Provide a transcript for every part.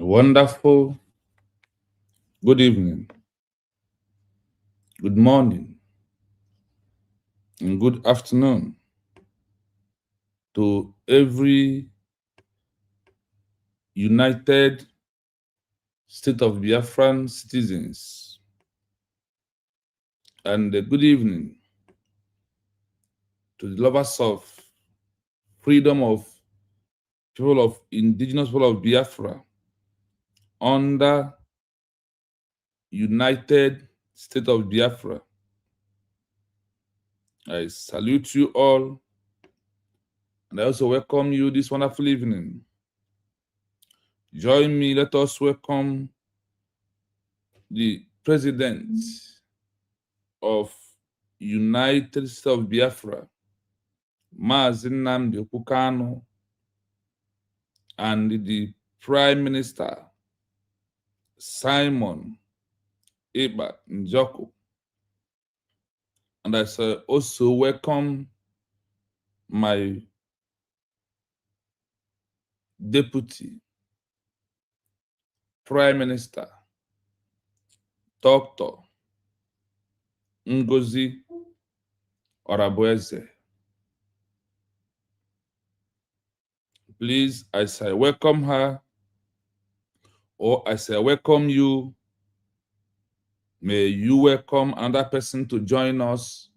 A wonderful good evening, good morning, and good afternoon to every United State of Biafran citizens, and a good evening to the lovers of freedom of people of indigenous people of Biafra under United State of Biafra. I salute you all, and I also welcome you this wonderful evening. Join me, let us welcome the President of United States of Biafra, Mazi Nnamdi Kanu, and the Prime Minister, Simon Ekpa Njoku. And I also welcome my Deputy Prime Minister, Dr. Ngozi Orabueze. Please, as I welcome her, or as I welcome you, may you welcome another person to join us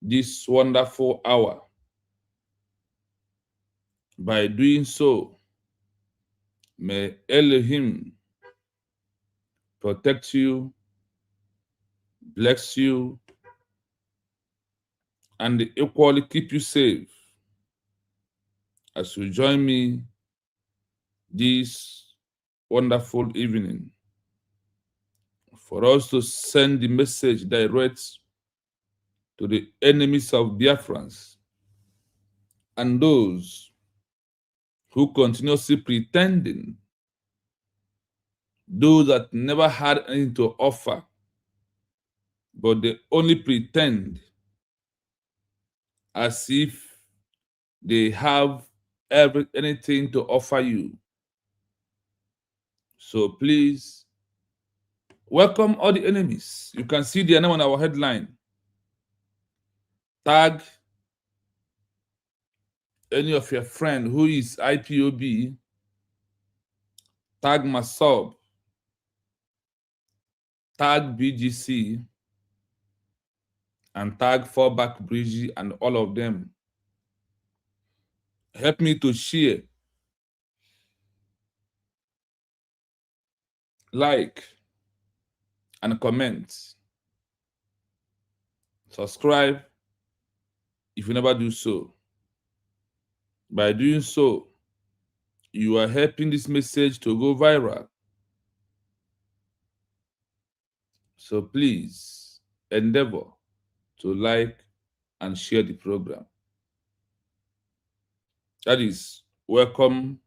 this wonderful hour. By doing so, may Elohim protect you, bless you, and equally keep you safe as you join me this wonderful evening for us to send the message direct to the enemies of Biafrans and those who continuously pretending, those that never had anything to offer, but they only pretend as if they have anything to offer you. So please, welcome all the enemies. You can see their name on our headline. Tag any of your friend who is IPOB, tag Masob, tag BGC, and tag Fallback, Brgie, and all of them. Help me to share, like, and comment. Subscribe if you never do so. By doing so, you are helping this message to go viral. So please endeavor to like and share the program. That is, welcome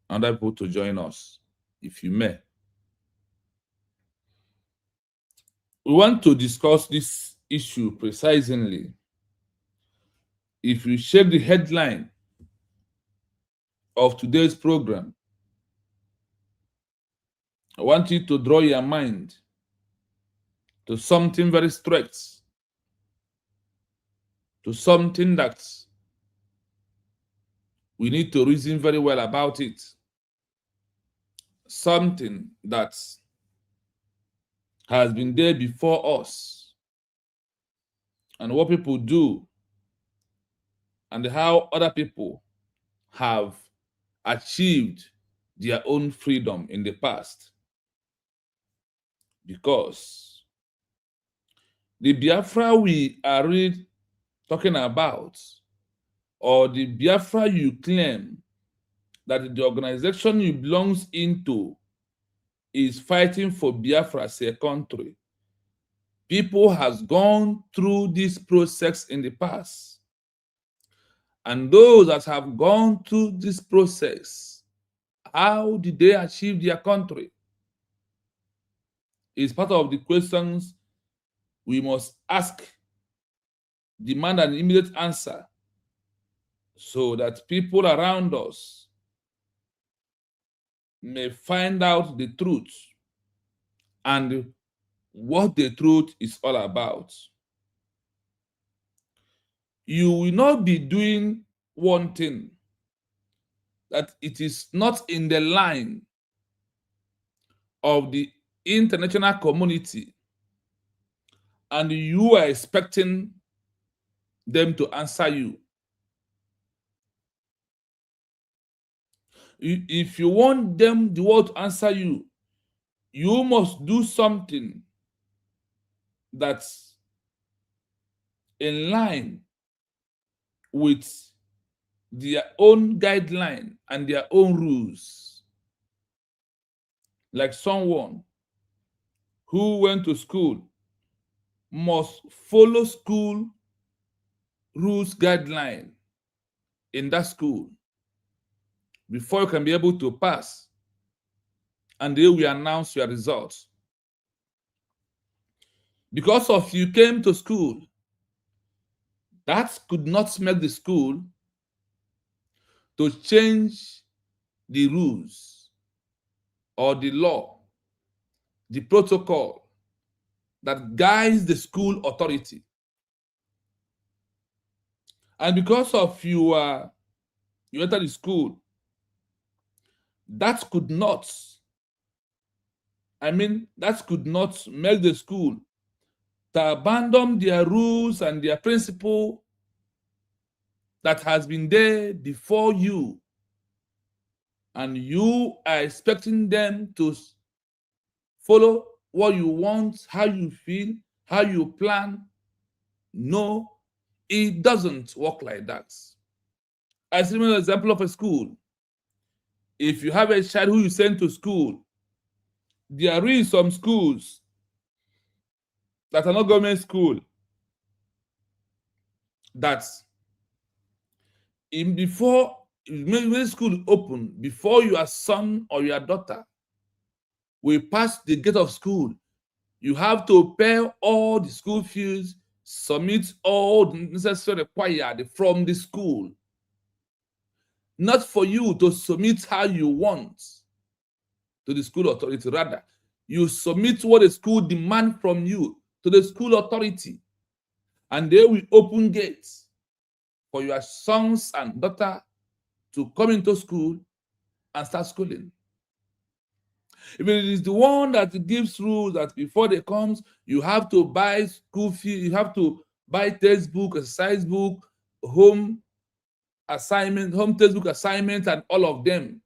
other people to join us, if you may. We want to discuss this issue precisely. If you check the headline of today's program, I want you to draw your mind to something very strict, to something that we need to reason very well about it, something that has been there before us, and what people do, and how other people have achieved their own freedom in the past. Because the Biafra we are really talking about, or the Biafra you claim that the organization you belongs into is fighting for Biafra as a country, people has gone through this process in the past. And those that have gone through this process, how did they achieve their country? Is part of the questions we must ask, demand an immediate answer, so that people around us may find out the truth and what the truth is all about. You will not be doing one thing that it is not in the line of the international community, and you are expecting them to answer you. If you want them, the world, to answer you, you must do something that's in line with their own guideline and their own rules. Like someone who went to school must follow school rules guideline in that school before you can be able to pass, and they will announce your results. Because of you came to school, that could not make the school to change the rules or the law, the protocol that guides the school authority. And because of you entered the school, that could not make the school to abandon their rules and their principle that has been there before you, and you are expecting them to follow what you want, how you feel, how you plan. No, it doesn't work like that. I see an example of a school. If you have a child who you send to school, there is some schools that are not government school that before when school open, before your son or your daughter will pass the gate of school, you have to pay all the school fees, submit all the necessary required from the school. Not for you to submit how you want to the school authority. Rather, you submit what the school demands from you to the school authority, and they will open gates for your sons and daughter to come into school and start schooling. If it is the one that gives rules that before they come, you have to buy school fee, you have to buy textbook, exercise book, home textbook assignment, and all of them.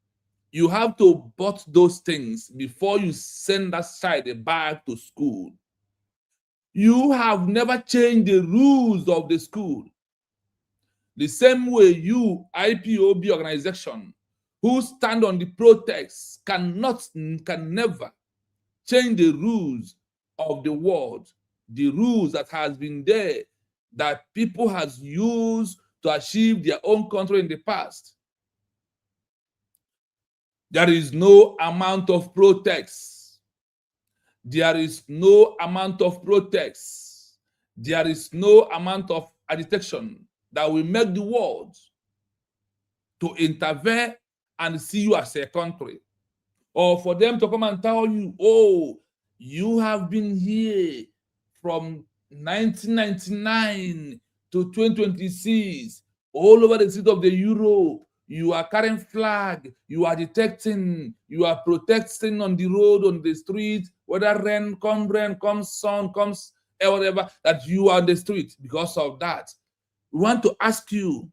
You have to bought those things before you send that child back to school. You have never changed the rules of the school. The same way you, IPOB organization, who stand on the protest, can never change the rules of the world, the rules that has been there, that people has used to achieve their own control in the past. There is no amount of protest. There is no amount of protest. There is no amount of agitation that will make the world to intervene and see you as a country. Or for them to come and tell you, oh, you have been here from 1999 to 2026, all over the city of the Europe. You are carrying flag, you are detecting, you are protesting on the road, on the street, whether rain comes, sun comes, whatever, that you are on the street. Because of that, we want to ask you,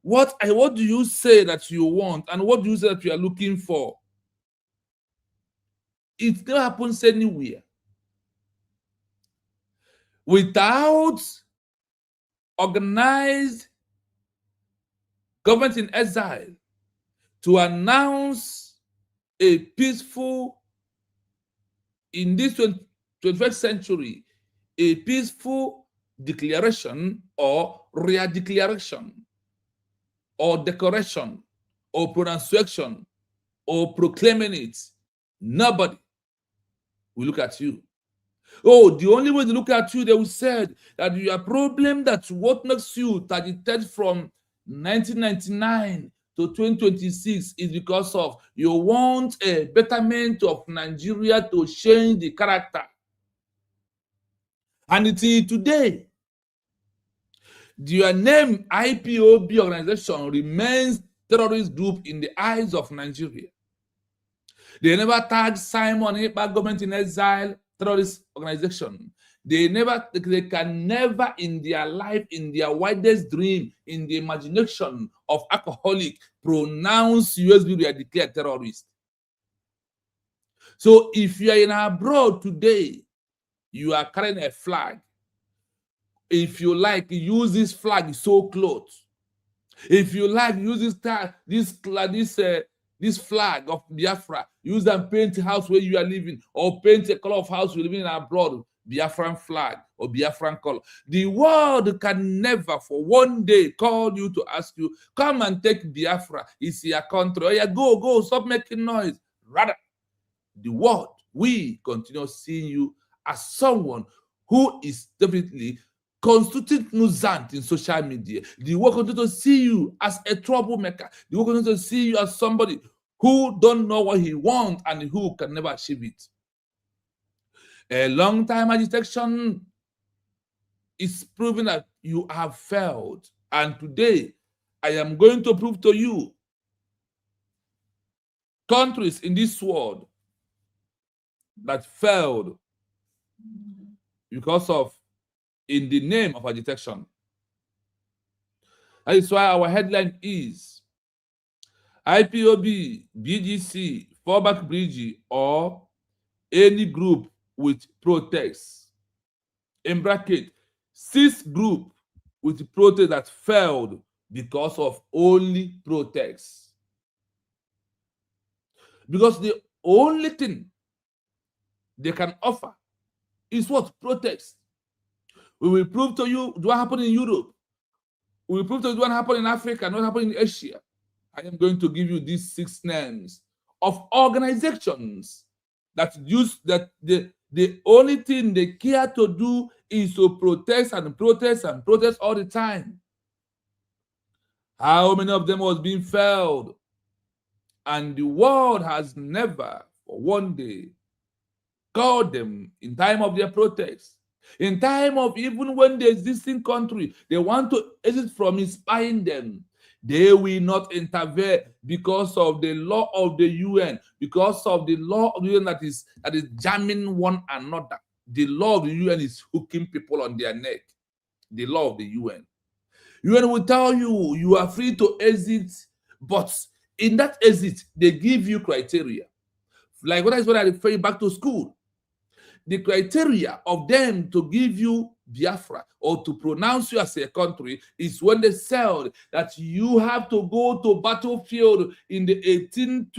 what do you say that you want, and what do you say that you are looking for? It never happens anywhere without organized government in exile to announce a peaceful, in this 21st century, a peaceful declaration or re-declaration or declaration or pronunciation or proclaiming it. Nobody will look at you. Oh, the only way they look at you, they will say that your problem, that what makes you 33 from 1999 to 2026 is because of you want a betterment of Nigeria to change the character. And until today, your name IPOB organization remains terrorist group in the eyes of Nigeria. They never tagged Simon Ekpa government in exile terrorist organization. They can never in their life, in their wildest dream, in the imagination of alcoholic, pronounce USB we are declared terrorist. So if you are in abroad today, you are carrying a flag. If you like, use this flag so close. If you like, use this flag of Biafra. Use and paint the house where you are living, or paint a color of house you're living in abroad, Biafran flag or Biafran color. The world can never for one day call you to ask you, come and take Biafra. It's your country. Oh yeah, go, stop making noise. Rather, the world, we continue seeing you as someone who is definitely constituting nuisance in social media. The world continue to see you as a troublemaker. The world continue to see you as somebody who don't know what he wants and who can never achieve it. A long time agitation is proving that you have failed. And today, I am going to prove to you countries in this world that failed because of in the name of agitation. That is why our headline is IPOB, BGC, Fallback, Brgie, or any group with protests. In bracket, 6 group with protests that failed because of only protests. Because the only thing they can offer is what? Protest. We will prove to you what happened in Europe. We will prove to you what happened in Africa and what happened in Asia. I am going to give you these 6 names of organizations that use that the only thing they care to do is to protest and protest and protest all the time. How many of them was being failed? And the world has never for one day called them in time of their protests. In time of even when the existing country, they want to exit from inspiring them, they will not intervene because of the law of the UN, because of the law of the UN that is jamming one another. The law of the UN is hooking people on their neck. The law of the UN. UN will tell you, you are free to exit, but in that exit, they give you criteria. Like what is when I refer you back to school. The criteria of them to give you Biafra or to pronounce you as a country is when they said that you have to go to battlefield in the 18,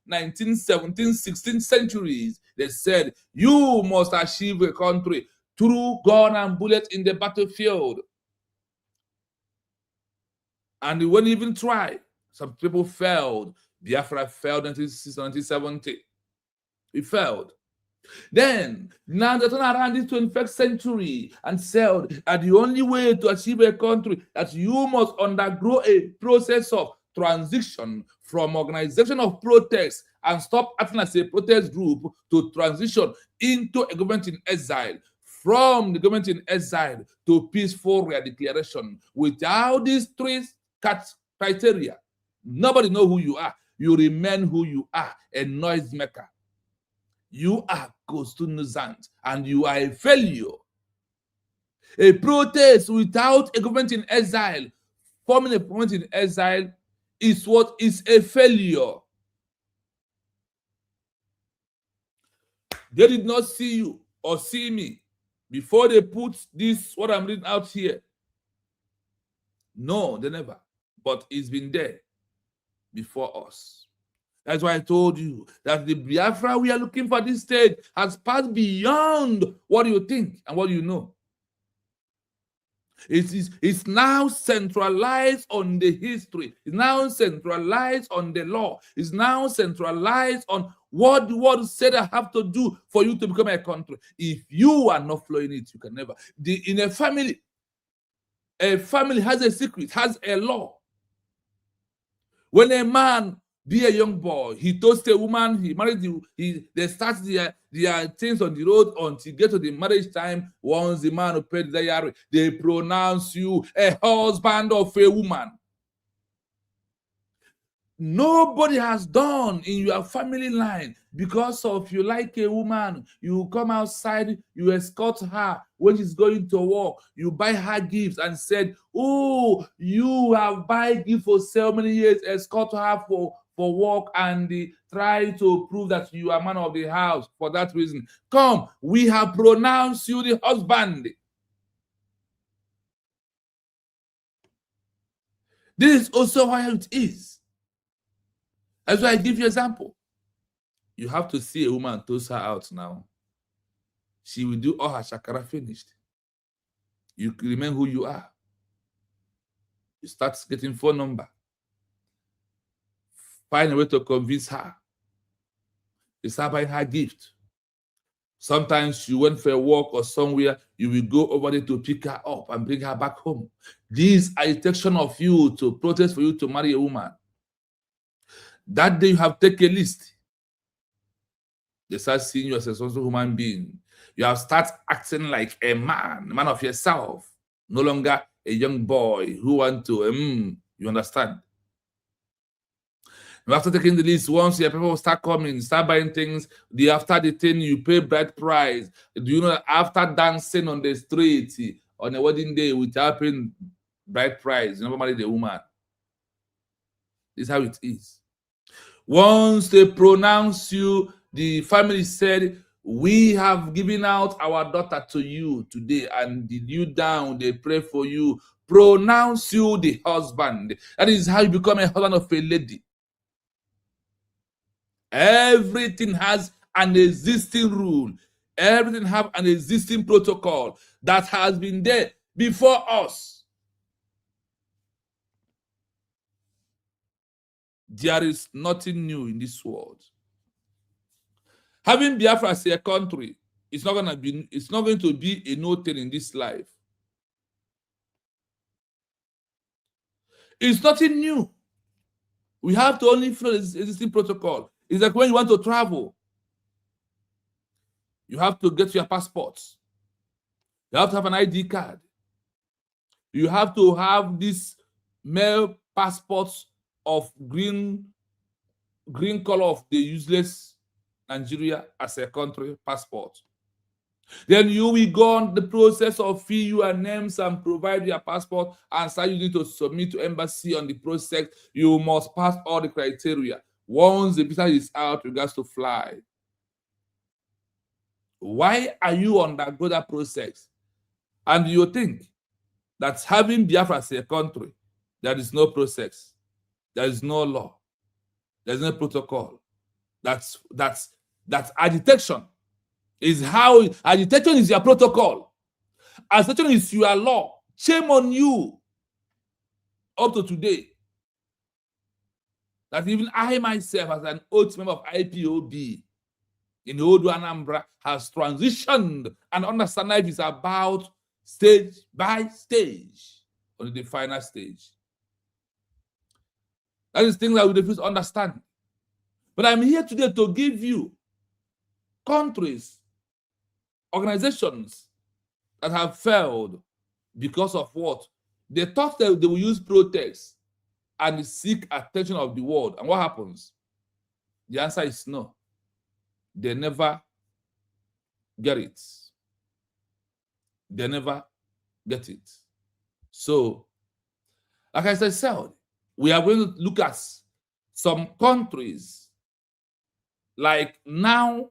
19, 17, 16th centuries. They said you must achieve a country through gun and bullet in the battlefield. And they wouldn't even try. Some people failed. Biafra failed in 1970. It failed. Then, now they turn around this 21st century and said that the only way to achieve a country that you must undergo a process of transition from organization of protest and stop acting as a protest group to transition into a government in exile, from the government in exile to peaceful redeclaration. Without these 3 criteria, nobody knows who you are. You remain who you are, a noisemaker. You are nuisance and you are a failure. A protest without a government in exile, forming a government in exile, is what is a failure. They did not see you or see me before they put this, what I'm reading out here. No, they never. But it's been there before us. That's why I told you that the Biafra we are looking for this stage has passed beyond what you think and what you know. It's now centralized on the history. It's now centralized on the law. It's now centralized on what the world said I have to do for you to become a country. If you are not following it, you can never. In a family has a secret, has a law. When a man be a young boy, he toast a woman, he married they start their things on the road until get to the marriage time. Once the man who paid the yard, they pronounce you a husband of a woman. Nobody has done in your family line because of you like a woman. You come outside, you escort her when she's going to work. You buy her gifts and said, "Oh, you have buy gift for so many years. Escort her for work and try to prove that you are man of the house for that reason. Come, we have pronounced you the husband." This is also how it is. That's why I give you an example. You have to see a woman toast her out now. She will do all her shakara finished. You remember who you are. You start getting phone number. Find a way to convince her. You start buying her gift. Sometimes you went for a walk or somewhere, you will go over there to pick her up and bring her back home. This agitation of you to protest for you to marry a woman. That day you have taken a list. They start seeing you as a responsible human being. You have started acting like a man of yourself. No longer a young boy who want to, you understand? After taking the list, once your people start coming, start buying things, after the thing, you pay bride price. Do you know after dancing on the street on a wedding day without paying bride price, you never marry the woman? This is how it is. Once they pronounce you, the family said, "We have given out our daughter to you today," and they kneel down, they pray for you, pronounce you the husband. That is how you become a husband of a lady. Everything has an existing rule. Everything have an existing protocol that has been there before us. There is nothing new in this world. Having Biafra as a country, it's not going to be a no thing in this life. It's nothing new. We have to only follow this existing protocol. It's like when you want to travel, you have to get your passports. You have to have an ID card. You have to have this male passports of green color of the useless Nigeria as a country passport. Then you will go on the process of fill your names and provide your passport and start using to submit to embassy on the process. You must pass all the criteria. Once the visa is out, you got to fly. Why are you undergo that process? And you think that having Biafra as a country, there is no process, there is no law, there is no protocol. That's agitation. Is how agitation is your protocol. Agitation is your law. Shame on you. Up to today, that even I myself, as an old member of IPOB in Old Anambra, has transitioned and understand life is about stage by stage, on the final stage. That is things that we refuse to understand. But I'm here today to give you countries, organizations that have failed because of what? They thought that they will use protest and seek attention of the world. And what happens? The answer is no. They never get it. They never get it. So, like I said, we are going to look at some countries. Like now,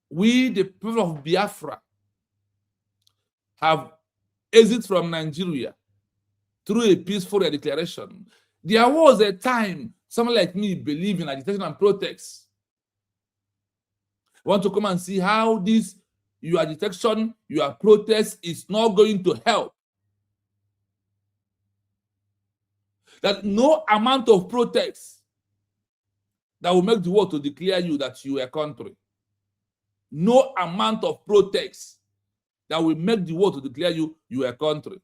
we, the people of Biafra, have exited from Nigeria through a peaceful declaration. There was a time someone like me believed in agitation and protest. Want to come and see how this, your agitation, your protest is not going to help. That no amount of protest that will make the world to declare you that you are a country. No amount of protest that will make the world to declare you are a country.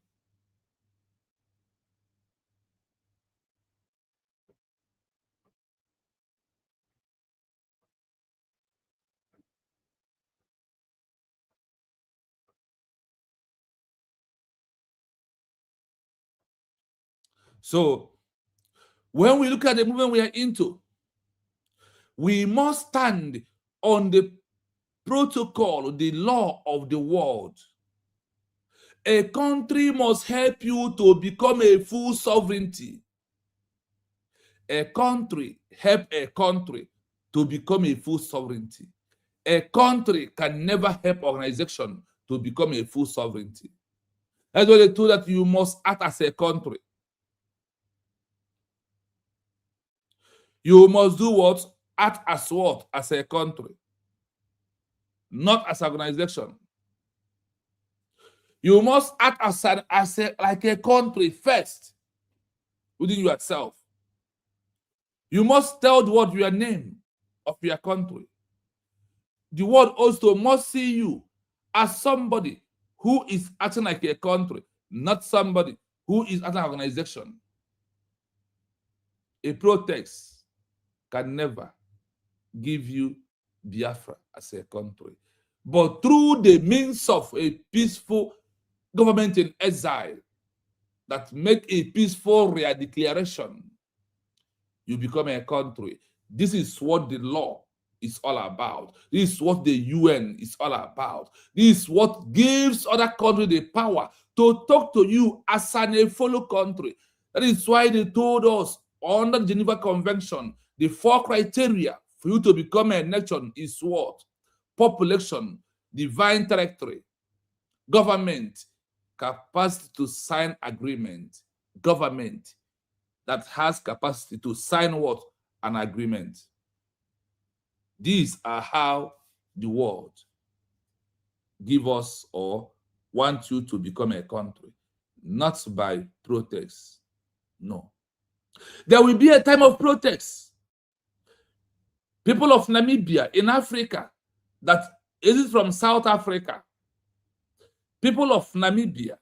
So when we look at the movement we are into, we must stand on the protocol, the law of the world. A country must help you to become a full sovereignty. A country help a country to become a full sovereignty. A country can never help organization to become a full sovereignty. That's why they told that you must act as a country. You must do what? Act as what? As a country, not as an organization. You must act like a country first within yourself. You must tell the world your name of your country. The world also must see you as somebody who is acting like a country, not somebody who is acting like an organization. A protest can never give you Biafra as a country. But through the means of a peaceful government in exile that make a peaceful declaration, you become a country. This is what the law is all about. This is what the UN is all about. This is what gives other countries the power to talk to you as a fellow country. That is why they told us under the Geneva Convention, the 4 criteria for you to become a nation is what? Population, divine territory, government, capacity to sign agreement, government that has capacity to sign what? An agreement. These are how the world give us or want you to become a country, not by protest. No. There will be a time of protest. People of Namibia in Africa, that is from South Africa, people of Namibia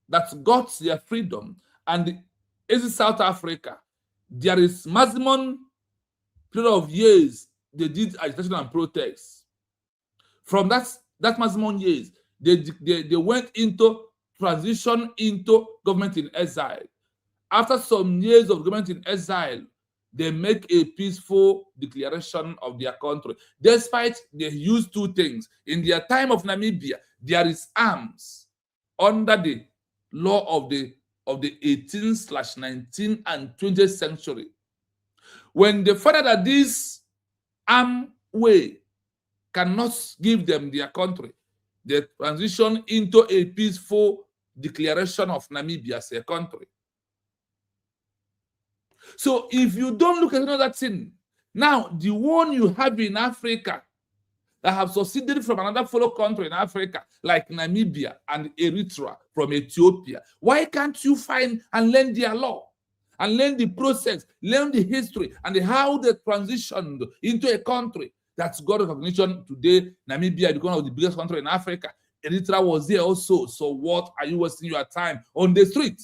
that got their freedom and is South Africa, there is maximum period of years they did agitation and protest. From that maximum years, they went into transition into government in exile. After some years of government in exile, they make a peaceful declaration of their country. Despite they use 2 things. In their time of Namibia, there is arms under the law of the 18th/19th and 20th century. When they find out that this armed way cannot give them their country, they transition into a peaceful declaration of Namibia as a country. So if you don't look at another thing, now the one you have in Africa that have succeeded from another fellow country in Africa, like Namibia and Eritrea from Ethiopia, why can't you find and learn their law and learn the process, learn the history and how they transitioned into a country that's got recognition today? Namibia is one of the biggest countries in Africa. Eritrea was there also. So what are you wasting your time on the street?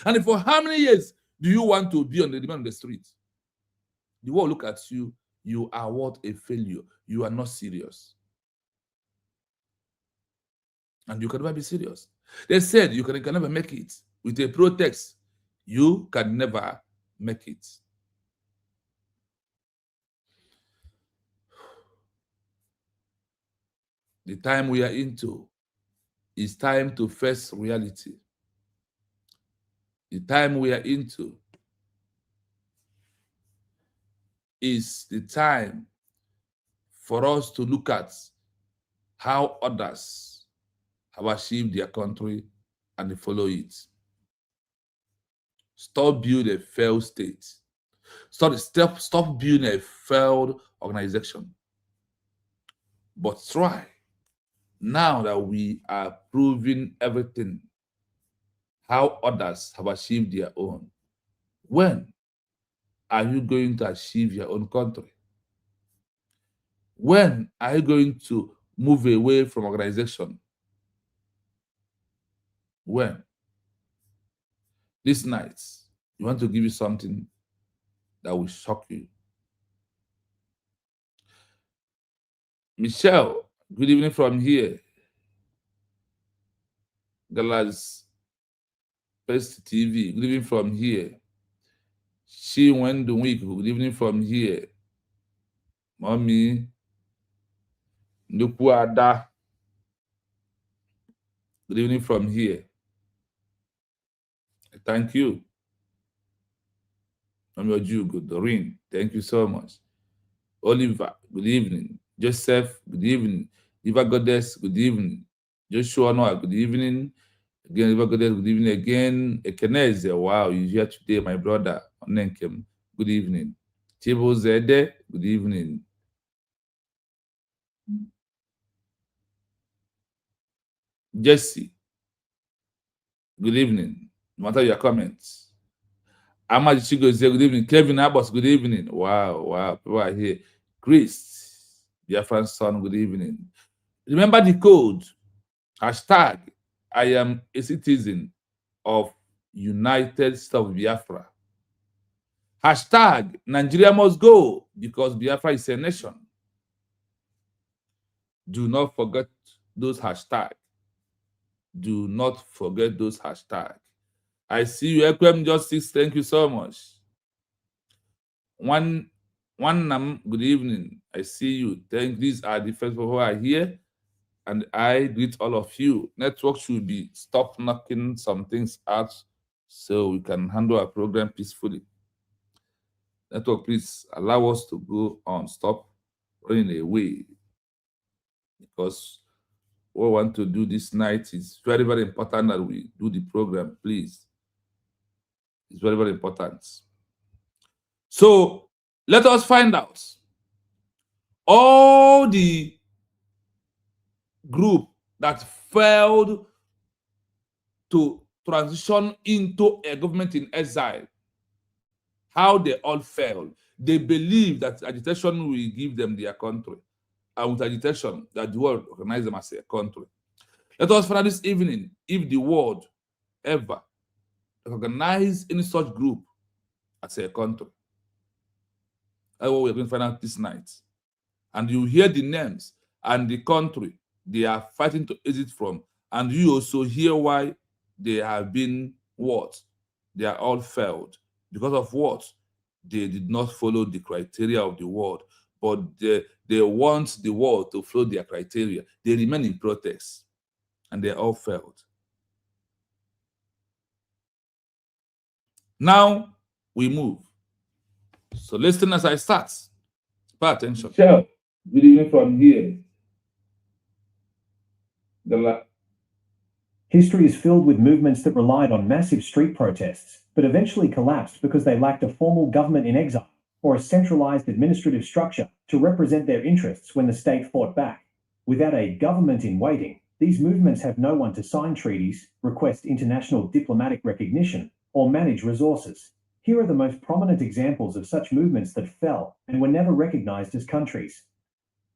And for how many years do you want to be on the street? The world look at you, you are what? A failure. You are not serious. And you can never be serious. They said you can never make it. With a protest, you can never make it. The time we are into is time to face reality. The time we are into is the time for us to look at how others have achieved their country and follow it. Stop building a failed state. Stop building a failed organization. But try, now that we are proving everything, how others have achieved their own. When are you going to achieve your own country? When are you going to move away from organization? When? This night, we want to give you something that will shock you. Michelle, good evening from here. Galas Best TV, good evening from here. She went the week, good evening from here. Mommy, Nukuada, good evening from here. Thank you. Mommy Oju, Doreen, thank you so much. Oliver, good evening. Joseph, good evening. Eva Goddess, good evening. Joshua Noah, good evening. Again, Eva Goddess, good evening again. Ekeneze, wow, you're here today, my brother. Onenkem, good evening. Chibo Zede, good evening. Jesse, good evening. No matter your comments. Amaji Chigo say good evening. Kevin Abbas, good evening. Wow, people are here. Chris, Biafran son, good evening. Remember the code. Hashtag, I am a citizen of United States of Biafra. Hashtag, Nigeria must go because Biafra is a nation. Do not forget those hashtags. Do not forget those hashtags. I see you, Equem Justice. Thank you so much. One good evening. I see you. These are the first people who are here. And I greet all of you. Network should be stop knocking some things out so we can handle our program peacefully. Network, please allow us to go on. Stop running away. Because what we want to do this night is very, very important that we do the program, please. It's very, very important. So let us find out all the group that failed to transition into a government in exile, how they all failed. They believe that agitation will give them their country, and with agitation, that the world recognize them as a country. Let us find out this evening if the world ever recognize any such group as a country. That's what we're going to find out this night. And you hear the names and the country they are fighting to exit from, and you also hear why they have been what? They are all failed. Because of what? They did not follow the criteria of the world, but they want the world to follow their criteria. They remain in protest, and they all failed. Now we move. So listen as I start. Pay attention. Sure. Good evening from here. History is filled with movements that relied on massive street protests, but eventually collapsed because they lacked a formal government in exile or a centralized administrative structure to represent their interests when the state fought back. Without a government in waiting, these movements have no one to sign treaties, request international diplomatic recognition, or manage resources. Here are the most prominent examples of such movements that fell and were never recognized as countries.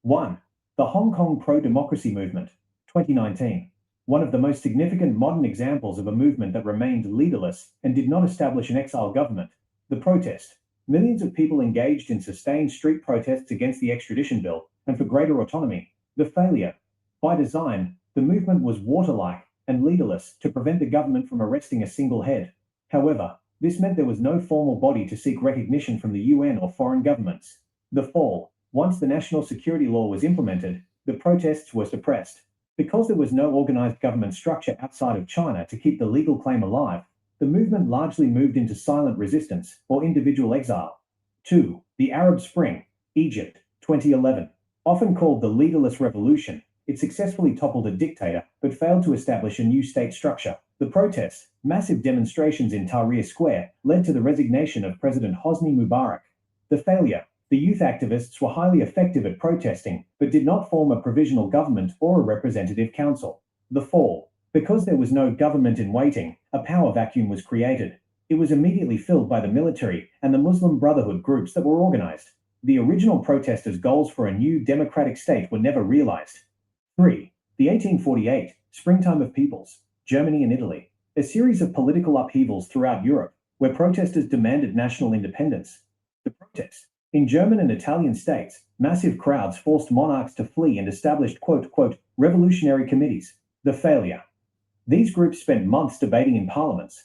1. The Hong Kong Pro-Democracy Movement, 2019. One of the most significant modern examples of a movement that remained leaderless and did not establish an exile government. The protest. Millions of people engaged in sustained street protests against the extradition bill and for greater autonomy. The failure. By design, the movement was water-like and leaderless to prevent the government from arresting a single head. However, this meant there was no formal body to seek recognition from the UN or foreign governments. The fall. Once the national security law was implemented, the protests were suppressed. Because there was no organized government structure outside of China to keep the legal claim alive, the movement largely moved into silent resistance or individual exile. 2. The Arab Spring, Egypt, 2011. Often called the leaderless revolution, it successfully toppled a dictator but failed to establish a new state structure. The protests, massive demonstrations in Tahrir Square, led to the resignation of President Hosni Mubarak. The failure. The youth activists were highly effective at protesting, but did not form a provisional government or a representative council. The fall. Because there was no government in waiting, a power vacuum was created. It was immediately filled by the military and the Muslim Brotherhood groups that were organized. The original protesters' goals for a new democratic state were never realized. 3. The 1848 Springtime of Peoples, Germany and Italy. A series of political upheavals throughout Europe, where protesters demanded national independence. The protest. In German and Italian states, massive crowds forced monarchs to flee and established revolutionary committees. The failure. These groups spent months debating in parliaments,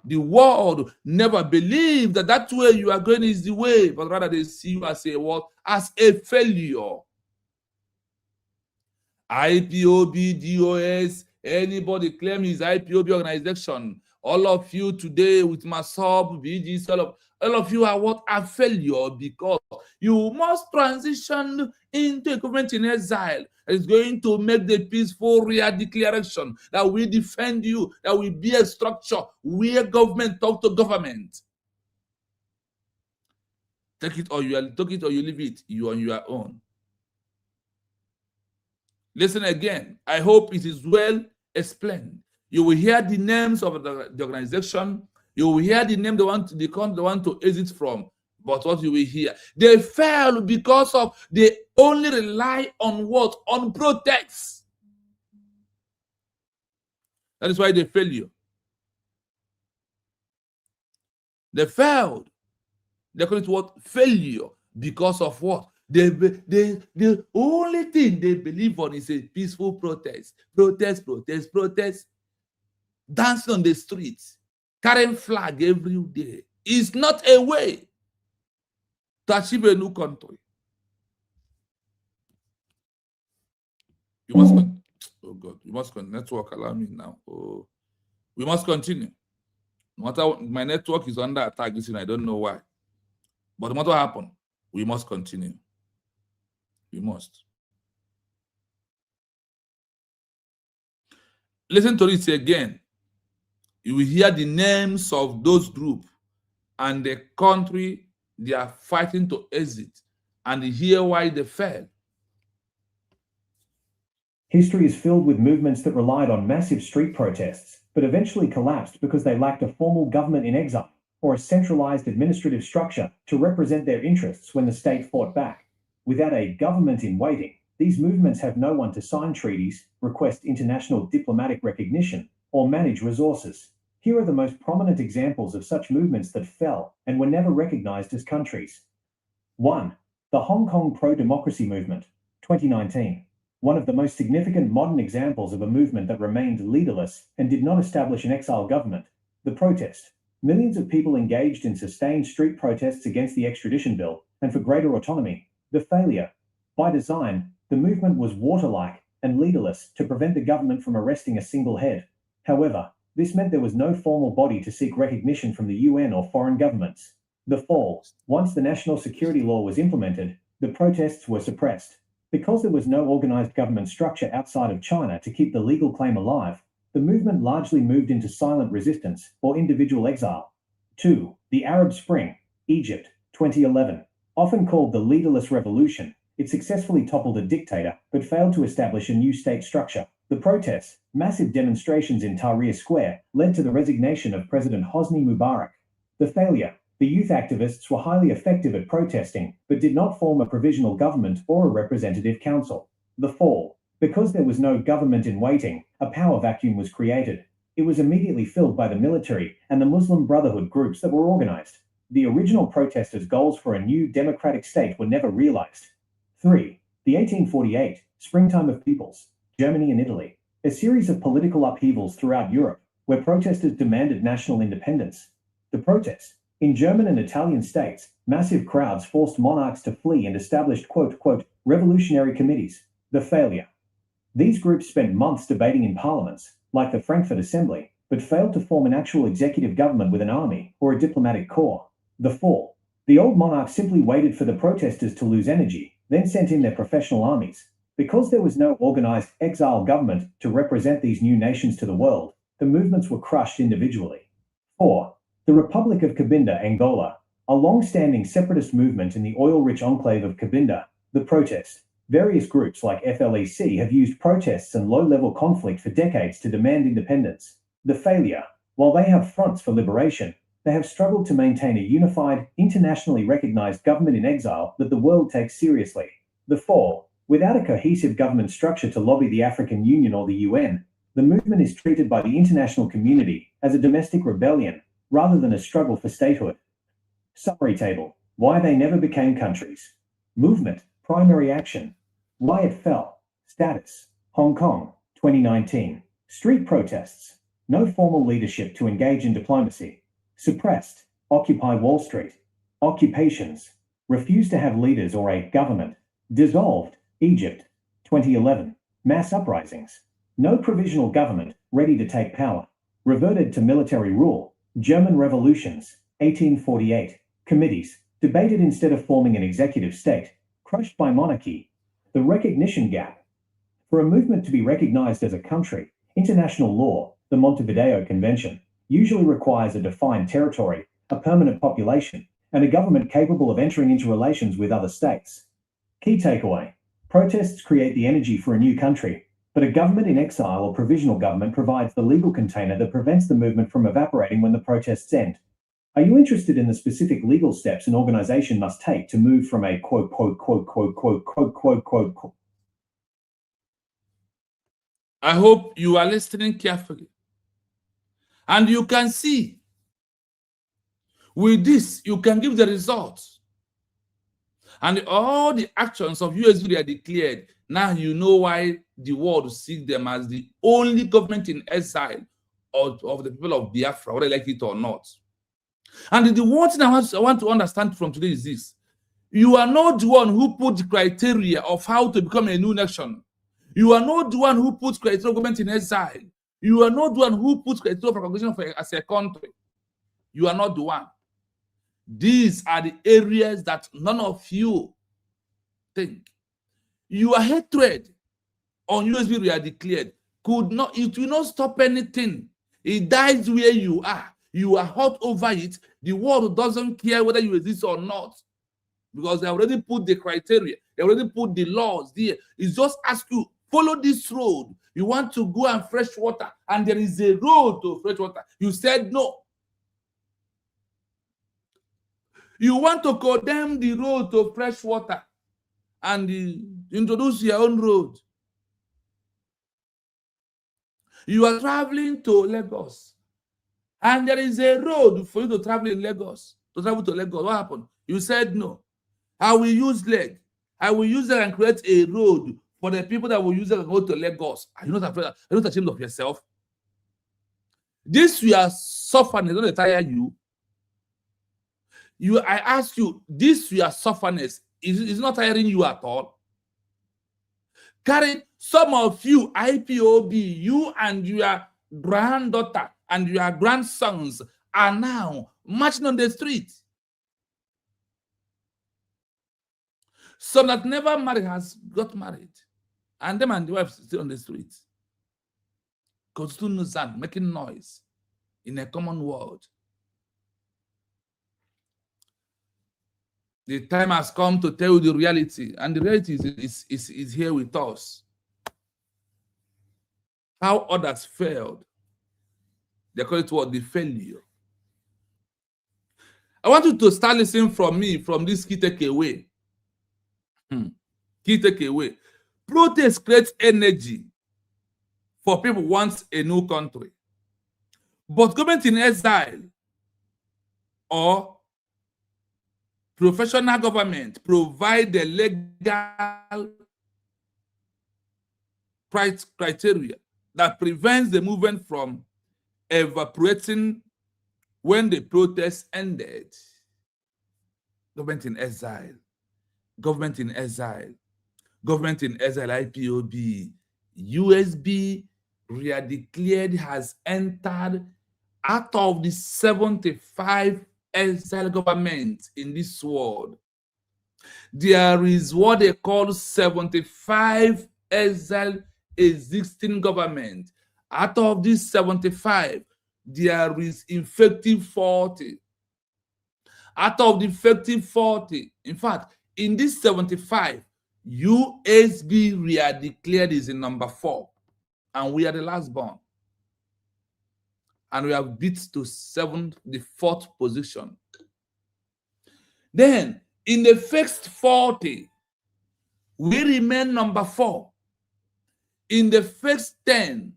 The world never believe that that way you are going is the way, but rather they see you as a what? As a failure. IPOB, DOS, anybody claim is IPOB organization. All of you today with Masob, BGC, all of you are what? A failure, because you must transition into a government in exile. It's going to make the peaceful real declaration that we defend you, that will be a structure where government talk to government. Take it or you leave it. You on your own. Listen again. I hope it is well explained. You will hear the names of the organization. You will hear the name they want to exit from. But what you will hear, they fell because of they only rely on what? On protests. That is why they fail you. They failed. They call it what? Failure. Because of what? The only thing they believe on is a peaceful protest. Protest. Dancing on the streets, carrying flag every day is not a way to achieve a new country. You must oh God, you must network allow me now. Oh, we must continue. No matter what, my network is under attack. Listen, I don't know why. But no matter what happens, we must continue. We must. Listen to this again. You will hear the names of those groups and the country they are fighting to exit, and hear why they fell. History is filled with movements that relied on massive street protests, but eventually collapsed because they lacked a formal government in exile or a centralized administrative structure to represent their interests when the state fought back. Without a government in waiting, these movements have no one to sign treaties, request international diplomatic recognition, or manage resources. Here are the most prominent examples of such movements that fell and were never recognized as countries. 1. The Hong Kong Pro-Democracy Movement, 2019. One of the most significant modern examples of a movement that remained leaderless and did not establish an exile government. The protest. Millions of people engaged in sustained street protests against the extradition bill and for greater autonomy. The failure. By design, the movement was water-like and leaderless to prevent the government from arresting a single head. However, this meant there was no formal body to seek recognition from the UN or foreign governments. The fall. Once the national security law was implemented, the protests were suppressed. Because there was no organized government structure outside of China to keep the legal claim alive, the movement largely moved into silent resistance or individual exile. 2. The Arab Spring, Egypt, 2011. Often called the leaderless revolution, it successfully toppled a dictator but failed to establish a new state structure. The protests, massive demonstrations in Tahrir Square, led to the resignation of President Hosni Mubarak. The failure. The youth activists were highly effective at protesting, but did not form a provisional government or a representative council. The fall. Because there was no government in waiting, a power vacuum was created. It was immediately filled by the military and the Muslim Brotherhood groups that were organized. The original protesters' goals for a new democratic state were never realized. 3. The 1848 Springtime of Peoples, Germany and Italy. A series of political upheavals throughout Europe, where protesters demanded national independence. The protest. In German and Italian states, massive crowds forced monarchs to flee and established quote, revolutionary committees. The failure. These groups spent months debating in parliaments, like the Frankfurt Assembly, but failed to form an actual executive government with an army or a diplomatic corps. The fall. The old monarchs simply waited for the protesters to lose energy, then sent in their professional armies. Because there was no organized exile government to represent these new nations to the world, the movements were crushed individually. 4. The Republic of Cabinda, Angola, a long-standing separatist movement in the oil-rich enclave of Cabinda. The protest. Various groups like FLEC have used protests and low-level conflict for decades to demand independence. The failure. While they have fronts for liberation, they have struggled to maintain a unified, internationally recognized government in exile that the world takes seriously. The fall. Without a cohesive government structure to lobby the African Union or the UN, the movement is treated by the international community as a domestic rebellion, rather than a struggle for statehood. Summary table. Why they never became countries. Movement. Primary action. Why it fell. Status. Hong Kong, 2019. Street protests. no formal leadership to engage in diplomacy, suppressed, Occupy Wall Street, occupations, refused to have leaders or a government, dissolved, Egypt, 2011, mass uprisings, no provisional government, ready to take power, reverted to military rule, German revolutions, 1848, committees, debated instead of forming an executive state, crushed by monarchy, the recognition gap. For a movement to be recognized as a country, international law, the Montevideo Convention, usually requires a defined territory, a permanent population, and a government capable of entering into relations with other states. Key takeaway: protests create the energy for a new country, but a government in exile or provisional government provides the legal container that prevents the movement from evaporating when the protests end. Are you interested in the specific legal steps an organization must take to move from a quote, quote, quote, quote, quote, quote, quote, quote, quote? I hope you are listening carefully. And you can see, with this, you can give the results. And all the actions of USV are declared. Now you know why the world sees them as the only government in exile of the people of Biafra, whether they like it or not. And the one thing I want to understand from today is this. You are not the one who put the criteria of how to become a new nation. You are not the one who puts criteria of government in exile. You are not the one who puts criteria of recognition as a country. You are not the one. These are the areas that none of you think. Your hatred on USB we are declared it will not stop anything. It dies where you are. You are hot over it. The world doesn't care whether you exist or not, because they already put the criteria. They already put the laws there. It's just ask you, follow this road. You want to go and fresh water, and there is a road to fresh water. You said no. You want to condemn the road to fresh water and introduce your own road. You are traveling to Lagos, and there is a road for you to travel in Lagos, to travel to Lagos. What happened? You said no. I will use leg. I will use it and create a road for the people that will use it and go to Lagos. Are you not afraid? Are you not ashamed of yourself? This you are suffering, don't tire you. I ask you, this your sufferness is not tiring you at all. Karen, some of you, IPOB, you and your granddaughter and your grandsons are now marching on the street. Some that never married has got married, and them and the wife still on the street. Constitution making noise in a common world. The time has come to tell you the reality, and the reality is here with us. How others failed, they call it what? The failure. I want you to start listening from me from this key takeaway. Key takeaway. Protest creates energy for people who want a new country. But government in exile or professional government provide the legal criteria that prevents the movement from evaporating when the protest ended. Government in exile. Government in exile. Government in exile, IPOB. USB declared has entered out of the 75 exile governments in this world. There is what they call 75 exile existing government. Out of these 75, there is effective 40. Out of the effective 40, in fact, in this 75, USB declared is in number 4, and we are the last born. And we have beat to the 4th position. Then, in the first 40, we remain number 4. In the first 10,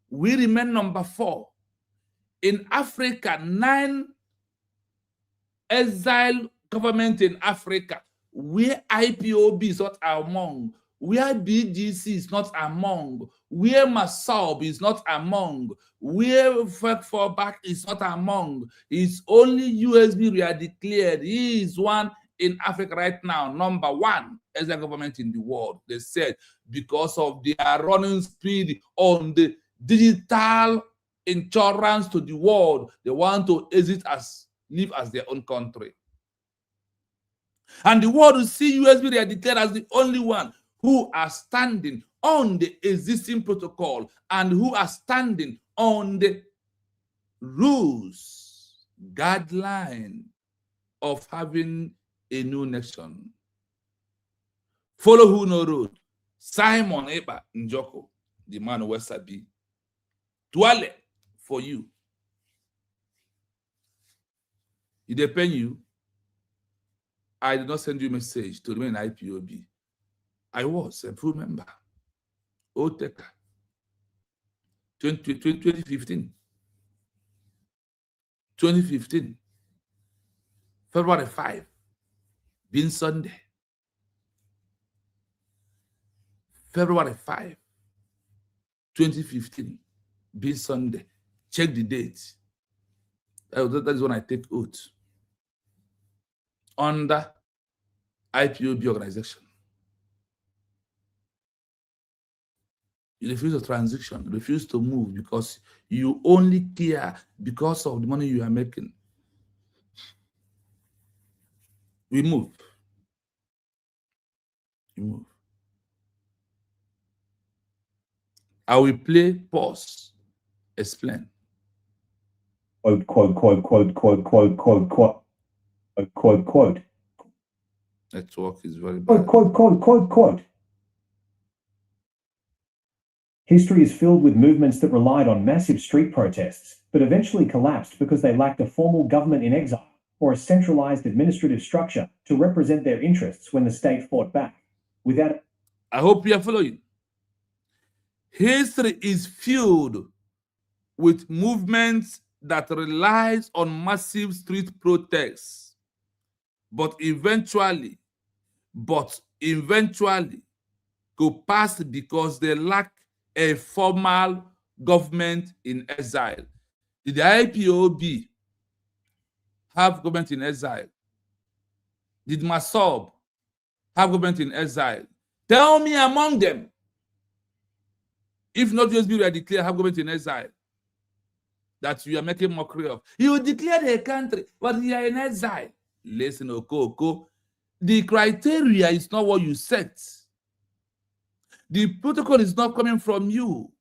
we remain number 4. In Africa, 9 exile government in Africa, where IPOB is not among, where BGC is not among, where Masob is not among, where Fallback is not among. It's only USB we are declared. He is one in Africa right now, number one as a government in the world. They said because of their running speed on the digital insurance to the world, they want to live as their own country. And the world will see USB they are declared as the only one who are standing on the existing protocol and who are standing on the rules, guideline of having a new nation. Follow who no road. Simon Eba Njoko, the man who was Sabi. Dwale for you. It depends you. I did not send you a message to remain IPOB. I was a full member. Oteka. 2015. 2015. February 5. Being Sunday. February 5. 2015. Being Sunday. Check the date. That is when I take oath. Under IPOB organization. You refuse to transition, refuse to move because you only care because of the money you are making. We move. You move. I will play, pause, explain. Quote, quote, quote, quote, quote, quote, quote, quote, quote, quote. Network is very bad. Quote, quote, quote, quote, quote. History is filled with movements that relied on massive street protests, but eventually collapsed because they lacked a formal government in exile or a centralized administrative structure to represent their interests when the state fought back. Without I hope you are following. History is filled with movements that relies on massive street protests, but eventually go past because they lack a formal government in exile. Did the IPOB have government in exile? Did Masob have government in exile? Tell me among them. If not just be declared have government in exile, that you are making mockery of. You declared a country, but you are in exile. Listen, Okoko, the criteria is not what you set. The protocol is not coming from you.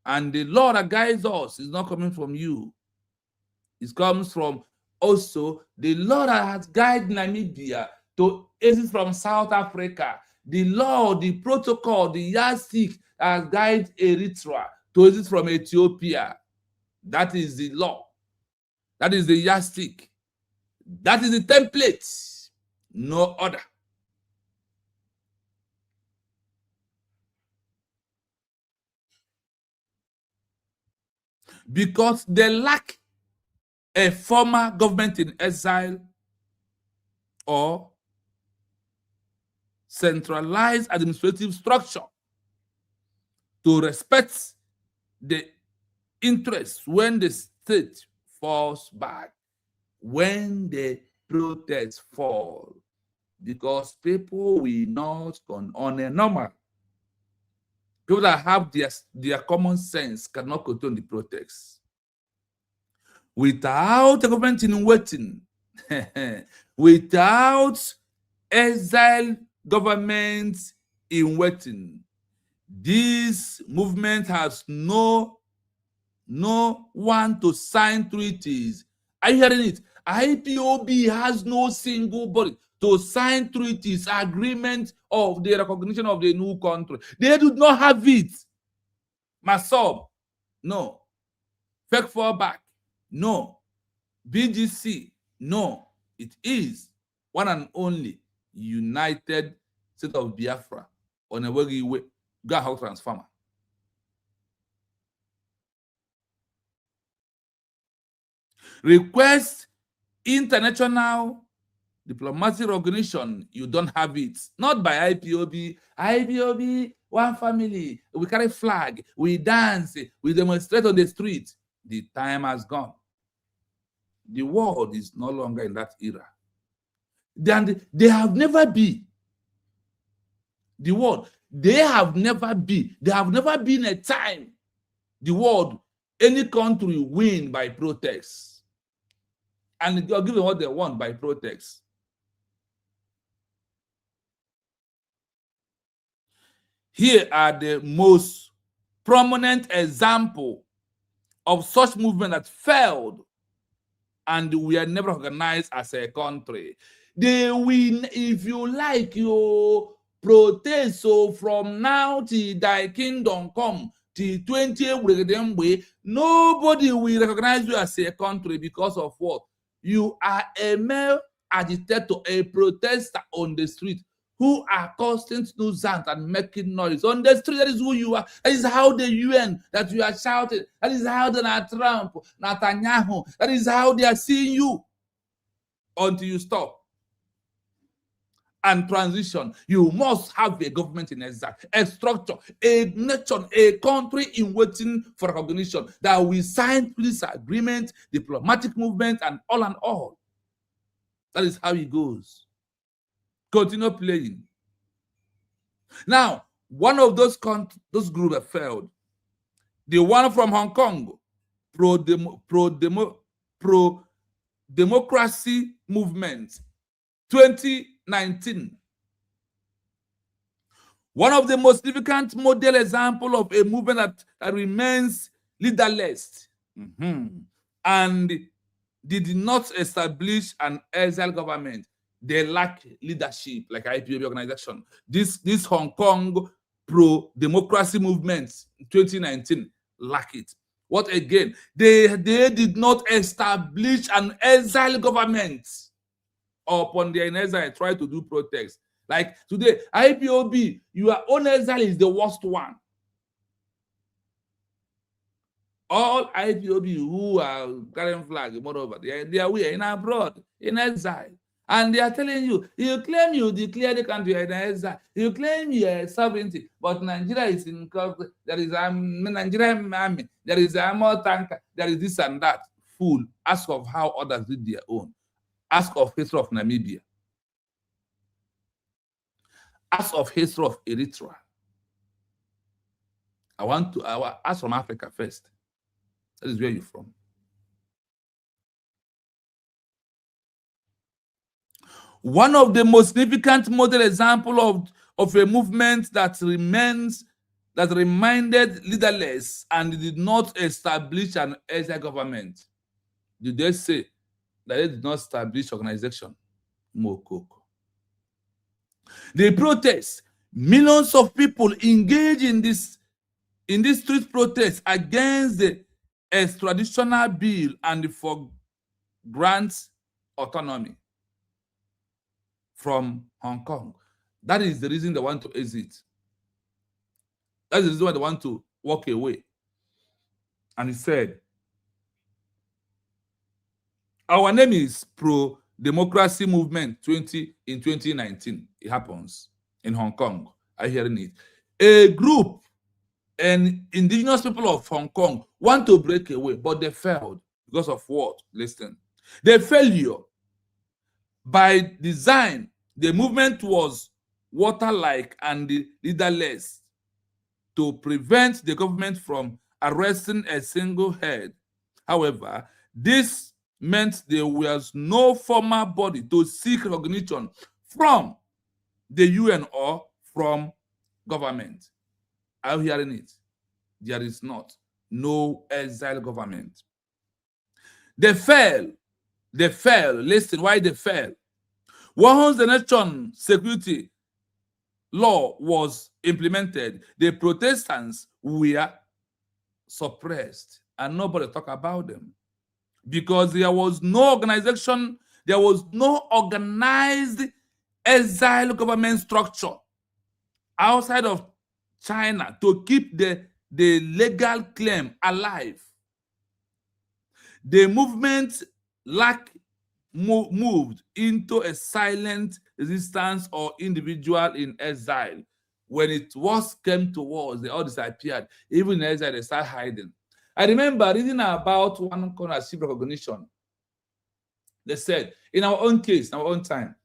And the law that guides us is not coming from you. It comes from also the law that has guided Namibia to exit from South Africa. The law, the protocol, the yardstick has guided Eritrea to exit from Ethiopia. That is the law. That is the yardstick. That is the template. No other. Because they lack a former government in exile or centralized administrative structure to respect the interests when the state falls back, when the protests fall, because people will not on a normal. People that have their common sense cannot control the protests. Without a government in waiting, without exile government in waiting, this movement has no one to sign treaties. Are you hearing it? IPOB has no single body to sign treaties, agreement of the recognition of the new country. They do not have it. Masob, no. Fallback, no. BGC, no. It is one and only United State of Biafra on a way Gaho transformer. Request international Diplomatic recognition, you don't have it. Not by IPOB. IPOB, one family. We carry flag. We dance. We demonstrate on the street. The time has gone. The world is no longer in that era. They have never been. The world, they have never been. There have never been a time the world, any country win by protest. And you're given what they want by protest. Here are the most prominent example of such movement that failed and we are never organized as a country. They win, if you like, you protest. So from now till thy kingdom come, till 20, nobody will recognize you as a country because of what? You are a male agitator, a protester on the street who are causing nuisance and making noise on the street. That is who you are. That is how the UN that you are shouting. That is how Donald Trump, Netanyahu, that is how they are seeing you until you stop and transition. You must have a government in exile, a structure, a nation, a country in waiting for recognition that we sign peace agreement, diplomatic movement, and all. That is how it goes. Continue playing. Now, one of those groups that failed, the one from Hong Kong, pro-democracy movement, 2019. One of the most significant model example of a movement that remains leaderless and did not establish an exile government. They lack leadership, like IPOB organization. This Hong Kong pro-democracy movement, 2019, lack it. What again? They did not establish an exile government. Upon their exile, try to do protest. Like today, IPOB, your own exile is the worst one. All IPOB who are carrying flag, moreover, they are in abroad, in exile. And they are telling you, you claim you declare the country in exile, you claim you are sovereignty, but Nigeria is in conflict. There is a Nigerian army, there is a armor tanker, there is this and that. Fool, ask of how others did their own. Ask of history of Namibia. Ask of history of Eritrea. I want to ask from Africa first. That is where you're from. One of the most significant model example of a movement that reminded leaderless and did not establish an exile government. Did they say that they did not establish organization? Mokoko. The protest, millions of people engage in this street protest against the extraditional bill and for grants autonomy from Hong Kong. That is the reason they want to exit. That is the reason why they want to walk away. And he said, our name is Pro-Democracy Movement in 2019. It happens in Hong Kong. Are you hearing it? A group and indigenous people of Hong Kong want to break away, but they failed because of what? Listen. The failure. By design, the movement was water-like and leaderless to prevent the government from arresting a single head. However, this meant there was no formal body to seek recognition from the UN or from government. Are you hearing it? There is not. No exile government. They fell. They fell. Listen, why they fell. Once the nation security law was implemented, the Protestants were suppressed and nobody talked about them because there was no organization, there was no organized exile government structure outside of China to keep the legal claim alive. The movement lacked moved into a silent resistance or individual in exile. When it was came to wars, they all disappeared. Even in exile, they start hiding. I remember reading about one ownership recognition. They said, in our own case, in our own time,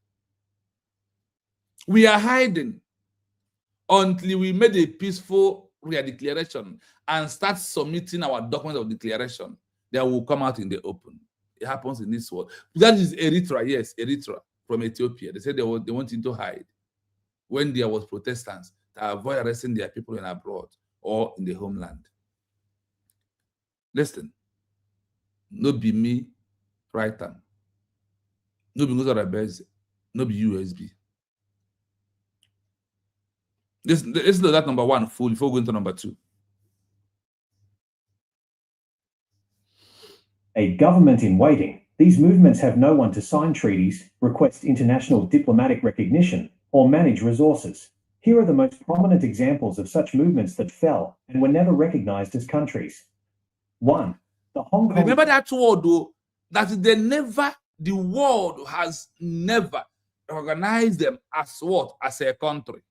we are hiding until we made a peaceful declaration and start submitting our document of declaration. They will come out in the open. It happens in this world. That is Eritrea, yes, Eritrea from Ethiopia. They said they wanted to hide when there was Protestants to avoid arresting their people in abroad or in the homeland. Listen, no be me, right hand. No be Ngozarabeze, no be USB. Let's look at that number one full before going to number two. A government in waiting. These movements have no one to sign treaties, request international diplomatic recognition, or manage resources. Here are the most prominent examples of such movements that fell and were never recognized as countries. 1. The Hong Kong... Remember that word, though, that the world has never recognized them as what? As a country.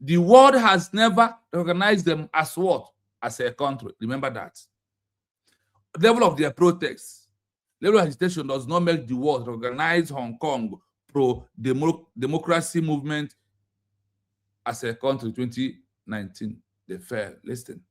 The world has never recognized them as what? As a country. Remember that. The level of their protests, level of agitation does not make the world recognize Hong Kong pro-democracy movement as a country. 2019, they fell. Listen.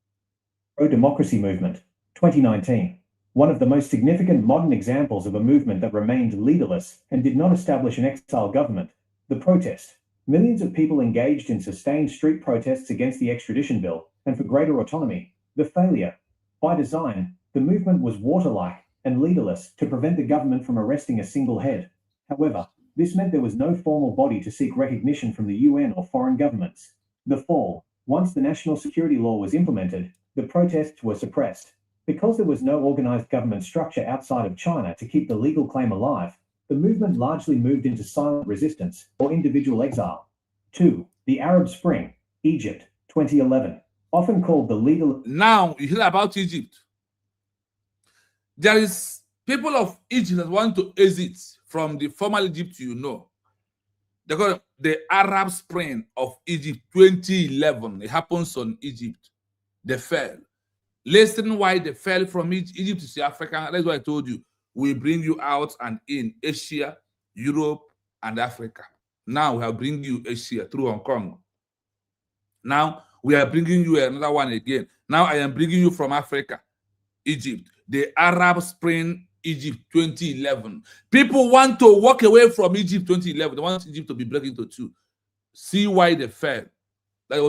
Pro-democracy movement, 2019. One of the most significant modern examples of a movement that remained leaderless and did not establish an exile government. The protest. Millions of people engaged in sustained street protests against the extradition bill and for greater autonomy. The failure. By design, the movement was water-like and leaderless to prevent the government from arresting a single head. However, this meant there was no formal body to seek recognition from the UN or foreign governments. The fall. Once the national security law was implemented, the protests were suppressed. Because there was no organized government structure outside of China to keep the legal claim alive, the movement largely moved into silent resistance or individual exile. 2. The Arab Spring, Egypt, 2011. Often called the legal... Now, you hear about Egypt. There is people of Egypt that want to exit from the former Egypt you know. They call it the Arab Spring of Egypt, 2011. It happens on Egypt. They fell. Listen why they fell from Egypt. Egypt is African. That's why I told you. We bring you out and in Asia, Europe, and Africa. Now we are bringing you Asia through Hong Kong. Now we are bringing you another one again. Now I am bringing you from Africa, Egypt. The Arab Spring, Egypt 2011. People want to walk away from Egypt 2011. They want Egypt to be broken into two. See why they fell. That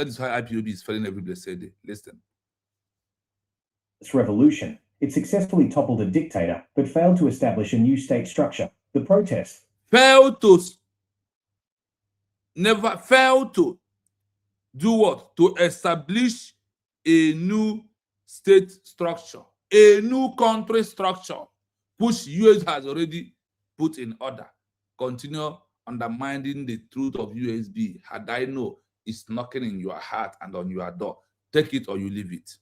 is why Ipob is falling every blessed day. Listen. Its revolution. It successfully toppled a dictator, but failed to establish a new state structure. The protest never failed to do what? To establish a new state structure, a new country structure, which US has already put in order. Continue undermining the truth of USB. Had I know it's knocking in your heart and on your door. Take it or you leave it.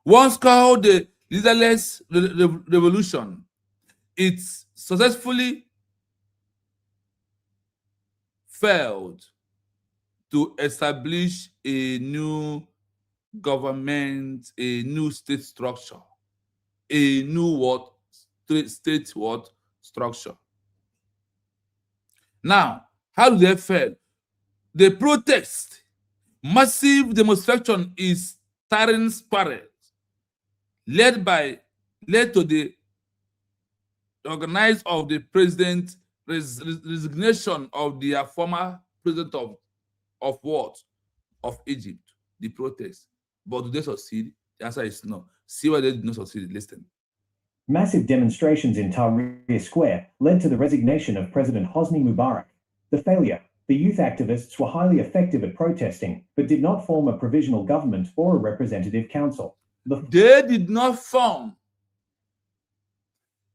Once called the leaderless revolution, it successfully failed to establish a new government, a new state structure, a new state structure. Now, how do they fail? The protest, massive demonstration is tearing spirals, led to the organized of the president resignation of the former president of Egypt, the protest. But do they succeed? The answer is no. See why they did not succeed. Listen. Massive demonstrations in Tahrir Square led to the resignation of President Hosni Mubarak. The failure. The youth activists were highly effective at protesting, but did not form a provisional government or a representative council. They did not form.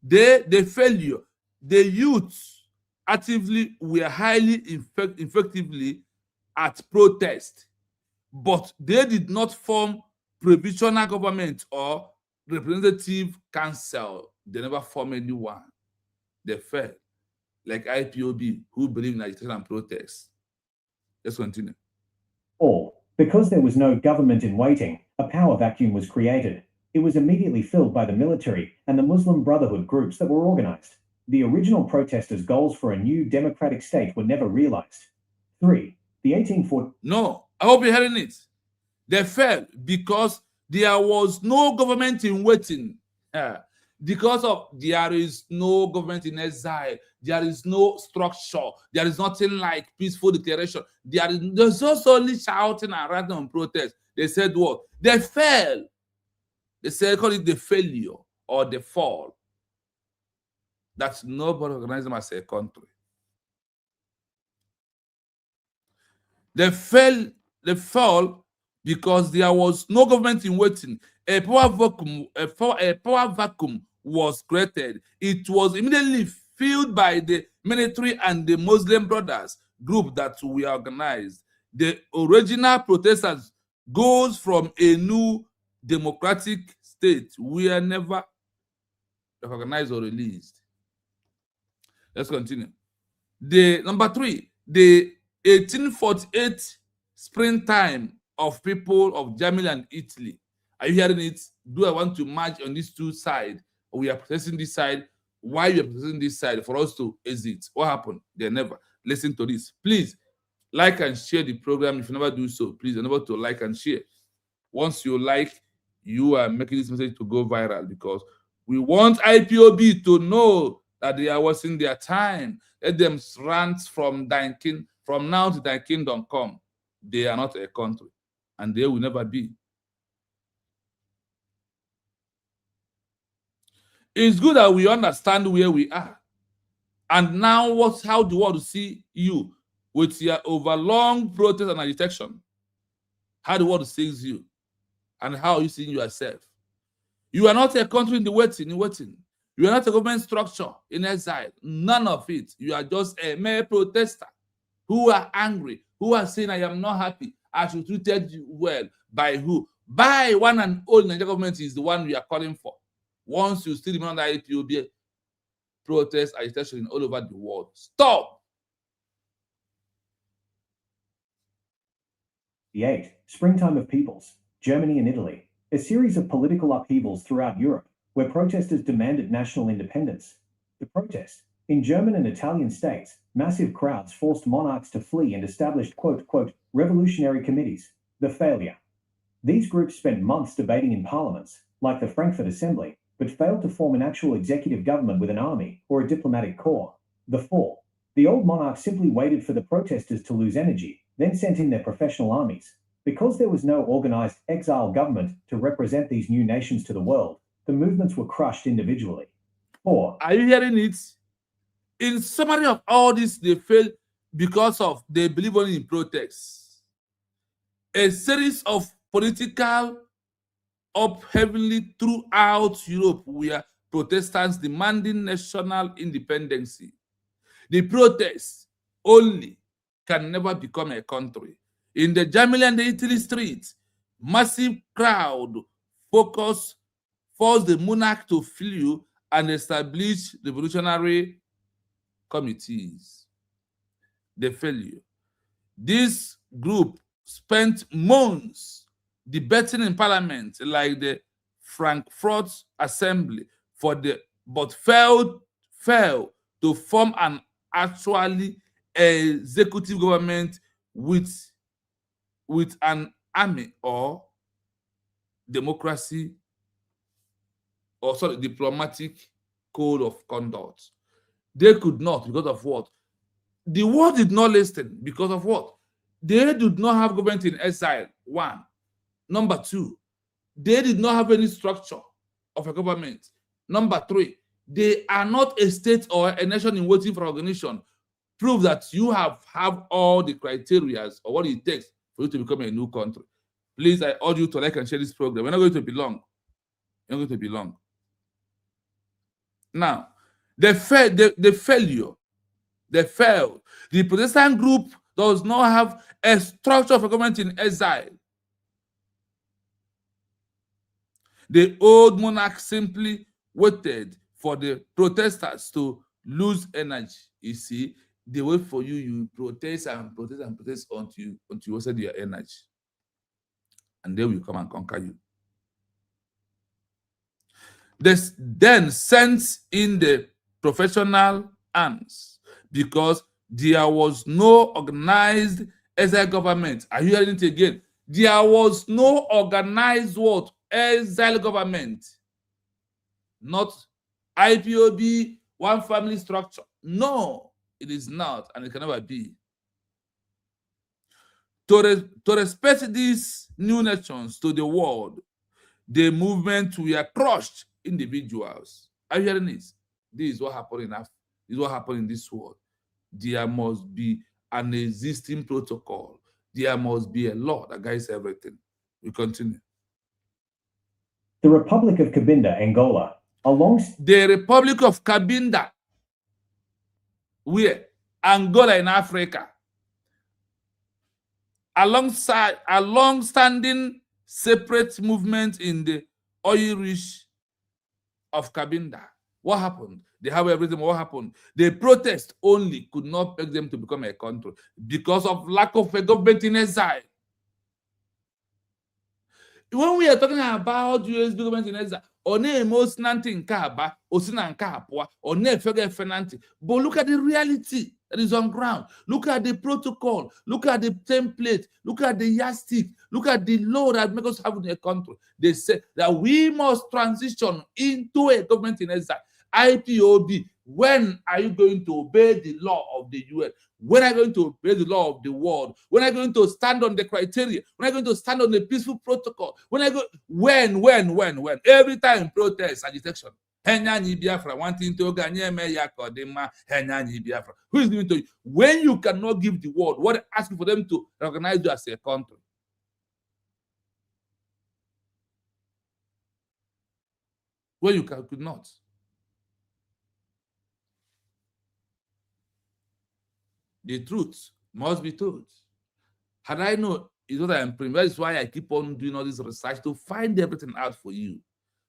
The failure. The youth actively were highly effectively at protest, but they did not form provisional government or representative council, they never formed anyone. They fell, like IPOB, who believe in agitation and protest. Let's continue. Or, because there was no government in waiting, a power vacuum was created. It was immediately filled by the military and the Muslim Brotherhood groups that were organized. The original protesters' goals for a new democratic state were never realized. 3. The 1840. No, I hope you're hearing it. They fell because there was no government in waiting. Because of there is no government in exile, there is no structure, there is nothing like peaceful declaration. There's just only shouting and random and protest. They said what? They fell. They said call it the failure or the fall. That's nobody organized them as a country. They fell because there was no government in waiting. A power vacuum was created. It was immediately filled by the military and the Muslim Brothers group that we organized. The original protesters goes from a new democratic state were never recognized or released. Let's continue. The number 3, the 1848 springtime of people of Germany and Italy. Are you hearing it? Do I want to march on these two sides? We are protesting this side. Why we are protesting this side? For us to exit. What happened? They never listen to this. Please like and share the program. If you never do so, please remember to like and share. Once you like, you are making this message to go viral because we want IPOB to know that they are wasting their time. Let them rant from now to thy kingdom come. They are not a country, and they will never be. It's good that we understand where we are. And now how the world see you with your overlong protest and agitation. How the world sees you and how you see yourself. You are not a country in waiting. You are not a government structure in exile. None of it. You are just a mere protester who are angry, who are saying, I am not happy. I should treated you well. By who? By one and only Nigerian government is the one we are calling for. Once you still remain under IPOB, protest, agitation all over the world. Stop! The 8. Springtime of Peoples, Germany and Italy. A series of political upheavals throughout Europe, where protesters demanded national independence. The protest. In German and Italian states, massive crowds forced monarchs to flee and established revolutionary committees. The failure. These groups spent months debating in parliaments, like the Frankfurt Assembly, but failed to form an actual executive government with an army or a diplomatic corps. The fall. The old monarchs simply waited for the protesters to lose energy, then sent in their professional armies. Because there was no organized exile government to represent these new nations to the world, the movements were crushed individually. 4. Are you hearing it? In summary of all this, they failed because of they believe only in protests. A series of political upheaval throughout Europe where Protestants demanding national independence. The protests only can never become a country. In the Germany and the Italy streets, massive crowd forced the monarch to flee and establish revolutionary committees. The failure. This group spent months debating in parliament like the Frankfurt Assembly but failed to form an actually executive government with an army or democracy or diplomatic code of conduct. They could not because of what? The world did not listen because of what? They did not have government in exile, 1. Number 2, they did not have any structure of a government. Number 3, they are not a state or a nation in waiting for recognition. Prove that you have all the criteria or what it takes for you to become a new country. Please, I urge you to like and share this program. We're not going to be long. We're not going to be long. Now, they failed. The Protestant group does not have a structure of a government in exile. The old monarch simply waited for the protesters to lose energy. You see, they wait for you, you protest and protest and protest until you wasted your energy. And they will come and conquer you. This then sends in the professional hands because there was no organized exile government. Are you hearing it again? There was no organized what? Exile government. Not IPOB, one family structure. No, it is not, and it can never be. To respect these new nations to the world, the movement were crushed individuals. Are you hearing this? This is what happened in Africa. This is what happened in this world. There must be an existing protocol. There must be a law that guides everything. We continue. The Republic of Cabinda, Angola, the Republic of Cabinda, where Angola in Africa, alongside a long-standing separate movement in the oil-rich of Cabinda. What happened? They have everything. What happened? The protest only could not beg them to become a country because of lack of a government in exile. When we are talking about US government in exile, but look at the reality that is on ground. Look at the protocol. Look at the template. Look at the yardstick. Look at the law that makes us have in a country. They say that we must transition into a government in exile. IPOB, when are you going to obey the law of the UN? When are you going to obey the law of the world? When are you going to stand on the criteria? When are you going to stand on the peaceful protocol? When? Every time protest, agitation. Biafra wanting to who is giving to you? When you cannot give the word, what asking for them to recognize you as a country? When you could not. The truth must be told. Had I known, is what I am praying. That is why I keep on doing all this research to find everything out for you,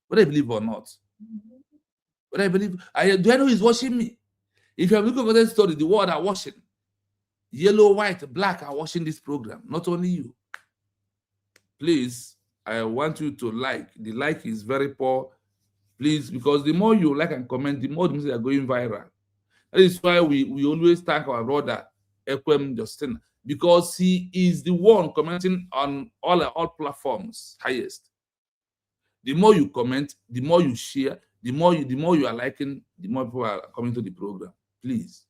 whether I believe or not. Whether I believe, do I know He's watching me? If you are looking for that story, the world are watching. Yellow, white, black are watching this program. Not only you. Please, I want you to like. The like is very poor. Please, because the more you like and comment, the more things are going viral. That is why we always thank our brother Ekwem Justin, because he is the one commenting on all platforms highest. The more you comment, the more you share, the more you are liking, the more people are coming to the program. Please.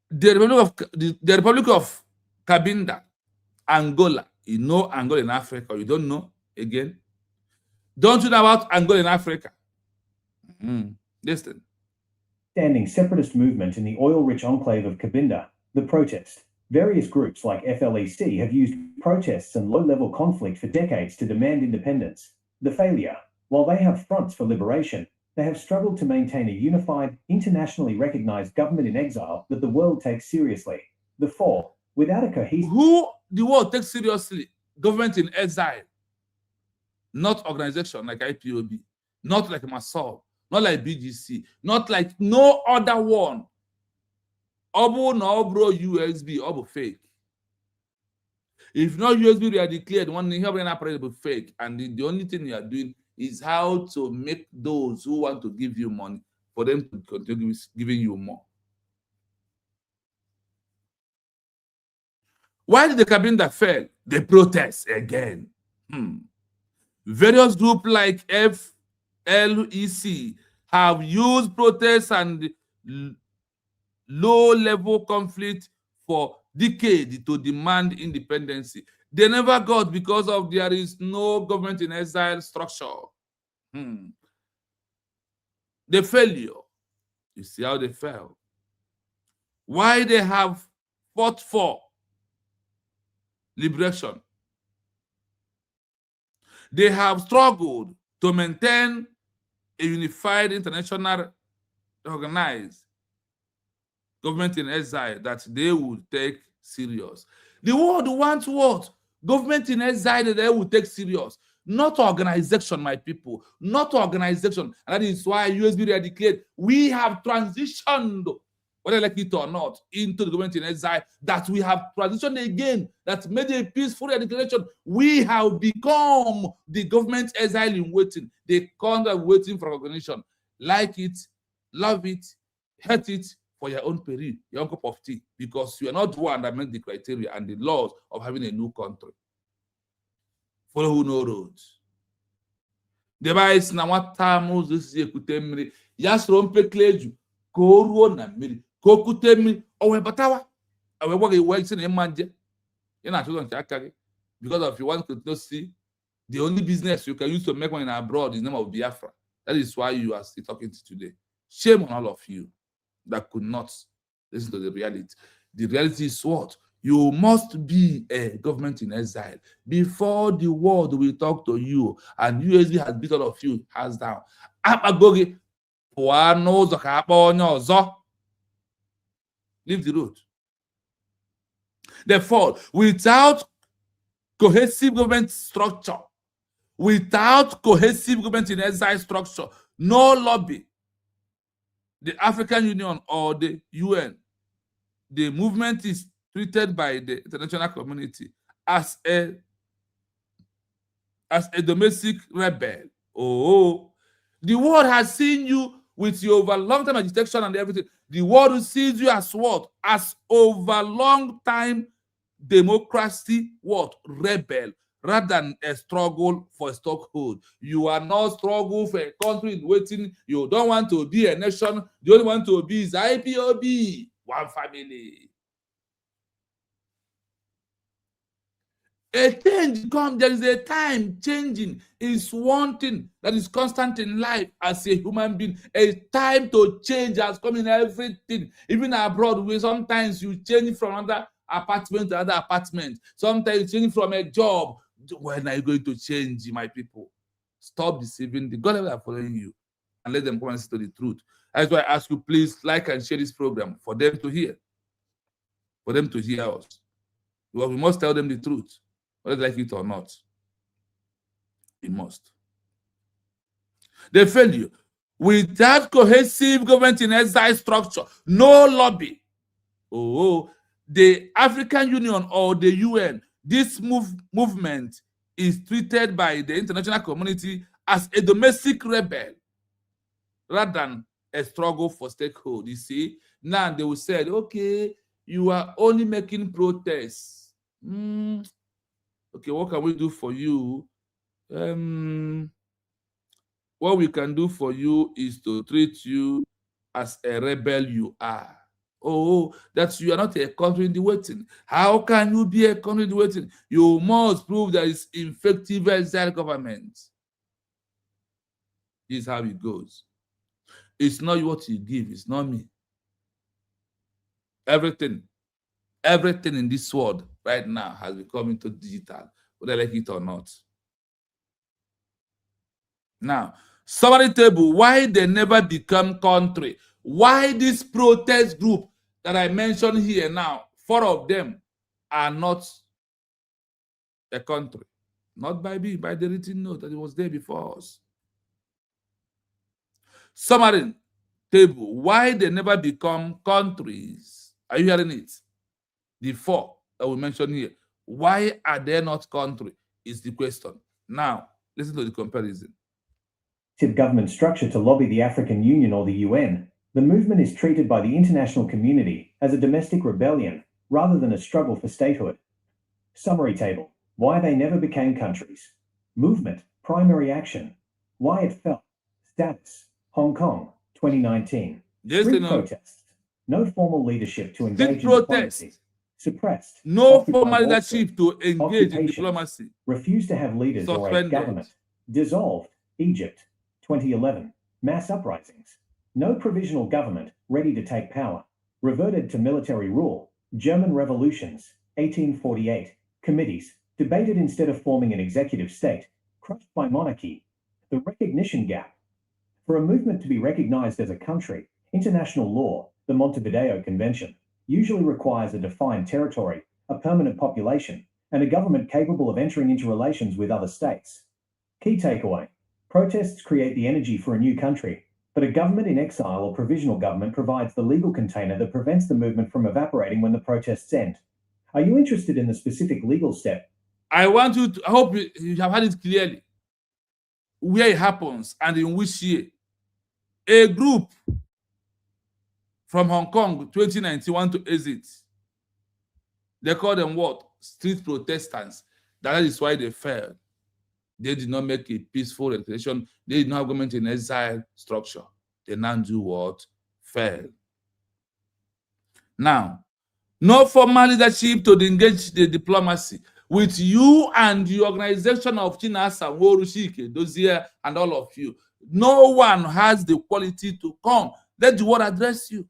The Republic of Cabinda, Angola. You know Angola in Africa, or you don't know again? Don't you know about Angola in Africa? Listen. Standing separatist movement in the oil-rich enclave of Cabinda, the protest. Various groups like FLEC have used protests and low-level conflict for decades to demand independence. The failure. While they have fronts for liberation, they have struggled to maintain a unified, internationally recognized government in exile that the world takes seriously. The fall. Without a cohesive... Who the world takes seriously? Government in exile. Not organization like IPOB, not like MASOB, not like BGC, not like no other one. Obu no bro USB, obu fake. If not USB, we are declared one thing, be fake, and the only thing you are doing is how to make those who want to give you money for them to continue giving you more. Why did the Cabinda fail? They protest again. Various groups like FLEC have used protests and low-level conflict for decades to demand independence. They never got because of there is no government in exile structure. The failure. You see how they fell. Why they have fought for liberation. They have struggled to maintain a unified international organized government in exile that they would take serious. The world wants what? Government in exile that they will take serious. Not organization, my people. Not organization. And that is why USB declared we have transitioned, whether like it or not, into the government in exile, that we have transitioned again, that made a peaceful declaration. We have become the government exile in waiting. The country waiting for recognition. Like it, love it, hate it, for your own peril, your own cup of tea, because you are not the one that made the criteria and the laws of having a new country. Follow who no roads. The vice na nwata Moses si ekute mmiri, ya soro mpekele eju ka o ruo na mmiri, ka o kute mmiri, o wee batawa, o wee gwa gị wee sị na ịma nje. Ị na-achụzọ nke aka gị because of you want to see the only business you can use to make money abroad is the name of Biafra. That is why you are still talking to today. Shame on all of you that could not listen to the reality. The reality is what? You must be a government in exile before the world will talk to you, and USD has beat all of you hands down. Leave the road. Therefore, without cohesive government structure, without cohesive government in exile structure, no lobby, the African Union or the UN, the movement is treated by the international community as a domestic rebel. Oh, the world has seen you with your over long-time agitation and everything. The world sees you as what? As over long-time democracy, what? Rebel, rather than a struggle for a stockhold. You are not struggling for a country in waiting. You don't want to be a nation. You only want to be Ipob, one family. A change comes. There is a time changing is one thing that is constant in life as a human being. A time to change has come in everything. Even abroad, where sometimes you change from another apartment to another apartment. Sometimes you change from a job. When are you going to change, my people? Stop deceiving the God that are following you and let them come and see to the truth. That's why I ask you, please like and share this program for them to hear. For them to hear us. Because we must tell them the truth. Whether they like it or not, we must. They fail you. Without cohesive government in exile structure, no lobby. Oh, the African Union or the UN, this movement is treated by the international community as a domestic rebel rather than a struggle for stakeholders. You see, now they will say, okay, you are only making protests. Okay, what can we do for you? What we can do for you is to treat you as a rebel you are. Oh, that you are not a country in the waiting. How can you be a country in the waiting? You must prove there is effective exile government. This is how it goes. It's not what you give, it's not me. Everything in this world right now has become into digital, whether I like it or not. Now, summary table, why they never become country. Why this protest group that I mentioned here now, 4 of them are not a country. Not by me, by the written note that it was there before us. Summary table, why they never become countries. Are you hearing it? The 4 that we mentioned here. Why are they not country is the question. Now, listen to the comparison. Government structure to lobby the African Union or the UN, the movement is treated by the international community as a domestic rebellion rather than a struggle for statehood. Summary table, why they never became countries. Movement, primary action, why it fell. Status, Hong Kong, 2019. Street protests, no formal leadership to engage in diplomacy. Suppressed, no formal leadership to engage in diplomacy. Refused to have leaders or a government. Dissolved, Egypt, 2011. Mass uprisings. No provisional government ready to take power. Reverted to military rule. German revolutions, 1848. Committees, debated instead of forming an executive state. Crushed by monarchy. The recognition gap. For a movement to be recognized as a country, international law, the Montevideo Convention, usually requires a defined territory, a permanent population, and a government capable of entering into relations with other states. Key takeaway: protests create the energy for a new country, but a government in exile or provisional government provides the legal container that prevents the movement from evaporating when the protests end. Are you interested in the specific legal step? I hope you have had it clearly where it happens and in which year. A group from Hong Kong, 2091 to exit. They call them what? Street Protestants. That is why they failed. They did not make a peaceful reconciliation. They did not have government in exile structure. They now do what? Fail. Now, no formal leadership to engage the diplomacy with you and the organization of Chinasa, Worushike, Dozier, and all of you. No one has the quality to come. Let the world address you.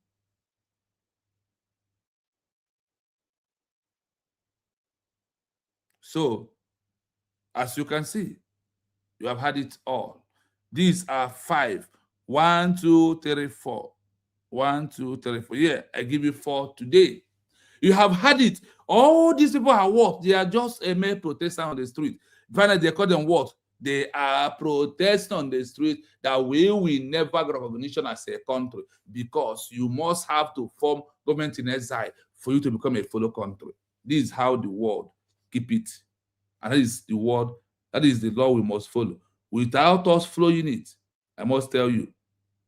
So, as you can see, you have had it all. These are 5. 1, 2, 3, 4. 1, 2, 3, 4. Yeah, I give you 4 today. You have had it. All these people are what? They are just a mere protestant on the street. Finally, they call them what? They are protesting on the street that we will never get recognition as a country because you must have to form government in exile for you to become a fellow country. This is how the world keep it. And that is the word, that is the law we must follow. Without us following it, I must tell you,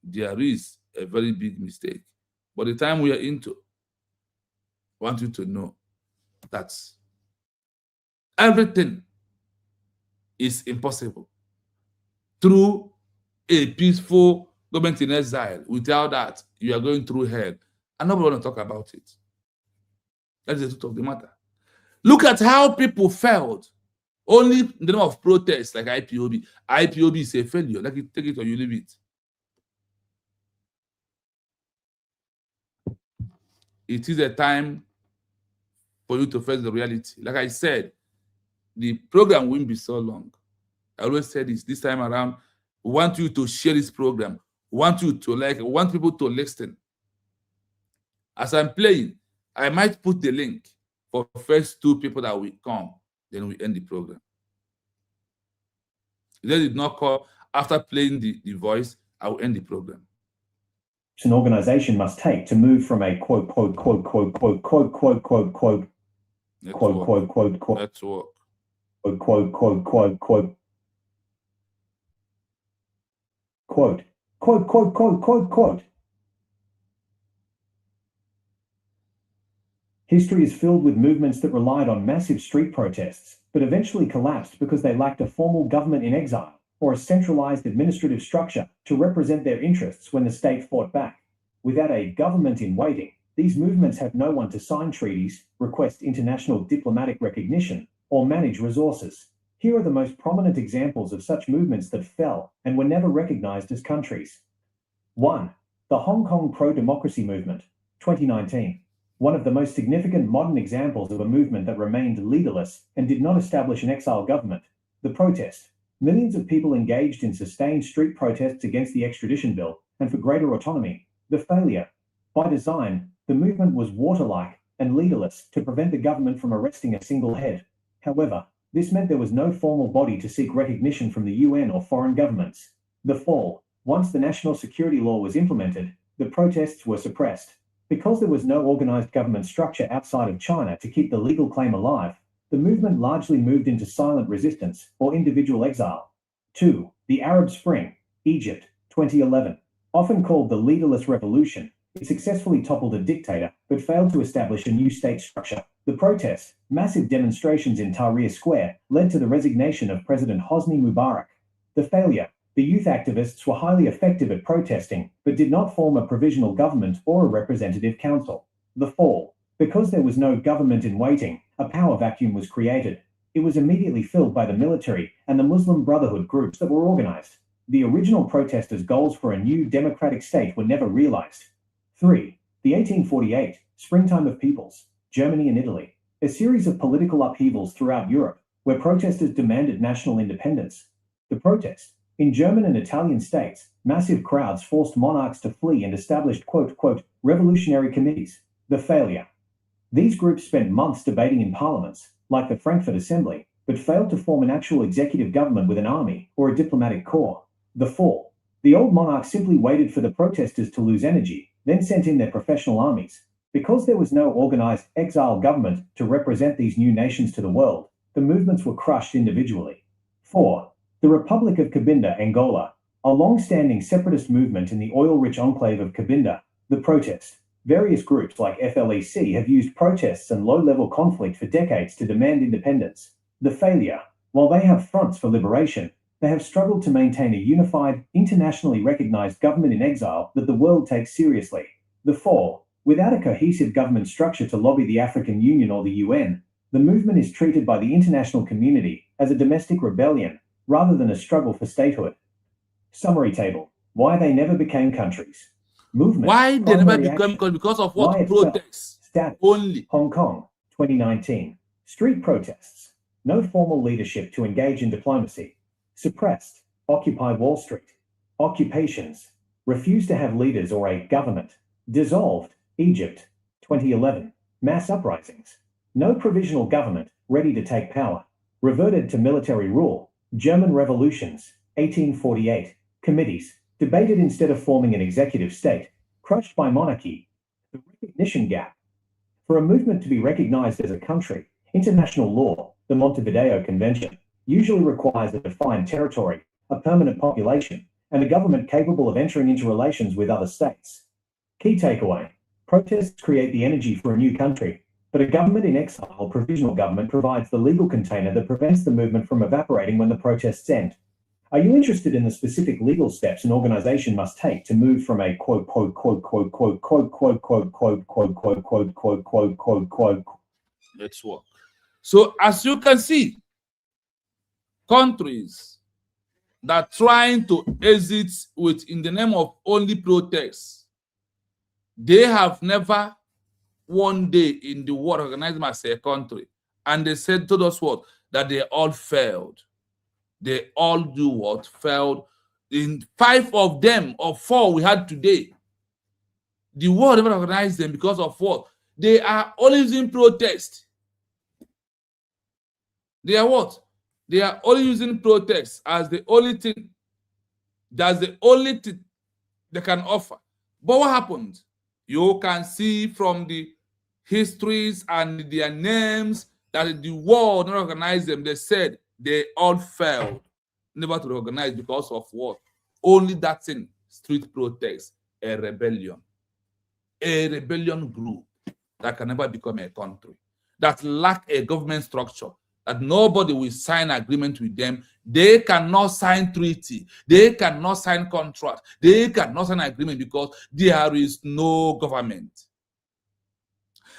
there is a very big mistake. But the time we are into, I want you to know that everything is impossible through a peaceful government in exile. Without that, you are going through hell. And nobody want to talk about it. That is the truth of the matter. Look at how people failed. Only in the name of protest, like IPOB. IPOB is a failure. Like take it or you leave it. It is a time for you to face the reality. Like I said, the program won't be so long. I always said this time around, we want you to share this program. We want you to we want people to listen. As I'm playing, I might put the link for the first 2 people that will come, then we end the program. If they did not call after playing the voice, I will end the program. An organization must take to move from a quote, quote, quote, quote, quote, quote, quote, quote, quote, quote, quote, quote, quote, network, quote, quote, quote, quote, quote, quote, quote, quote, quote, quote, quote. History is filled with movements that relied on massive street protests, but eventually collapsed because they lacked a formal government in exile or a centralized administrative structure to represent their interests when the state fought back. Without a government in waiting, these movements have no one to sign treaties, request international diplomatic recognition, or manage resources. Here are the most prominent examples of such movements that fell and were never recognized as countries. 1. The Hong Kong Pro-Democracy Movement, 2019. One of the most significant modern examples of a movement that remained leaderless and did not establish an exile government. The protest. Millions of people engaged in sustained street protests against the extradition bill and for greater autonomy. The failure. By design, the movement was water-like and leaderless to prevent the government from arresting a single head. However, this meant there was no formal body to seek recognition from the UN or foreign governments. The fall. Once the national security law was implemented, the protests were suppressed. Because there was no organized government structure outside of China to keep the legal claim alive, the movement largely moved into silent resistance or individual exile. 2. The Arab Spring, Egypt, 2011. Often called the leaderless revolution, it successfully toppled a dictator but failed to establish a new state structure. The protests, massive demonstrations in Tahrir Square, led to the resignation of President Hosni Mubarak. The failure. The youth activists were highly effective at protesting, but did not form a provisional government or a representative council. The fall. Because there was no government in waiting, a power vacuum was created. It was immediately filled by the military and the Muslim Brotherhood groups that were organized. The original protesters' goals for a new democratic state were never realized. 3. The 1848 Springtime of Peoples, Germany and Italy. A series of political upheavals throughout Europe, where protesters demanded national independence. The protest. In German and Italian states, massive crowds forced monarchs to flee and established quote, quote, revolutionary committees. The failure. These groups spent months debating in parliaments, like the Frankfurt Assembly, but failed to form an actual executive government with an army or a diplomatic corps. The fall. The old monarch simply waited for the protesters to lose energy, then sent in their professional armies. Because there was no organized exile government to represent these new nations to the world, the movements were crushed individually. 4. The Republic of Cabinda, Angola, a long-standing separatist movement in the oil-rich enclave of Cabinda. The protest. Various groups like FLEC have used protests and low-level conflict for decades to demand independence. The failure. While they have fronts for liberation, they have struggled to maintain a unified, internationally recognized government in exile that the world takes seriously. The fall. Without a cohesive government structure to lobby the African Union or the UN, the movement is treated by the international community as a domestic rebellion rather than a struggle for statehood. Summary table. Why they never became countries. Movement. Why they never became countries? Because of what? Protests. Status. Only. Hong Kong, 2019. Street protests. No formal leadership to engage in diplomacy. Suppressed. Occupy Wall Street. Occupations. Refuse to have leaders or a government. Dissolved. Egypt, 2011. Mass uprisings. No provisional government ready to take power. Reverted to military rule. German revolutions, 1848. Committees. Debated instead of forming an executive state. Crushed by monarchy. The recognition gap. For a movement to be recognized as a country, international law, the Montevideo Convention, usually requires a defined territory, a permanent population, and a government capable of entering into relations with other states. Key takeaway. Protests create the energy for a new country, but a government in exile or provisional government provides the legal container that prevents the movement from evaporating when the protests end. Are you interested in the specific legal steps an organization must take to move from a quote, quote, quote, quote, quote, quote, quote, quote, quote, quote, quote, quote, quote, quote, quote, quote? Let's work. So as you can see, countries that are trying to exit with in the name of only protests, they have never one day in the world organized as a country. And they said to us what? That they all failed. They all do what? Failed. In 5 of them, or 4 we had today, the world never organized them because of what? They are only using protest. They are what? They are only using protest as the only thing. That's the only thing they can offer. But what happened? You can see from the histories and their names that the world never organized them. They said they all failed, never to organize because of what? Only that thing, street protest, a rebellion group that can never become a country, that lack a government structure, that nobody will sign agreement with them. They cannot sign treaty. They cannot sign contract. They cannot sign agreement because there is no government.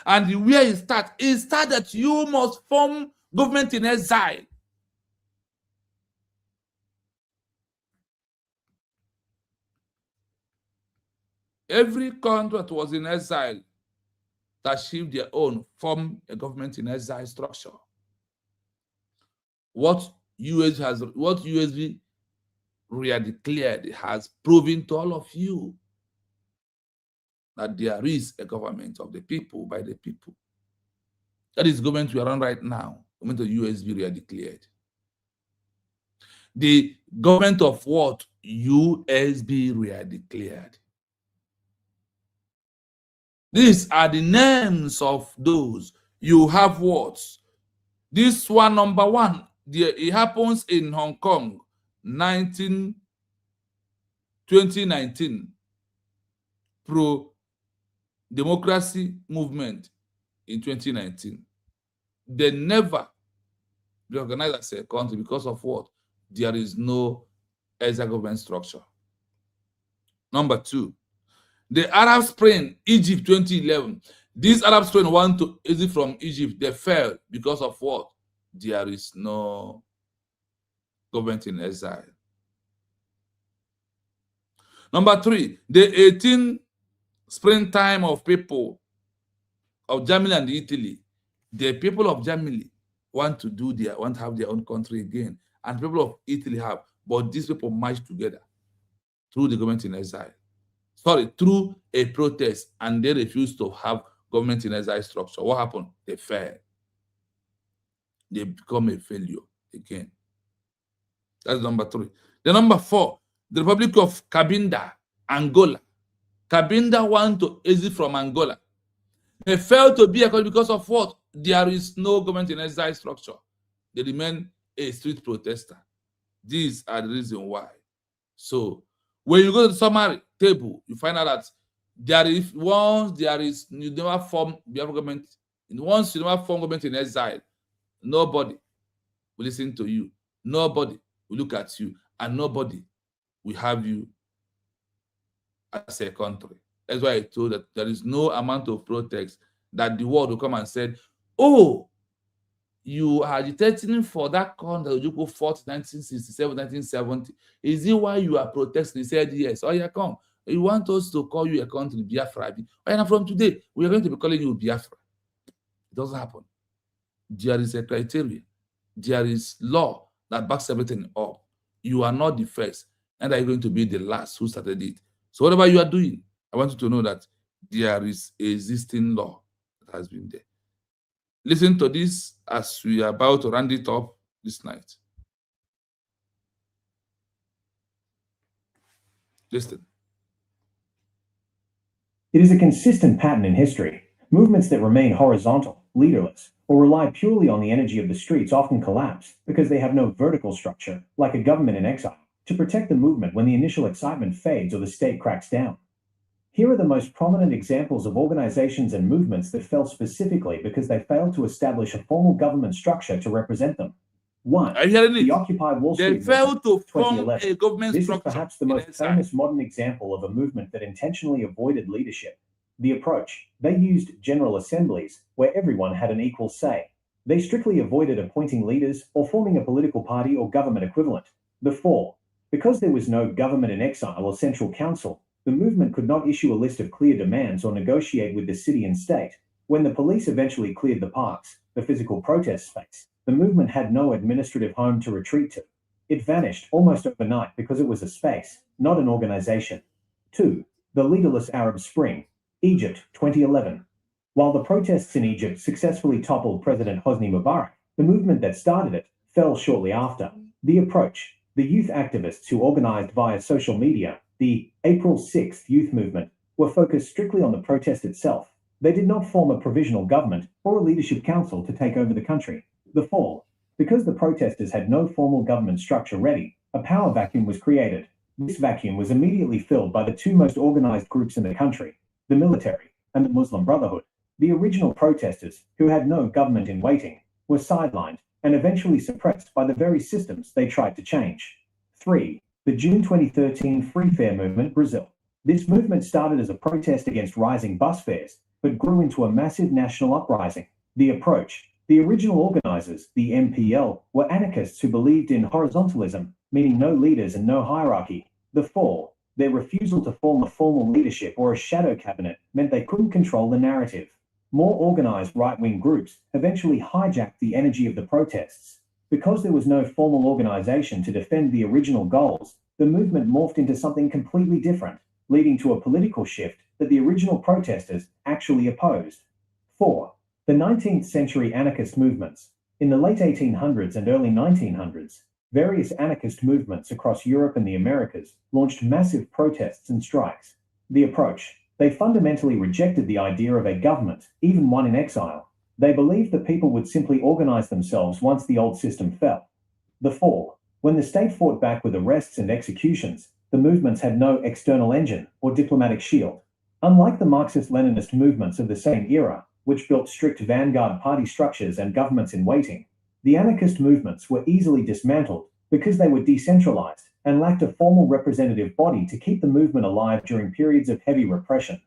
And where it starts that you must form government in exile. Every country that was in exile that achieved their own form a government in exile structure. What USB declared has proven to all of you that there is a government of the people, by the people. That is government we are on right now, government of USB declared. The government of what? USB declared. These are the names of those. You have what? This one, number 1, it happens in Hong Kong, 2019. Pro-democracy movement in 2019. They never reorganized as a country because of what? There is no exile government structure. Number 2, the Arab Spring, Egypt 2011. These Arab Spring want to exit from Egypt. They failed because of what? There is no government in exile. Number 3, the 18 springtime of people of Germany and Italy. The people of Germany want to have their own country again, and people of Italy have, but these people marched together through the government in exile. Through a protest, and they refused to have government in exile structure. What happened? They fell. They become a failure again. That's number 3. The number 4, the Republic of Cabinda, Angola. Cabinda want to exit from Angola. They failed to be a country because of what? There is no government in exile structure. They remain a street protester. These are the reasons why. So when you go to the summary table, you find out that you never form government. Once you never form government in exile, nobody will listen to you. Nobody will look at you, and nobody will have you as a country. That's why I told that there is no amount of protest that the world will come and said, "Oh, you are agitating for that country that Ojukwu fought 1967, 1970. Is it why you are protesting?" He said, "Yes." "Oh, yeah, come. You want us to call you a country, Biafra? And from today, we are going to be calling you Biafra." It doesn't happen. There is a criteria. There is law that backs everything up. You are not the first, and are going to be the last who started it. So whatever you are doing, I want you to know that there is existing law that has been there. Listen to this as we are about to round it up this night. Listen. It is a consistent pattern in history. Movements that remain horizontal, leaderless, or rely purely on the energy of the streets often collapse because they have no vertical structure, like a government in exile, to protect the movement when the initial excitement fades or the state cracks down. Here are the most prominent examples of organizations and movements that fell specifically because they failed to establish a formal government structure to represent them. 1. The Occupy Wall Street They failed to form 2011. a government This structure. is perhaps the most famous modern example of a movement that intentionally avoided leadership. The approach: they used general assemblies where everyone had an equal say. They strictly avoided appointing leaders or forming a political party or government equivalent. The 4. Because there was no government in exile or central council, the movement could not issue a list of clear demands or negotiate with the city and state. When the police eventually cleared the parks, the physical protest space, the movement had no administrative home to retreat to. It vanished almost overnight because it was a space, not an organization. 2. The leaderless Arab Spring, Egypt, 2011. While the protests in Egypt successfully toppled President Hosni Mubarak, the movement that started it fell shortly after. The approach: the youth activists who organized via social media, the April 6th youth movement, were focused strictly on the protest itself. They did not form a provisional government or a leadership council to take over the country. The fall: because the protesters had no formal government structure ready, a power vacuum was created. This vacuum was immediately filled by the two most organized groups in the country, the military and the Muslim Brotherhood. The original protesters, who had no government in waiting, were sidelined and eventually suppressed by the very systems they tried to change. 3. The June 2013 Free Fare Movement, Brazil. This movement started as a protest against rising bus fares, but grew into a massive national uprising. The approach: the original organizers, the MPL, were anarchists who believed in horizontalism, meaning no leaders and no hierarchy. The fall: their refusal to form a formal leadership or a shadow cabinet meant they couldn't control the narrative. More organized right-wing groups eventually hijacked the energy of the protests. Because there was no formal organization to defend the original goals, the movement morphed into something completely different, leading to a political shift that the original protesters actually opposed. 4. The 19th century anarchist movements. In the late 1800s and early 1900s, various anarchist movements across Europe and the Americas launched massive protests and strikes. The approach: they fundamentally rejected the idea of a government, even one in exile. They believed that people would simply organize themselves once the old system fell. The fall: when the state fought back with arrests and executions, the movements had no external engine or diplomatic shield. Unlike the Marxist-Leninist movements of the same era, which built strict vanguard party structures and governments in waiting, the anarchist movements were easily dismantled because they were decentralized and lacked a formal representative body to keep the movement alive during periods of heavy repression.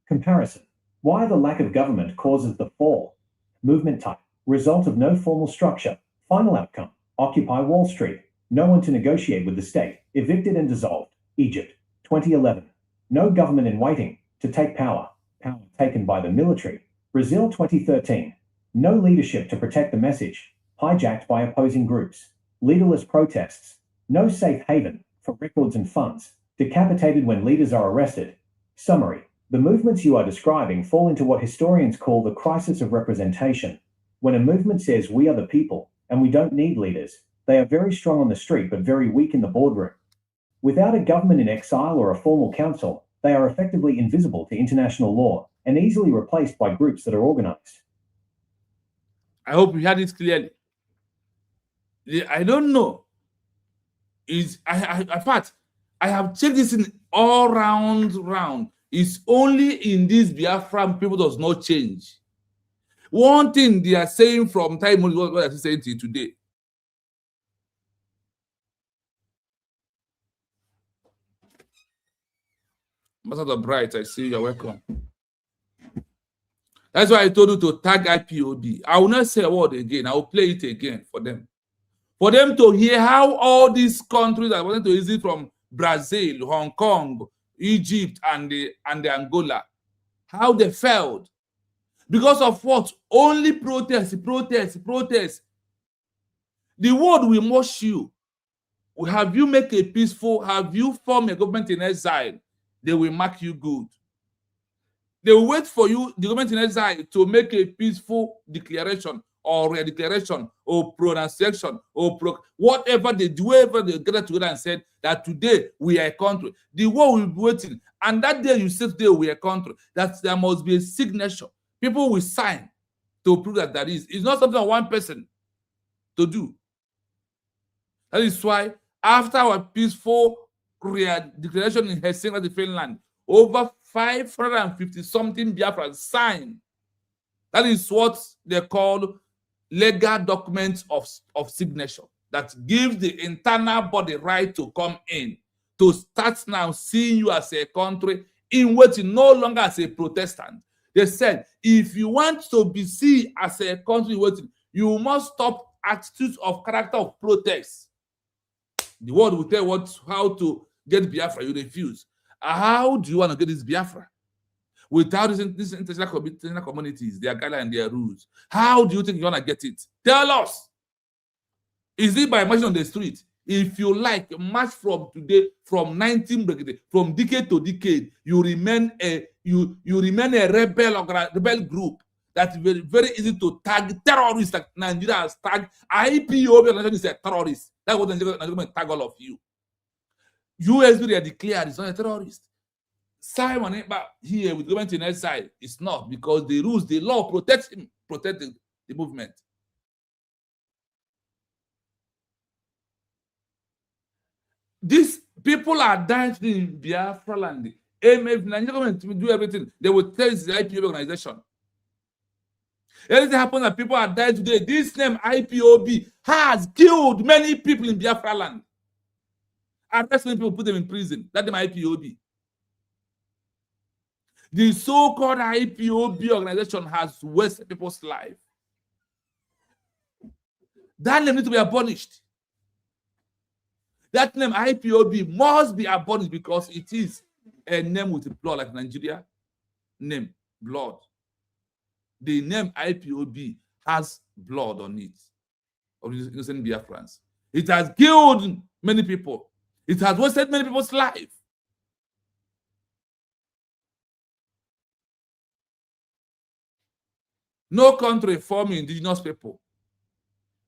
Comparison: why the lack of government causes the fall. Movement type: result of no formal structure. Final outcome: Occupy Wall Street. No one to negotiate with the state. Evicted and dissolved. Egypt, 2011. No government in waiting to take power. Power taken by the military. Brazil, 2013. No leadership to protect the message. Hijacked by opposing groups. Leaderless protests. No safe haven for records and funds. Decapitated when leaders are arrested. Summary: The movements you are describing fall into what historians call the crisis of representation. When a movement says we are the people and we don't need leaders, they are very strong on the street but very weak in the boardroom. Without a government in exile or a formal council, they are effectively invisible to international law and easily replaced by groups that are organized. I hope you heard it clearly. I don't know. In fact, I have checked this in all round. It's only in this Biafran people does not change. One thing they are saying from time is what I saying to you today. Ambassador Bright, I see you're welcome. That's why I told you to tag IPOB. I will not say a word again. I will play it again for them. For them to hear how all these countries that wanted to use it from Brazil, Hong Kong, Egypt, and the Angola, how they failed. Because of what? Only protest. The world will mosh you. Have you make a peaceful, have you form a government in exile? They will mark you good. They will wait for you, the government in exile, to make a peaceful declaration or a declaration or pronunciation or whatever they do, whatever they gather together and said that today we are a country. The world will be waiting. And that day you say today we are a country, that there must be a signature. People will sign to prove that that is. It's not something of one person to do. That is why after our peaceful declaration in Helsinki, Finland, over 550 something Biafrans signed. That is what they call legal documents of signature that gives the internal body right to come in, to start now seeing you as a country in waiting, no longer as a Protestant. They said, if you want to be seen as a country waiting, you must stop attitudes of character of protest. The world will tell you how to get Biafra. You refuse. How do you want to get this Biafra? Without these international communities, their guidelines and their rules. How do you think you want to get it? Tell us. Is it by marching on the street? If you like, march from today, from 19 from decade to decade, you remain a rebel group that's very, very easy to tag terrorists, like Nigeria has tagged IPOB is a terrorist. That's what Nigeria tag all of you. USB they are declared is not a terrorist. Simon here with government in exile is not, because the rules, the law protects him, protect the movement. These people are dying in Biafra land. If Nigeria government will do everything, they will tell the IPOB organization. Anything happens that people are dying today, this name IPOB has killed many people in Biafra land. Arrest many people, put them in prison. That name IPOB. The so-called IPOB organization has wasted people's life. That name needs to be abolished. That name IPOB must be abolished because it is a name with blood, like Nigeria name, blood. The name IPOB has blood on it of innocent Biafrans. It has killed many people. It has wasted many people's life. No country form indigenous people.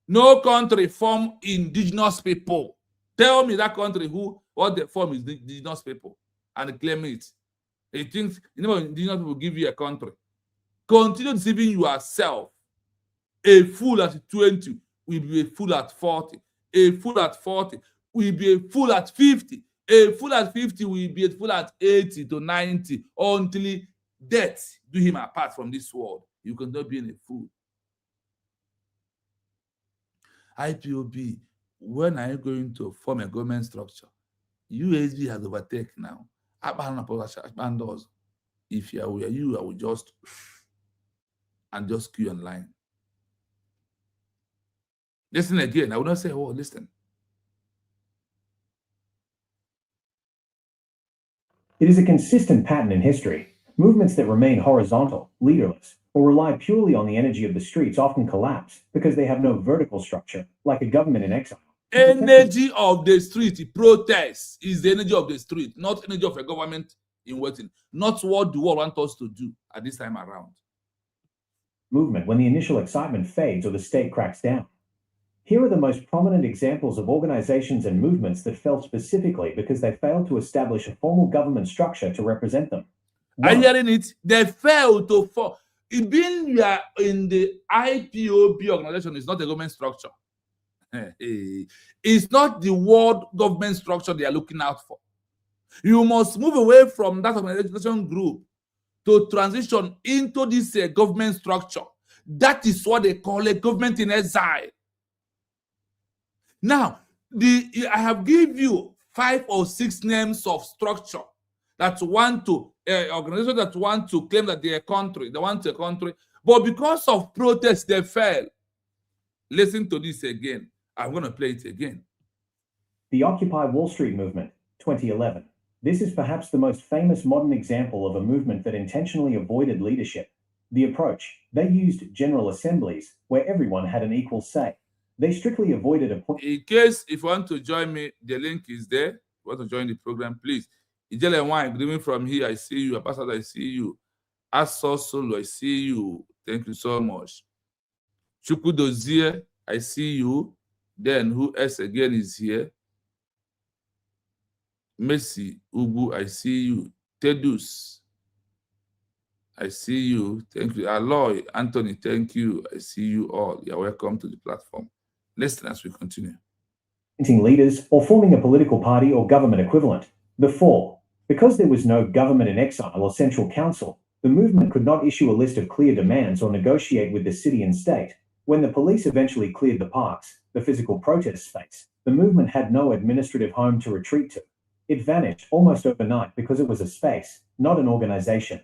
No country form indigenous people. Tell me that country what they form is indigenous people and claim it. They think indigenous people give you a country. Continue deceiving yourself. A fool at 20 will be a fool at 40. A fool at 40 will be a fool at 50. A fool at 50 will be a fool at 80 to 90 until death do him apart from this world. You cannot be a fool. IPOB, when are you going to form a government structure? USB has overtaken now. If you are you, I will just queue online. Listen again. I will not say, oh, listen. It is a consistent pattern in history. Movements that remain horizontal, leaderless, or rely purely on the energy of the streets often collapse because they have no vertical structure, like a government in exile. Energy of the street, protest is the energy of the street, not energy of a government in waiting, not what the world wants us to do at this time around. Movement when the initial excitement fades or the state cracks down. Here are the most prominent examples of organizations and movements that fell specifically because they failed to establish a formal government structure to represent them. Are you hearing it? They failed to fall. Being you are in the IPOB organization is not a government structure. It's not the world government structure they are looking out for. You must move away from that organization group to transition into this government structure. That is what they call a government in exile. Now, I have given you 5 or 6 names of structure that want to, organizations that want to claim that they are a country, they want a country, but because of protests, they fell. Listen to this again. I'm going to play it again. The Occupy Wall Street movement, 2011. This is perhaps the most famous modern example of a movement that intentionally avoided leadership. The approach, they used general assemblies where everyone had an equal say. They strictly avoided a point. In case if you want to join me, the link is there. If you want to join the program, please. Ijele Wine, greeting from here. I see you. Ambassador, I see you. Aso Solo, I see you. Thank you so much. Chukwudozie, I see you. Then who else again is here? Messi Ubu, I see you. Tedus, I see you. Thank you. Aloy, Anthony, thank you. I see you all. You're welcome to the platform. Listen as we continue. Leaders or forming a political party or government equivalent. Before, because there was no government in exile or central council, the movement could not issue a list of clear demands or negotiate with the city and state. When the police eventually cleared the parks, the physical protest space, the movement had no administrative home to retreat to. It vanished almost overnight because it was a space, not an organization.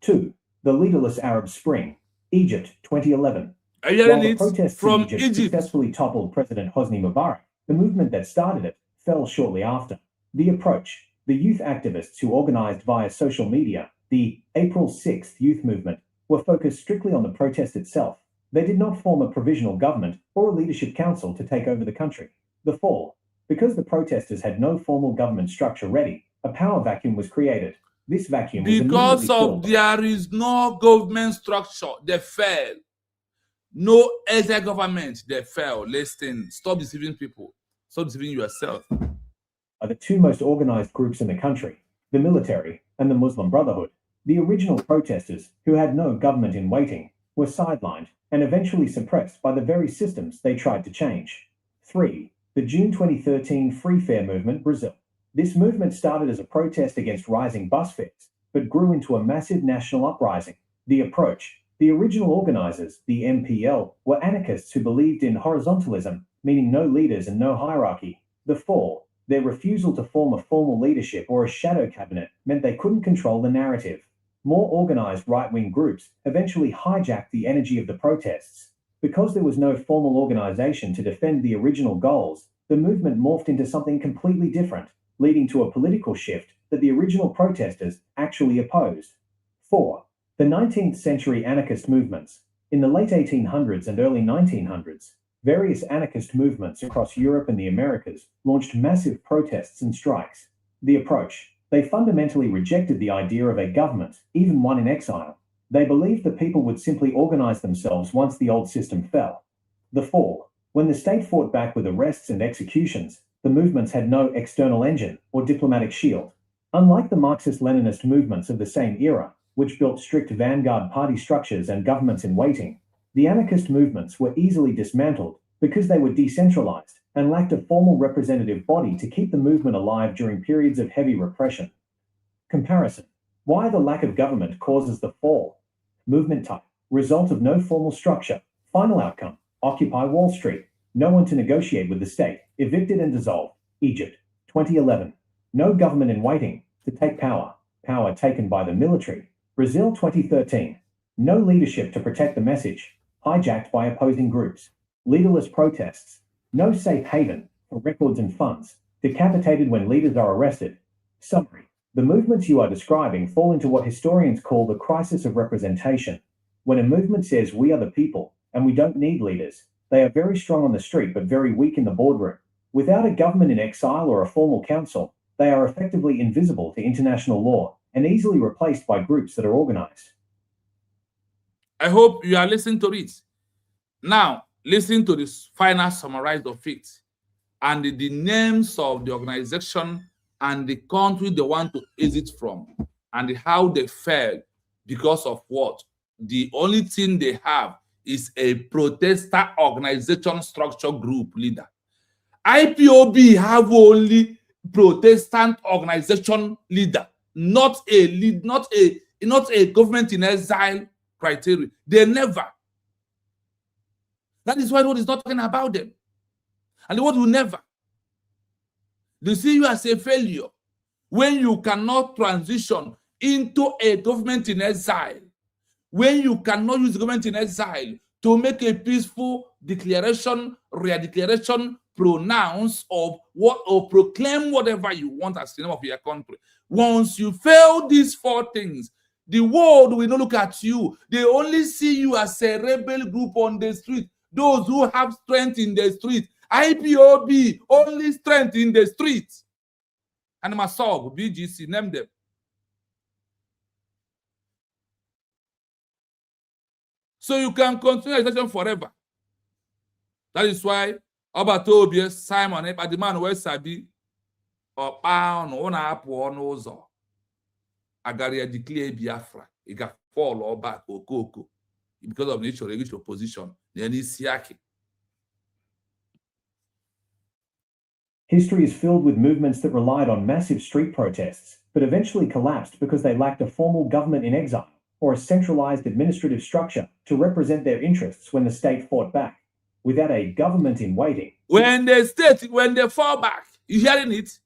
2. The leaderless Arab Spring, Egypt, 2011. While the protests in Egypt successfully toppled President Hosni Mubarak, the movement that started it fell shortly after. The approach, the youth activists who organized via social media, the April 6th youth movement, were focused strictly on the protest itself. They did not form a provisional government or a leadership council to take over the country. The fall, because the protesters had no formal government structure ready, a power vacuum was created. This vacuum was because of there is no government structure, they fell. No exile government, they fell. Listen, stop deceiving people. Stop deceiving yourself. Are the 2 most organized groups in the country, the military and the Muslim Brotherhood. The original protesters, who had no government in waiting, were sidelined and eventually suppressed by the very systems they tried to change. 3. The June 2013 Free Fare Movement, Brazil. This movement started as a protest against rising bus fares, but grew into a massive national uprising. The approach, the original organizers, the MPL, were anarchists who believed in horizontalism, meaning no leaders and no hierarchy. The fall, their refusal to form a formal leadership or a shadow cabinet meant they couldn't control the narrative. More organized right-wing groups eventually hijacked the energy of the protests. Because there was no formal organization to defend the original goals, the movement morphed into something completely different, leading to a political shift that the original protesters actually opposed. 4. The 19th century anarchist movements. In the late 1800s and early 1900s, various anarchist movements across Europe and the Americas launched massive protests and strikes. The approach, they fundamentally rejected the idea of a government, even one in exile. They believed that people would simply organize themselves once the old system fell. The fall, when the state fought back with arrests and executions, the movements had no external engine or diplomatic shield. Unlike the Marxist-Leninist movements of the same era, which built strict vanguard party structures and governments in waiting, the anarchist movements were easily dismantled because they were decentralized and lacked a formal representative body to keep the movement alive during periods of heavy repression. Comparison. Why the lack of government causes the fall. Movement type. Result of no formal structure. Final outcome. Occupy Wall Street. No one to negotiate with the state. Evicted and dissolved. Egypt. 2011. No government in waiting to take power. Power taken by the military. Brazil 2013. No leadership to protect the message. Hijacked by opposing groups. Leaderless protests. No safe haven for records and funds. Decapitated when leaders are arrested. Summary. The movements you are describing fall into what historians call the crisis of representation. When a movement says we are the people and we don't need leaders, they are very strong on the street but very weak in the boardroom. Without a government in exile or a formal council, they are effectively invisible to international law and easily replaced by groups that are organized. I hope you are listening to it. Now, listen to this final summary of it and the names of the organization and the country they want to exit from and how they failed because of what? The only thing they have is a protester organization structure group leader. IPOB have only Protestant organization leader, not a government in exile criteria. They never. That is why the world is not talking about them. And the world will never. They see you as a failure when you cannot transition into a government in exile, when you cannot use government in exile to make a peaceful declaration, re-declaration, pronounce of what or proclaim whatever you want as the name of your country. Once you fail these four things, the world will not look at you. They only see you as a rebel group on the street. Those who have strength in the street. IPOB, only strength in the street. And Masob, BGC, name them. So you can continue agitation forever. That is why Obatobius, Simon, the man who sabi or pound or apple or nozo. Agaria declare Biafra. It got fall or back or cocoa because of nature regulatory opposition. Then it's Siaki. History is filled with movements that relied on massive street protests, but eventually collapsed because they lacked a formal government in exile or a centralized administrative structure to represent their interests when the state fought back. Without a government in waiting. When they fall back, you hearing it?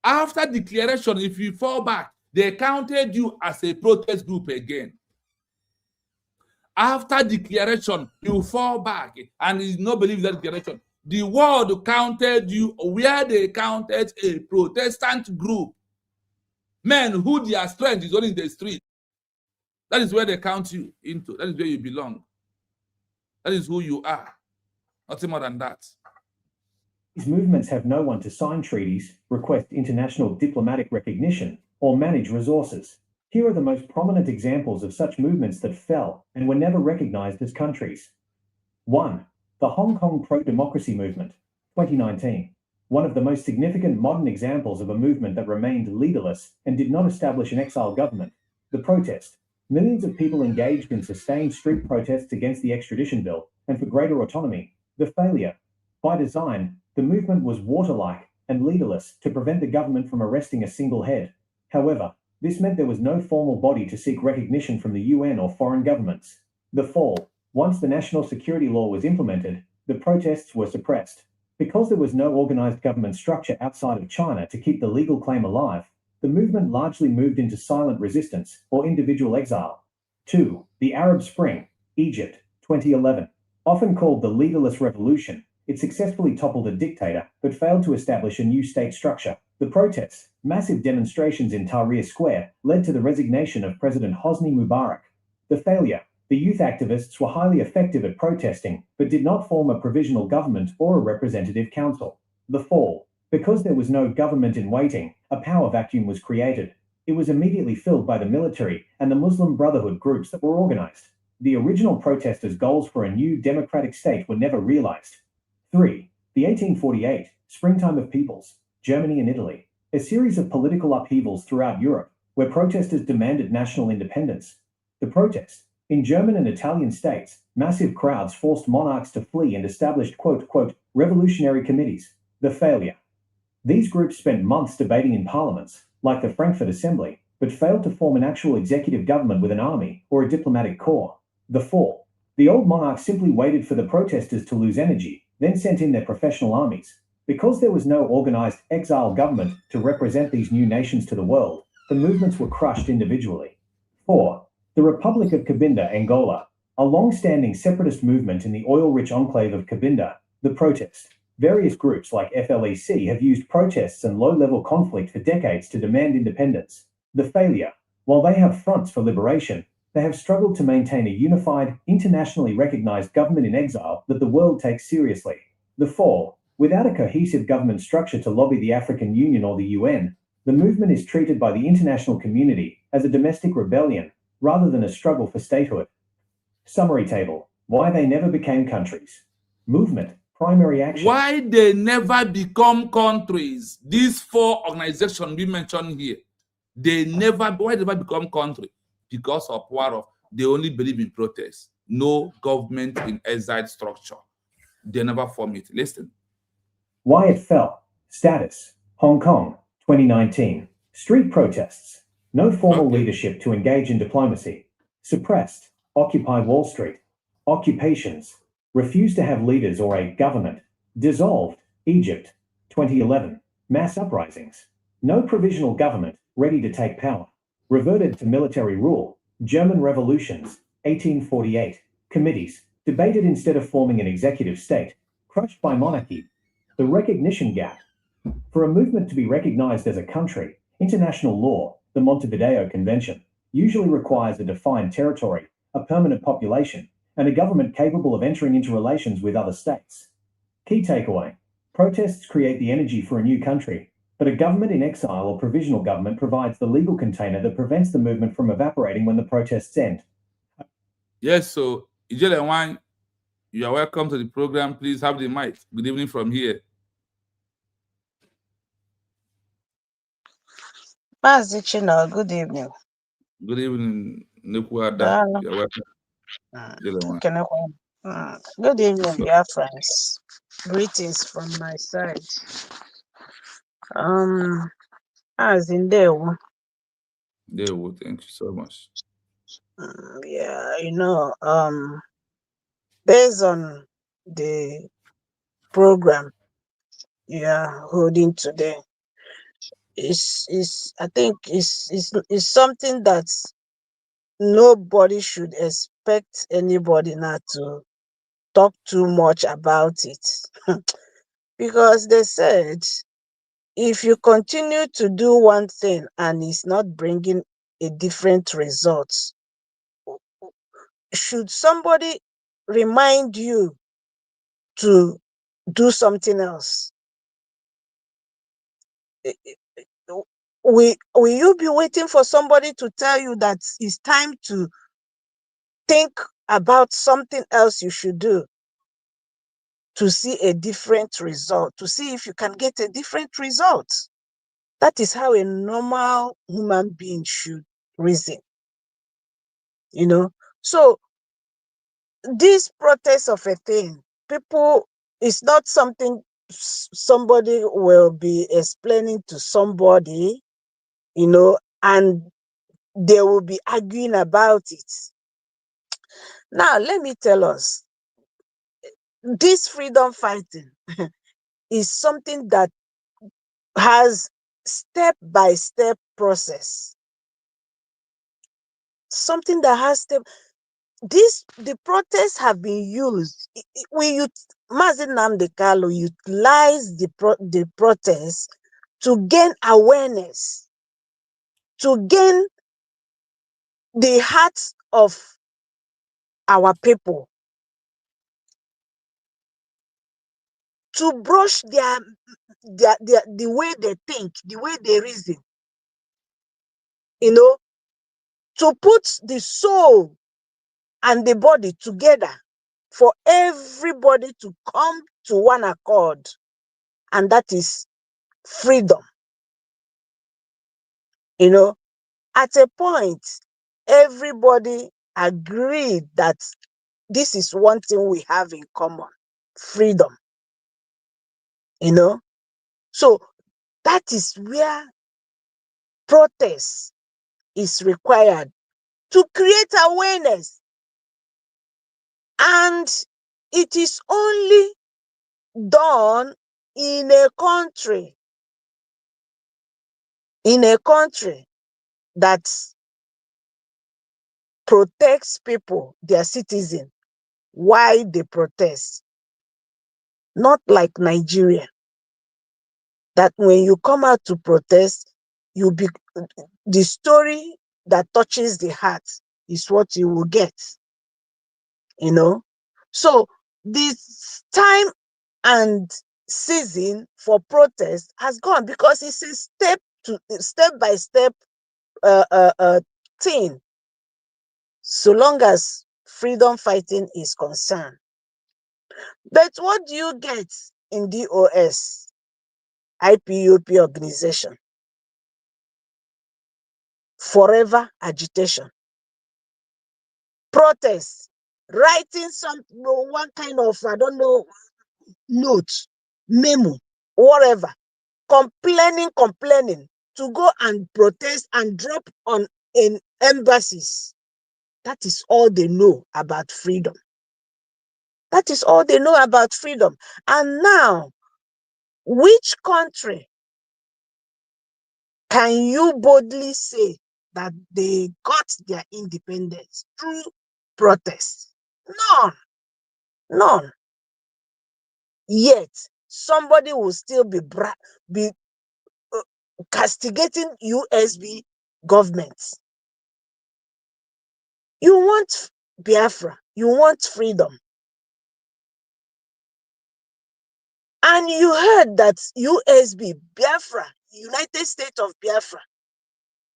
After declaration, if you fall back, they counted you as a protest group again. After declaration, you fall back, and you not believe that declaration. The world counted you where they counted a Protestant group. Men who their strength is only in the street. That is where they count you into. That is where you belong. That is who you are. Nothing more than that. These movements have no one to sign treaties, request international diplomatic recognition, or manage resources. Here are the most prominent examples of such movements that fell and were never recognized as countries. 1. The Hong Kong Pro-Democracy Movement, 2019. One of the most significant modern examples of a movement that remained leaderless and did not establish an exile government. The protest. Millions of people engaged in sustained street protests against the extradition bill and for greater autonomy. The failure. By design, the movement was water-like and leaderless to prevent the government from arresting a single head. However, this meant there was no formal body to seek recognition from the UN or foreign governments. The fall. Once the national security law was implemented, the protests were suppressed. Because there was no organized government structure outside of China to keep the legal claim alive, the movement largely moved into silent resistance or individual exile. 2. The Arab Spring, Egypt, 2011. Often called the leaderless revolution, it successfully toppled a dictator but failed to establish a new state structure. The protests, massive demonstrations in Tahrir Square, led to the resignation of President Hosni Mubarak. The failure. The youth activists were highly effective at protesting, but did not form a provisional government or a representative council. The fall. Because there was no government in waiting, a power vacuum was created. It was immediately filled by the military and the Muslim Brotherhood groups that were organized. The original protesters' goals for a new democratic state were never realized. 3. The 1848 Springtime of Peoples, Germany and Italy. A series of political upheavals throughout Europe, where protesters demanded national independence. The protest. In German and Italian states, massive crowds forced monarchs to flee and established revolutionary committees. The failure. These groups spent months debating in parliaments, like the Frankfurt Assembly, but failed to form an actual executive government with an army or a diplomatic corps. The fall. The old monarchs simply waited for the protesters to lose energy, then sent in their professional armies. Because there was no organized exile government to represent these new nations to the world, the movements were crushed individually. 4. The Republic of Cabinda, Angola, a long-standing separatist movement in the oil-rich enclave of Cabinda. The protest. Various groups like FLEC have used protests and low-level conflict for decades to demand independence. The failure. While they have fronts for liberation, they have struggled to maintain a unified, internationally recognized government in exile that the world takes seriously. The fall. Without a cohesive government structure to lobby the African Union or the UN, The movement is treated by the international community as a domestic rebellion rather than a struggle for statehood. Summary table. Why they never became countries. Movement. Primary action. Why they never become countries? These 4 organizations we mentioned here, why they never become country? Because of power of, they only believe in protest. No government in exile structure. They never form it. Listen. Why it fell. Status. Hong Kong, 2019. Street protests. No formal leadership to engage in diplomacy. Suppressed. Occupy Wall Street. Occupations. Refused to have leaders or a government. Dissolved. Egypt, 2011. Mass uprisings. No provisional government ready to take power. Reverted to military rule. German revolutions, 1848. Committees. Debated instead of forming an executive state. Crushed by monarchy. The recognition gap. For a movement to be recognized as a country, international law, the Montevideo Convention, usually requires a defined territory, a permanent population, and a government capable of entering into relations with other states. Key takeaway. Protests create the energy for a new country, but a government in exile or provisional government provides the legal container that prevents the movement from evaporating when the protests end. Yes, so Ijele Wine, you are welcome to the program. Please have the mic. Good evening from here. Mazi Chino, good evening. Good evening, Nukwada. You're welcome. Good evening, dear friends. Greetings from my side. As in there, thank you so much. Yeah, based on the program you are holding today, I think is something that nobody should expect anybody not to talk too much about it. Because they said, if you continue to do one thing and it's not bringing a different result, should somebody remind you to do something else? Will you be waiting for somebody to tell you that it's time to think about something else you should do to see a different result, to see if you can get a different result? That is how a normal human being should reason. So this protest of a thing, people, it's not something somebody will be explaining to somebody, and they will be arguing about it. Now, let me tell us, this freedom fighting is something that has step-by-step process. Something that has the protests have been used. Mazi Nnamdi Kanu utilized the protests to gain awareness, to gain the hearts of our people, to brush the way they think, the way they reason, to put the soul and the body together for everybody to come to one accord, and that is freedom. At a point, everybody agreed that this is one thing we have in common: freedom. So that is where protest is required, to create awareness. And it is only done in a country that protects people, their citizens, why they protest. Not like Nigeria, that when you come out to protest, the story that touches the heart is what you will get. So this time and season for protest has gone, because it's a step to step by step thing, so long as freedom fighting is concerned. But what do you get in DOS, IPOP organization? Forever agitation, protest, writing one kind of, I don't know, note, memo, whatever, complaining to go and protest and drop on in embassies. That is all they know about freedom. That is all they know about freedom. And now, which country can you boldly say that they got their independence through protest? None. None. Yet, somebody will still be castigating USB governments. You want Biafra, you want freedom. And you heard that USB, Biafra, United States of Biafra,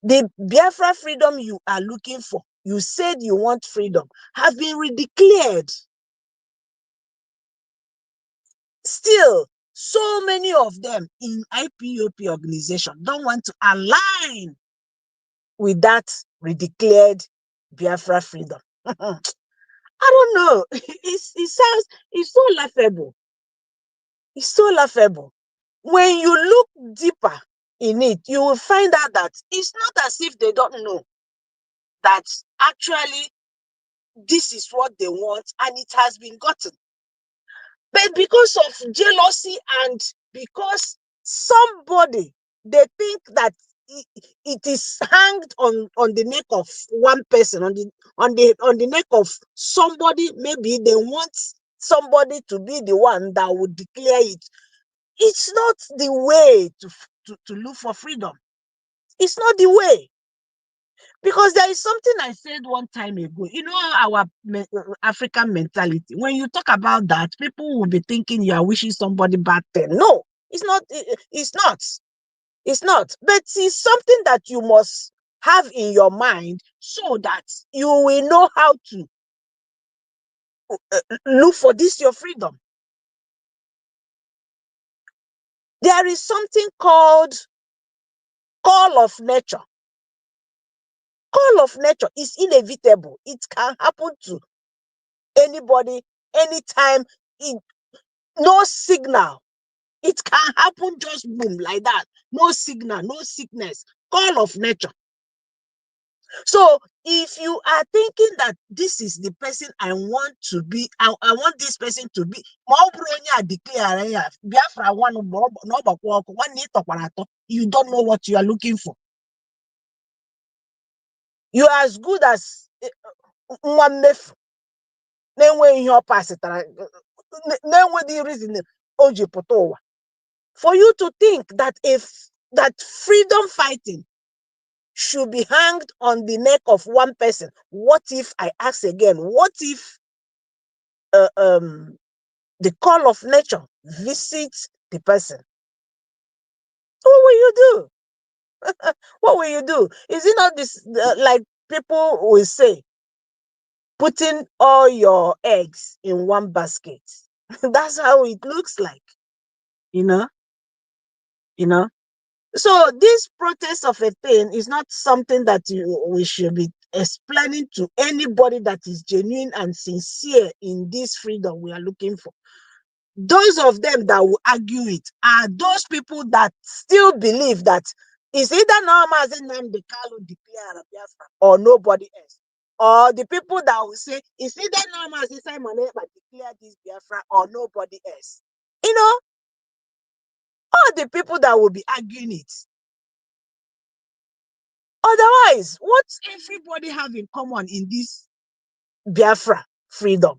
the Biafra freedom you are looking for, you said you want freedom, have been redeclared. Still, so many of them in IPOP organization don't want to align with that redeclared Biafra freedom. I don't know. It's so laughable. It's so laughable. When you look deeper in it, you will find out that it's not as if they don't know that actually this is what they want and it has been gotten. But because of jealousy and because somebody, they think that it is hanged on the neck of one person, on the neck of somebody. Maybe they want somebody to be the one that would declare it. It's not the way to look for freedom. It's not the way. Because there is something I said one time ago. You know, our African mentality. When you talk about that, people will be thinking you are wishing somebody bad thing. No, it's not. It's not. It's not. But it's something that you must have in your mind so that you will know how to look for this your freedom. There is something called call of nature. Call of nature is inevitable. It can happen to anybody, anytime, no signal. It can happen just boom like that. No signal, no sickness. Call of nature. So if you are thinking that this is the person I want to be, I want this person to be, you don't know what you are looking for. You are as good as one name when you pass it. The reason for you to think that if that freedom fighting should be hanged on the neck of one person. What if, I ask again, what if the call of nature visits the person? What will you do? What will you do? Is it not this, like people will say, putting all your eggs in one basket? That's how it looks like, you know? You know? So this protest of a thing is not something that we should be explaining to anybody that is genuine and sincere in this freedom we are looking for. Those of them that will argue it are those people that still believe that it's either Norma Nnamdi Kanu declare Biafra or nobody else. Or the people that will say it's either Norma Simon Ekpa declare this Biafra or nobody else. You know, all the people that will be arguing it. Otherwise, what everybody have in common in this Biafra freedom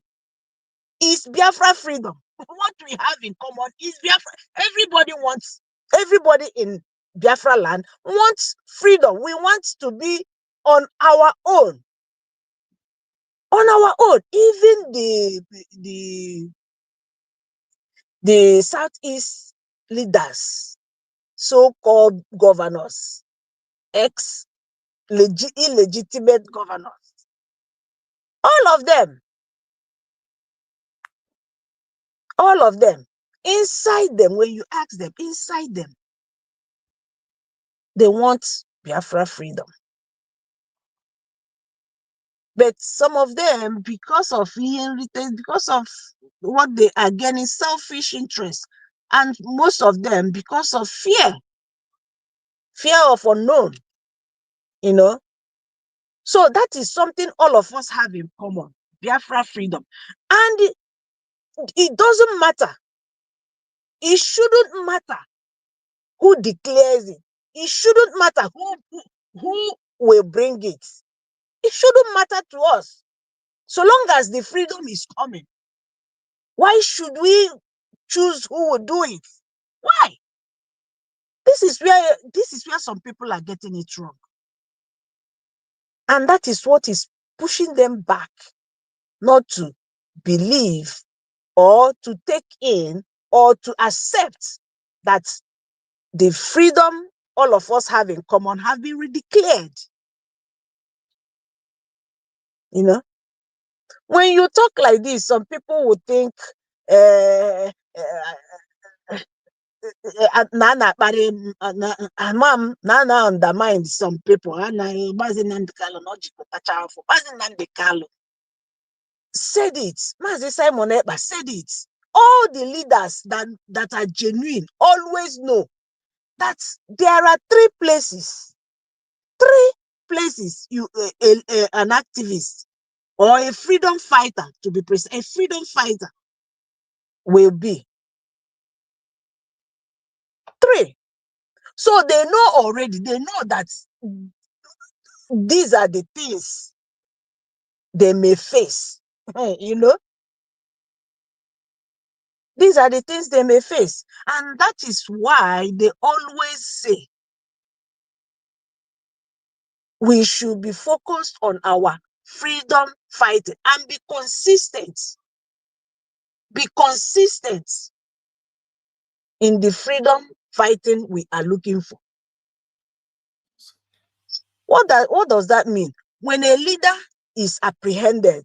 is Biafra freedom. What we have in common is Biafra. Everybody in Biafra land wants freedom. We want to be on our own. On our own. Even the Southeast leaders, so-called governors, illegitimate governors. All of them, inside them, when you ask them, inside them, they want Biafra freedom. But some of them, because of because of what they are gaining, selfish interest, and most of them because of fear of unknown, So that is something all of us have in common, Biafra freedom. And it doesn't matter. It shouldn't matter who declares it. It shouldn't matter who will bring it. It shouldn't matter to us. So long as the freedom is coming, why should we choose who will do it? Why? This is where some people are getting it wrong. And that is what is pushing them back, not to believe or to take in or to accept that the freedom all of us have in common have been redeclared. When you talk like this, some people would think undermine some people. Said it. Mazi Simon Ekpa said it. All the leaders that are genuine always know that there are three places an activist or a freedom fighter, to be precise, a freedom fighter will be. 3. So they know already, they know that these are the things they may face. These are the things they may face. And that is why they always say we should be focused on our freedom fighting and be consistent. Be consistent in the freedom fighting we are looking for. What does that mean? When a leader is apprehended,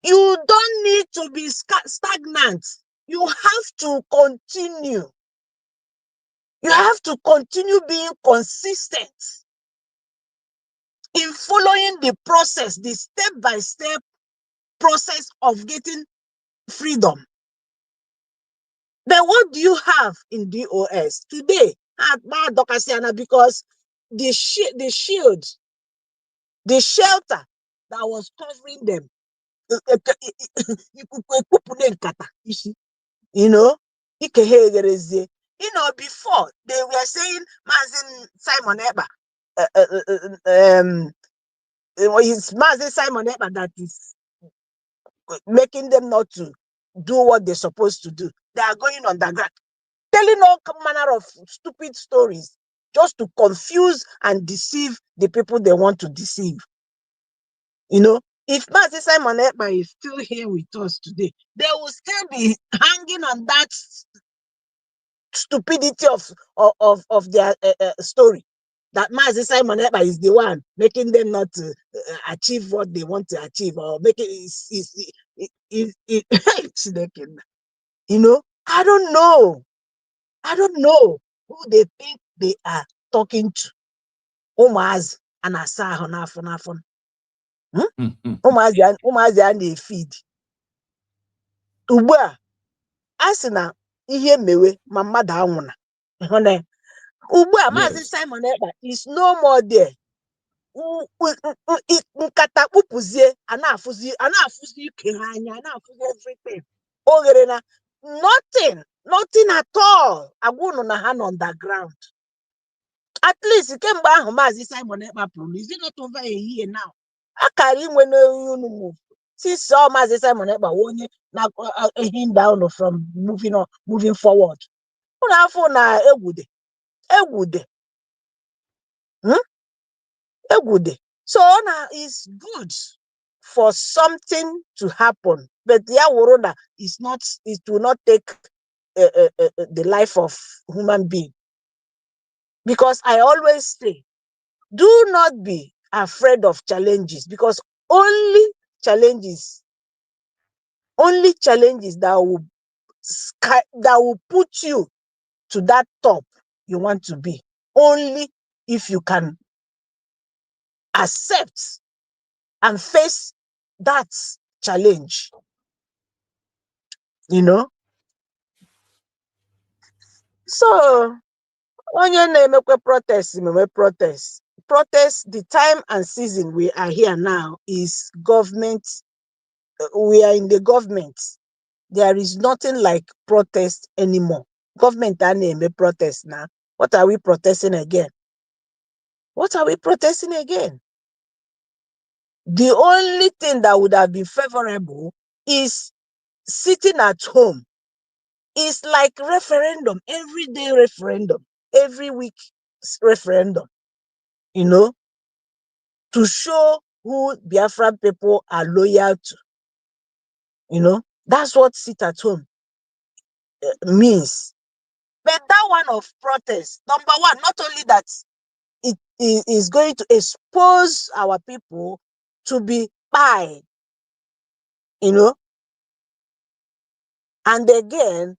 you don't need to be stagnant. You have to continue. You have to continue being consistent in following the process, the step-by-step process of getting freedom. Then what do you have in DOS today? Because the shield, the shelter that was covering them, before they were saying Mazin Simon Ekpa, it's Mazin Simon Ekpa that is making them not to do what they're supposed to do. They are going underground, telling all manner of stupid stories just to confuse and deceive the people they want to deceive. If Mazi Simon Ekpa is still here with us today, they will still be hanging on that stupidity of their story. That Mazi Simon Ekpa is the one making them not to achieve what they want to achieve, or make it. I don't know. I don't know who they think they are talking to. Ụmụazị a na-asa ahụ n'afọ n'afọ. Ụmụazị a na-efid. Ugbu a sị na ihe mewe ma mmadụ anwụna. Ugbu a Maazị Simon Ekpa is no more there. Nkata kpụpụzie a na-afụzi ike ha anya, a na-afụzi everything. Oghere na nothing at all. Agwụnụ na ha nọ underground. At least kemgbe ahụ Maazị Simon Ekpa pụrụ, is it not over a year now? Akara inwe n'unu move. Since Maazị Simon Ekpa onye na him down from moving forward. Unu afọ na egwude. Egwude. So now it's good for something to happen, but the Aworona it will not take the life of human being. Because I always say, do not be afraid of challenges, because only challenges that will put you to that top you want to be. Only if you can accept and face that challenge, you know. So onye na-emekwe protest meme protest. The time and season we are here now is government. We are in the government. There is nothing like protest anymore. Government a na-eme protest now. What are we protesting again? What are we protesting again? The only thing that would have been favorable is sitting at home. It's like referendum, everyday referendum, every week referendum, you know, to show who Biafran people are loyal to. You know, that's what sit at home means. But that one of protest, number one, not only that it is going to expose our people to be spied, you know, and again,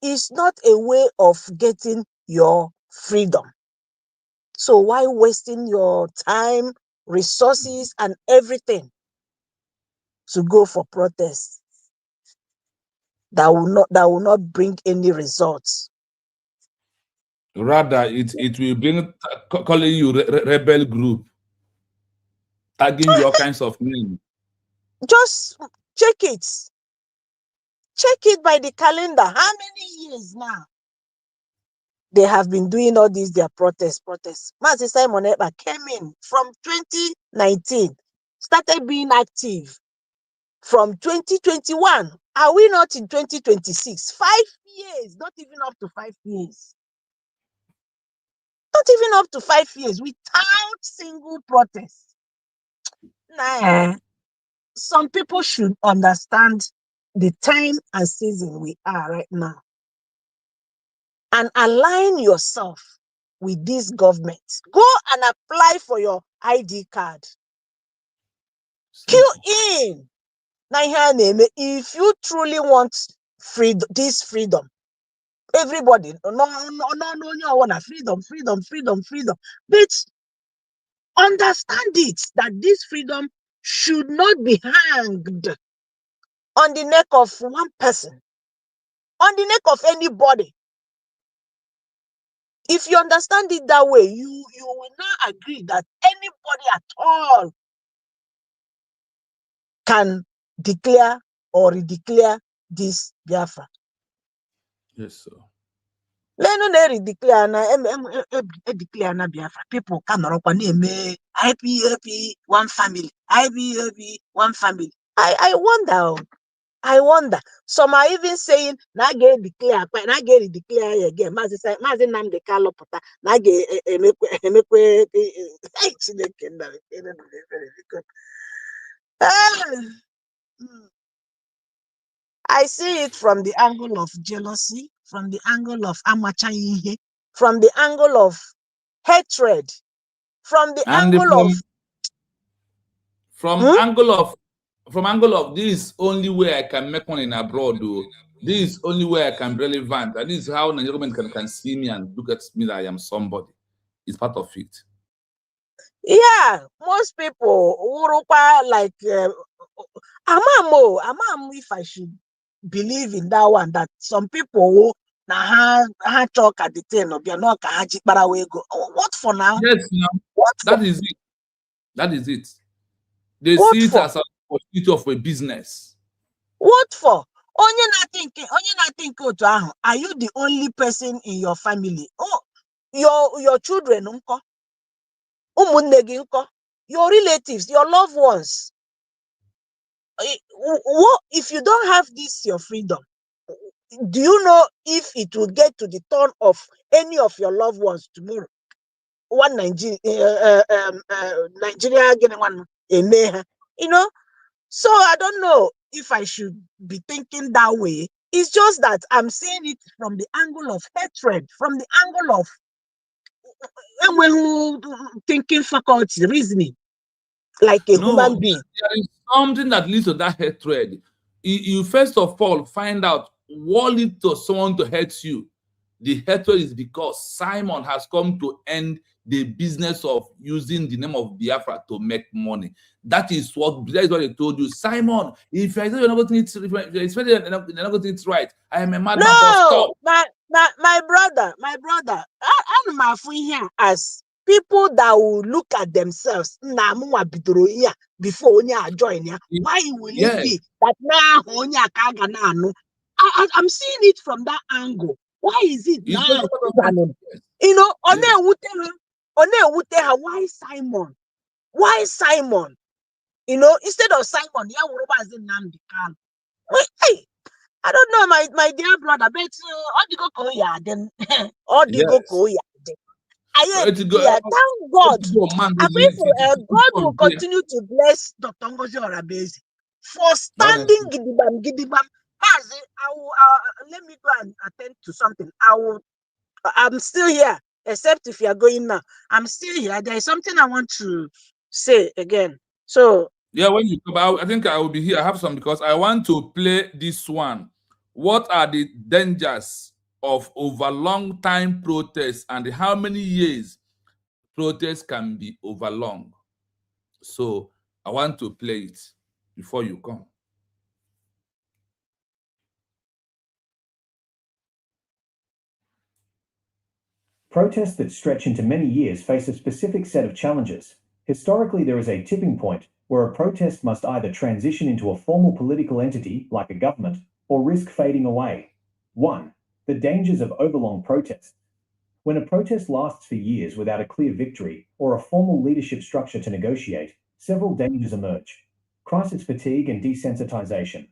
it's not a way of getting your freedom. So why wasting your time, resources, and everything to go for protests that will not bring any results? Rather, it will bring calling you rebel group, tagging you all kinds of names. Just check it. Check it by the calendar. How many years now they have been doing all these their protests? Mazi Simon Ekpa came in from 2019, started being active from 2021. Are we not in 2026? 5 years, not even up to 5 years. Not even up to 5 years without single protest. Nah, some people should understand the time and season we are right now and align yourself with this government. Go and apply for your ID card. Queue in. If you truly want this freedom, everybody, no, freedom. But understand it that this freedom should not be hanged on the neck of one person, on the neck of anybody. If you understand it that way, you will now agree that anybody at all can declare or redeclare this Biafra. Yes, sir. Lenu na redeclare na Biafra. People can name IPAP one family, IPAP one family. I wonder. Some are even saying na get declare again. Mazi Nnamdi Kanu pụta na emekwe Chineke nna. I see it from the angle of jealousy, from the angle of amachayihe, from the angle of hatred, from the And angle of from angle of this only way I can make money in abroad, though. This is only way I can be relevant. And this is how Nigerian government can see me and look at me that I am somebody. It's part of it. yeah, most people like amam if I should believe in that one, that some people who na ha talk at the ten of your knock go. What for now? Yes, now What for? that is it. That is it. They What see it for? as an opportunity of a business. What for? Onye na-think otu ahụ, are you the only person in your family? Oh, your children nko? Ụmụnne gị nko? Your relatives, your loved ones. What if you don't have this your freedom? Do you know if it will get to the turn of any of your loved ones tomorrow? One Nigeria, getting one, you know. So I don't know if I should be thinking that way. It's just that I'm seeing it from the angle of hatred, from the angle of thinking faculty, reasoning, like a No, human being. there is something that leads to that hatred. You first of all find out what leads to someone to hate you. The hatred is because Simon has come to end the business of using the name of Biafra to make money. That is what they told you. Simon, if I say you're not going to you're not going to eat right, I am a madman, but No, stop. my brother, I'm here as people that will look at themselves. Before onye join ya. Why will it Yes, be that now onye akaga na anu? I'm seeing it from that angle. Why is it it's now? just because of that. Yes. You know, Yes. why Simon? Why Simon? You know, instead of Simon, yeah, as in Namdi Khan. Hey, I don't know, my dear brother, but all the go Koya, then all the go Yes. Koya. I Let it go. yeah, thank God. Let it go, man. I pray for God will From there. continue to bless Dr. Ngozi Orabezi for standing Honestly. gidibam. As I will, let me go and attend to something. I'm still here, except if you are going now. I'm still here. There is something I want to say again. So Yeah, when you come out, I think I will be here. I have some because I want to play this one. What are the dangers of over long time protests and how many years protests can be over long? So I want to play it before you come. Protests that stretch into many years face a specific set of challenges. Historically, there is a tipping point where a protest must either transition into a formal political entity, like a government, or risk fading away. 1. The dangers of overlong protests. When a protest lasts for years without a clear victory or a formal leadership structure to negotiate, several dangers emerge. Crisis fatigue and desensitization.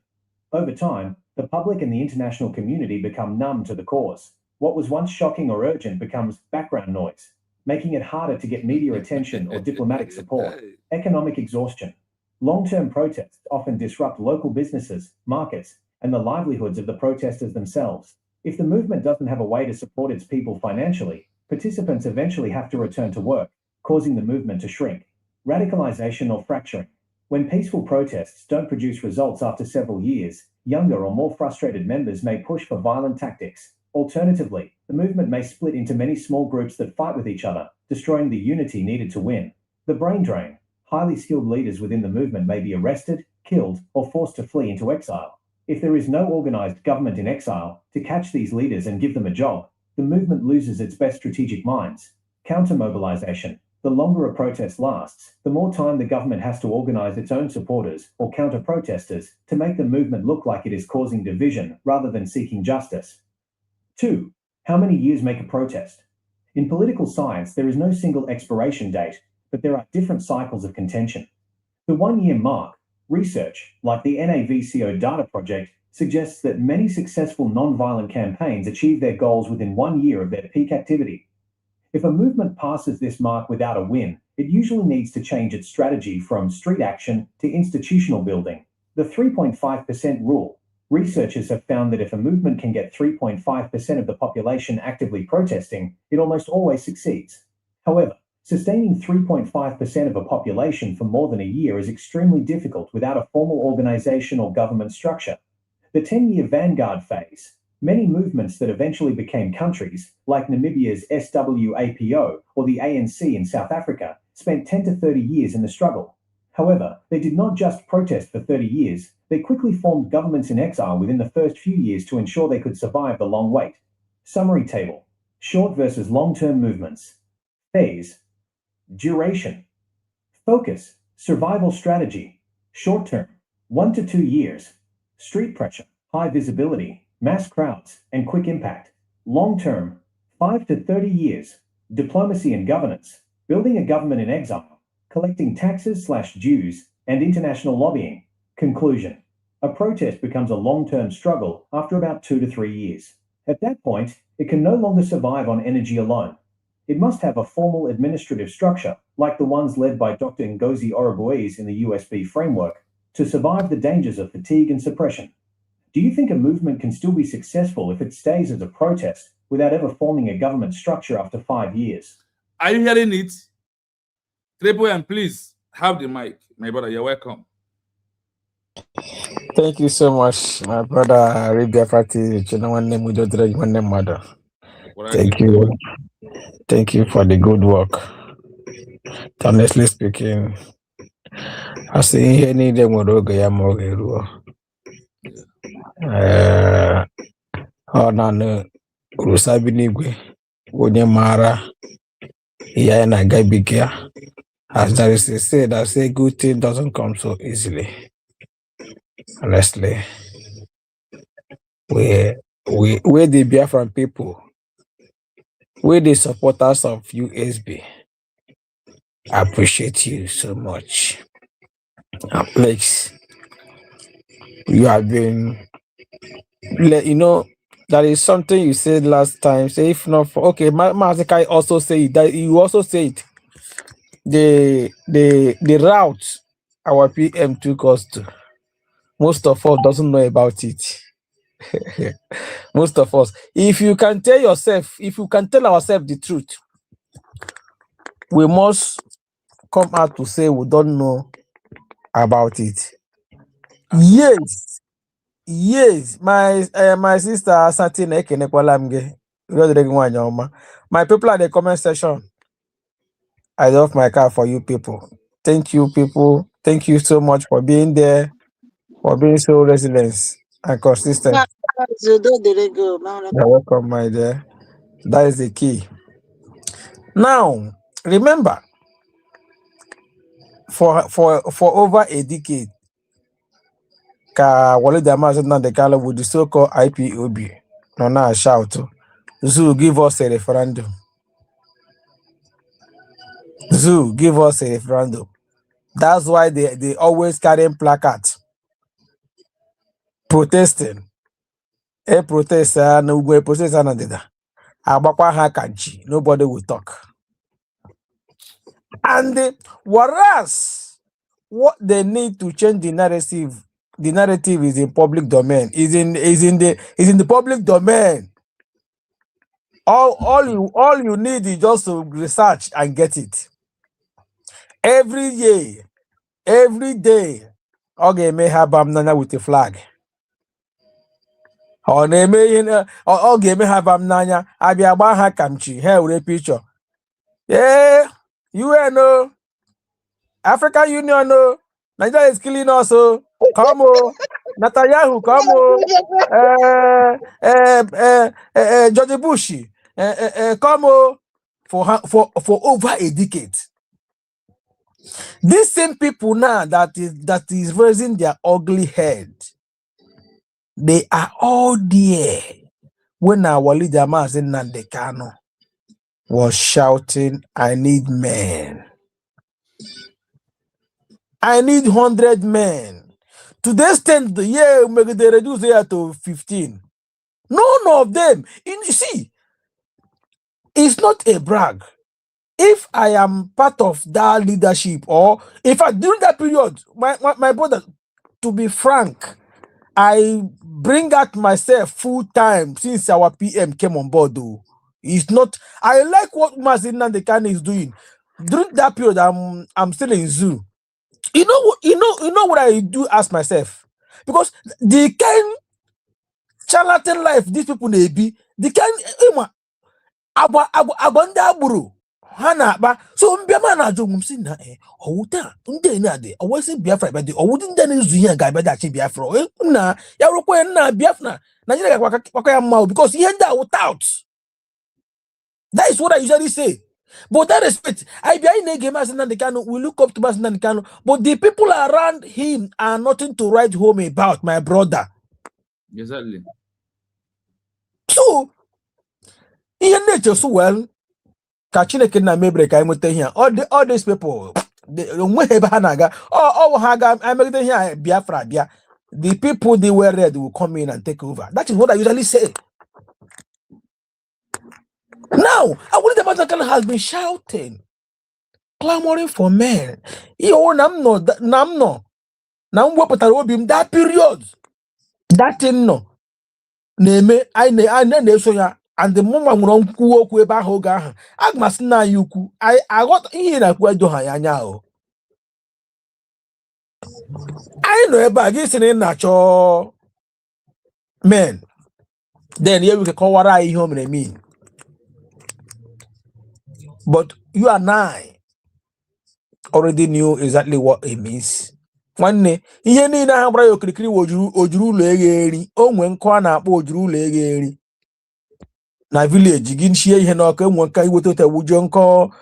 Over time, the public and the international community become numb to the cause. What was once shocking or urgent becomes background noise, making it harder to get media attention or diplomatic support. Economic exhaustion. Long-term protests often disrupt local businesses, markets, and the livelihoods of the protesters themselves. If the movement doesn't have a way to support its people financially, participants eventually have to return to work, causing the movement to shrink. Radicalization or fracturing. When peaceful protests don't produce results after several years, younger or more frustrated members may push for violent tactics. Alternatively, the movement may split into many small groups that fight with each other, destroying the unity needed to win. The brain drain. Highly skilled leaders within the movement may be arrested, killed, or forced to flee into exile. If there is no organized government in exile to catch these leaders and give them a job, the movement loses its best strategic minds. Counter-mobilization. The longer a protest lasts, the more time the government has to organize its own supporters or counter-protesters to make the movement look like it is causing division rather than seeking justice. 2. How many years make a protest? In political science, there is no single expiration date, but there are different cycles of contention. The one-year mark, research, like the NAVCO data project, suggests that many successful non-violent campaigns achieve their goals within 1 year of their peak activity. If a movement passes this mark without a win, it usually needs to change its strategy from street action to institutional building. The 3.5% rule. Researchers have found that if a movement can get 3.5% of the population actively protesting, it almost always succeeds. However, sustaining 3.5% of a population for more than a year is extremely difficult without a formal organization or government structure. The 10-year vanguard phase. Many movements that eventually became countries, like Namibia's SWAPO or the ANC in South Africa, spent 10 to 30 years in the struggle. However, they did not just protest for 30 years, they quickly formed governments in exile within the first few years to ensure they could survive the long wait. Summary table. Short versus long-term movements. Phase. Duration. Focus. Survival strategy. Short term. 1 to 2 years. Street pressure. High visibility. Mass crowds. And quick impact. Long term. 5 to 30 years. Diplomacy and governance. Building a government in exile. Collecting taxes/dues. And international lobbying. Conclusion. A protest becomes a long-term struggle after about 2 to 3 years. At that point, it can no longer survive on energy alone. It must have a formal administrative structure, like the ones led by Dr. Ngozi Orabezi in the USB framework, to survive the dangers of fatigue and suppression. Do you think a movement can still be successful if it stays as a protest without ever forming a government structure after 5 years? Are you hearing it? Triple M, please have the mic. My brother, you're welcome. Thank you so much, my brother Arabia Fati. Thank you. Thank you for the good work. Honestly speaking, I see here need them ya mogeruo. Ọ na urusabi n'igwe onye mara ya na-agabiga. As there is a say that say good thing doesn't come so easily. Honestly, we the Biafran people, we the supporters of USB, appreciate you so much. And please, you have been, that is something you said last time. Say if not for okay, Mazikai also say it, that you also say it. The route our PM took us to, most of us doesn't know about it. Most of us, if you can tell ourselves the truth, we must come out to say we don't know about it. Yes, my sister Satin Ekenekwalamge, my people at the comment section, I love my car for you people. Thank you, people. Thank you so much for being there, for being so resilient and consistent. You're welcome, my dear. That is the key. Now, remember, for over a decade, Walid Amazon with the so-called IPOB, no now shout, Zoo, give us a referendum. Zoo, give us a referendum. That's why they always carrying placards protesting. A protester, no way protester, nobody will talk. And whereas what they need to change the narrative is in public domain, is in the public domain. All you need is just to research and get it. Every year, every day, okay, may have nana with a flag. Or they may may have nanya. I be about her kamchi. Here with a picture. Yeah, UN, African Union, no. Nigeria is killing us. So come on, Netanyahu, come on, George Bush, come on, for over a decade. These same people now that is raising their ugly head, they are all there when our leader Mazen Nandekano was shouting, "I need men. I need 100 men." To the extent, maybe they reduce here to 15. None of them. You see, it's not a brag. If I am part of that leadership, or in fact, during that period, my brother, to be frank, I bring out myself full time since our PM came on board. Though it's not, I like what Mazin Nandekane is doing. During that period, I'm still in zoo. You know what I do ask myself, because the kind charlatan life these people may be, the kind abandaburu hana ba so mbiama na ajo mumsi na owuta nde na de owesi Biafra be de owudi nde na izu ihe ga be da chi Biafra na ya rokwe na Biafra Nigeria kwa ya mma because ihe nda without. That is what I usually say. But that respect, I be in a game as Nandekano, we look up to Nandekano, but the people around him are nothing to write home about, my brother. Exactly. So, in nature, so well, Kachineke na mebre ka imute here. All these people, I make here Biafra Bia. The people they were ready will come in and take over. That is what I usually say. Now, Awolidamatakala has been shouting, clamoring for men. Namno. That period. That thing no. Neme, I so ya. and the mụnwa nwere nkwuwa okwu ebe ahụ oge ahụ aga m asị na anyị ukwu aghọta ihe na-ekwu edoha ya anya ahụ anyị nọ ebe a gị sị na ị na-achọ men then you can kọwara anyị ihe o mere mean but you and I already knew exactly what it means. Nwanne ihe niile ha gbara ya okirikiri ojuru ụlọ eghe eri onwe nkọ a na-akpọ ojuru ụlọ eghe eri na village gị nchie ihe n'ọkụ enwe nka iweta ote wujo nkọ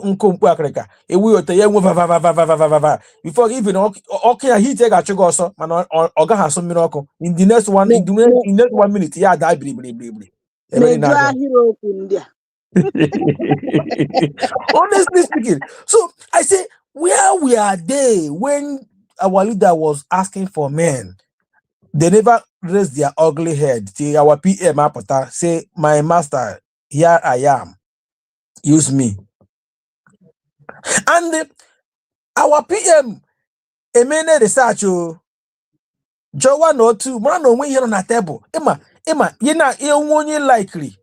mkpu akịrịka ewu ote ya enwe vavavavavavava before even ọkụ ya hit ga-achụ gị ọsọ mana ọ gaghị asụ mmiri ọkụ in the next one minute ya ada biribiribiri honestly speaking. So I say, where we are there when our leader was asking for men, they never raised their ugly head till our PM apota say, my master, here I am, use me. And our PM emene research Joe 1 or 2 man on here on a table Emma you know only likely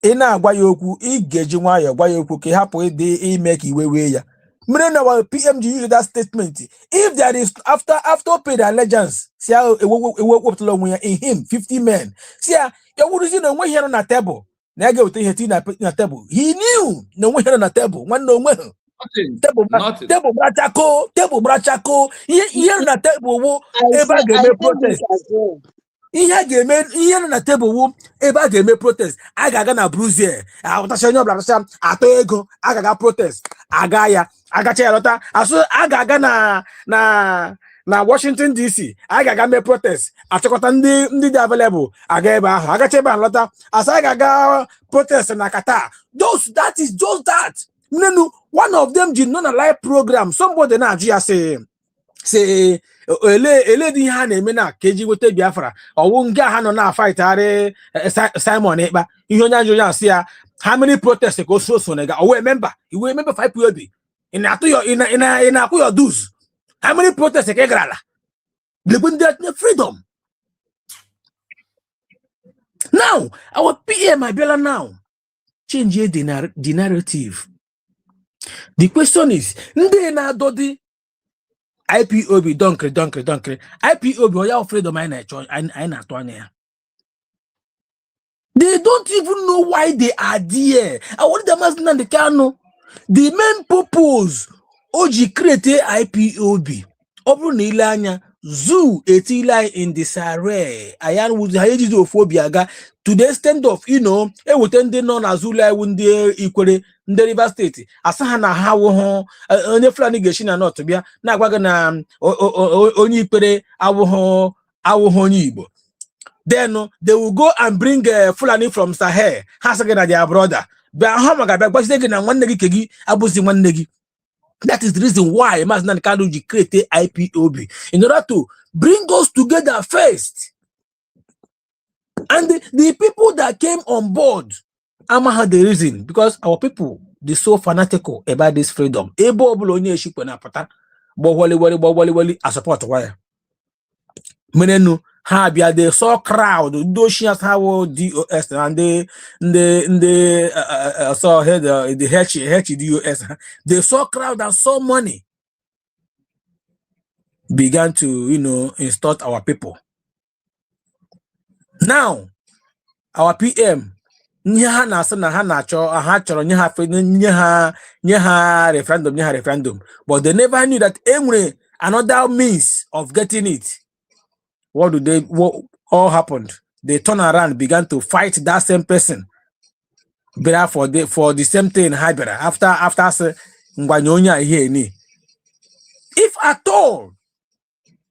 ị na-agwa ya okwu ị ga-eji nwayọ gwa ya okwu ka hapụ ịdị ime ka iwe wee ya mere na our PMG use that statement if there is after paid allegiance si ewepụtala onwe ya in him 50 men si ya wuruzi na onwe ihe nọ na table na ya ga-eweta ihe ti na table he knew na onwe ihe nọ na table nwanne onwe table brachako ihe nọ na table wụ ebe a ga-eme protest ihe nọ na table wụ ebe a ga-eme protest a ga-aga na Brgie ahụtacha onye ọbụla tacha atọ ego a ga-aga protest aga ya agacha ya lọta asụ a ga-aga na Washington DC a ga-aga mee protest achịkọta ndị dị available aga ebe ahụ agacha ebe a lọta asụ a ga-aga protest na Qatar that is just that nenu one of them ji nọ na live program somebody na-ajụ ya say ele dị ihe ha na-eme na ka eji weta Biafra ọwụ nga ha nọ na fightari Simon Ekpa ihe onye ajụ ya sị ya how many protests ka o so na ga owe member 5 POB ị na-akwụ your dues how many protests ka ị gara ala the freedom. Now our PM abịala now change the narrative. The question is ndị na-adọdị Ipob donkri Ipob oya freedom anyị na-atụ anya ya. They don't even know why they are there. I want them as the Kano. The main purpose oji create Ipob ọbụrụ na ile anya zoo etila in the sare ayan wuzi ha ejizi ophobia ga to the extent of ewete ndị nọ na zoo iwu ndị Ikwere ndị Rivers State asa ha na ha awụhụ onye Fulani ga-eshi na North bịa na-agwa gị na onye Ikwere awụhụ onye Igbo. Then they will go and bring Fulani from Sahel ha sị gị na their brother bịa ha ma ga-abịa gwazie gị na nwanne gị ke gị abụzi nwanne gị. That is the reason why Mazi Kanu created Ipob in order to bring us together first. And the people that came on board, Ama had the reason because our people they so fanatical about this freedom. Ebo bolonye shikwe na pata, bo wali a support wire. Menenu ha bia they saw crowd. Those shias how DOS and they saw head the HDOS. They saw crowd and saw money. Began to instruct our people. Now our PM nye ha chọrọ nye ha referendum, but they never knew that another means of getting it. What all happened? They turn around, began to fight that same person. But for the same thing, after if at all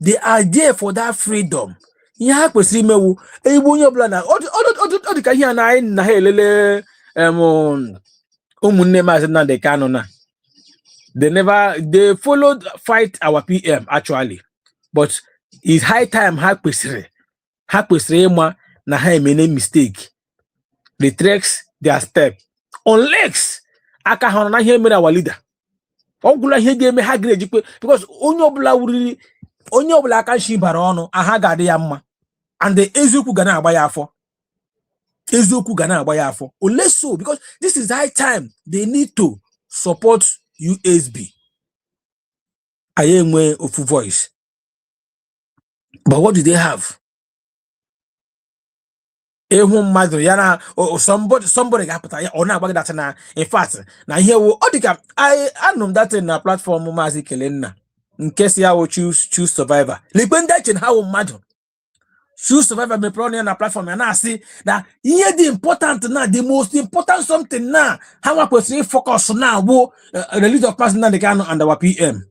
they are there for that freedom, ya kwesịrị imewu ebe onye ọbụla na ọ dịka ihe na anyị na ha elele ụmụnne Mazi Nnamdi Kanu na they followed fight our PM actually, but it's high time ha kwesịrị ịma na ha emene mistake, retrace their step unless aka ha na ihe mere our leader ọgwụla ihe ga-eme ha ga-ejikwe because onye ọbụla aka nshi bara ọnụ aha ga-adị ya mma and the eziokwu ga na-agba ya afọ. eziokwu ga na-agba ya afọ. Unless so, because this is high time they need to support USB. Anyị enwe ofu voice. But what do they have? Ịhụ mmadụ ya na somebody ga-apụta ya ọ na-agba gị data na in fact na ihe wo ọ dịka anụ m data na platform Maazị Kelenna nke si ya wo choose survivor. Lekwe ndị eche ha wo mmadụ choose survivor mepere ọnụ ya na platform ya na-asị na ihe dị important na the most important something na ha nwa kwesịrị focus na wo release of person Nnamdi Kanu and our PM,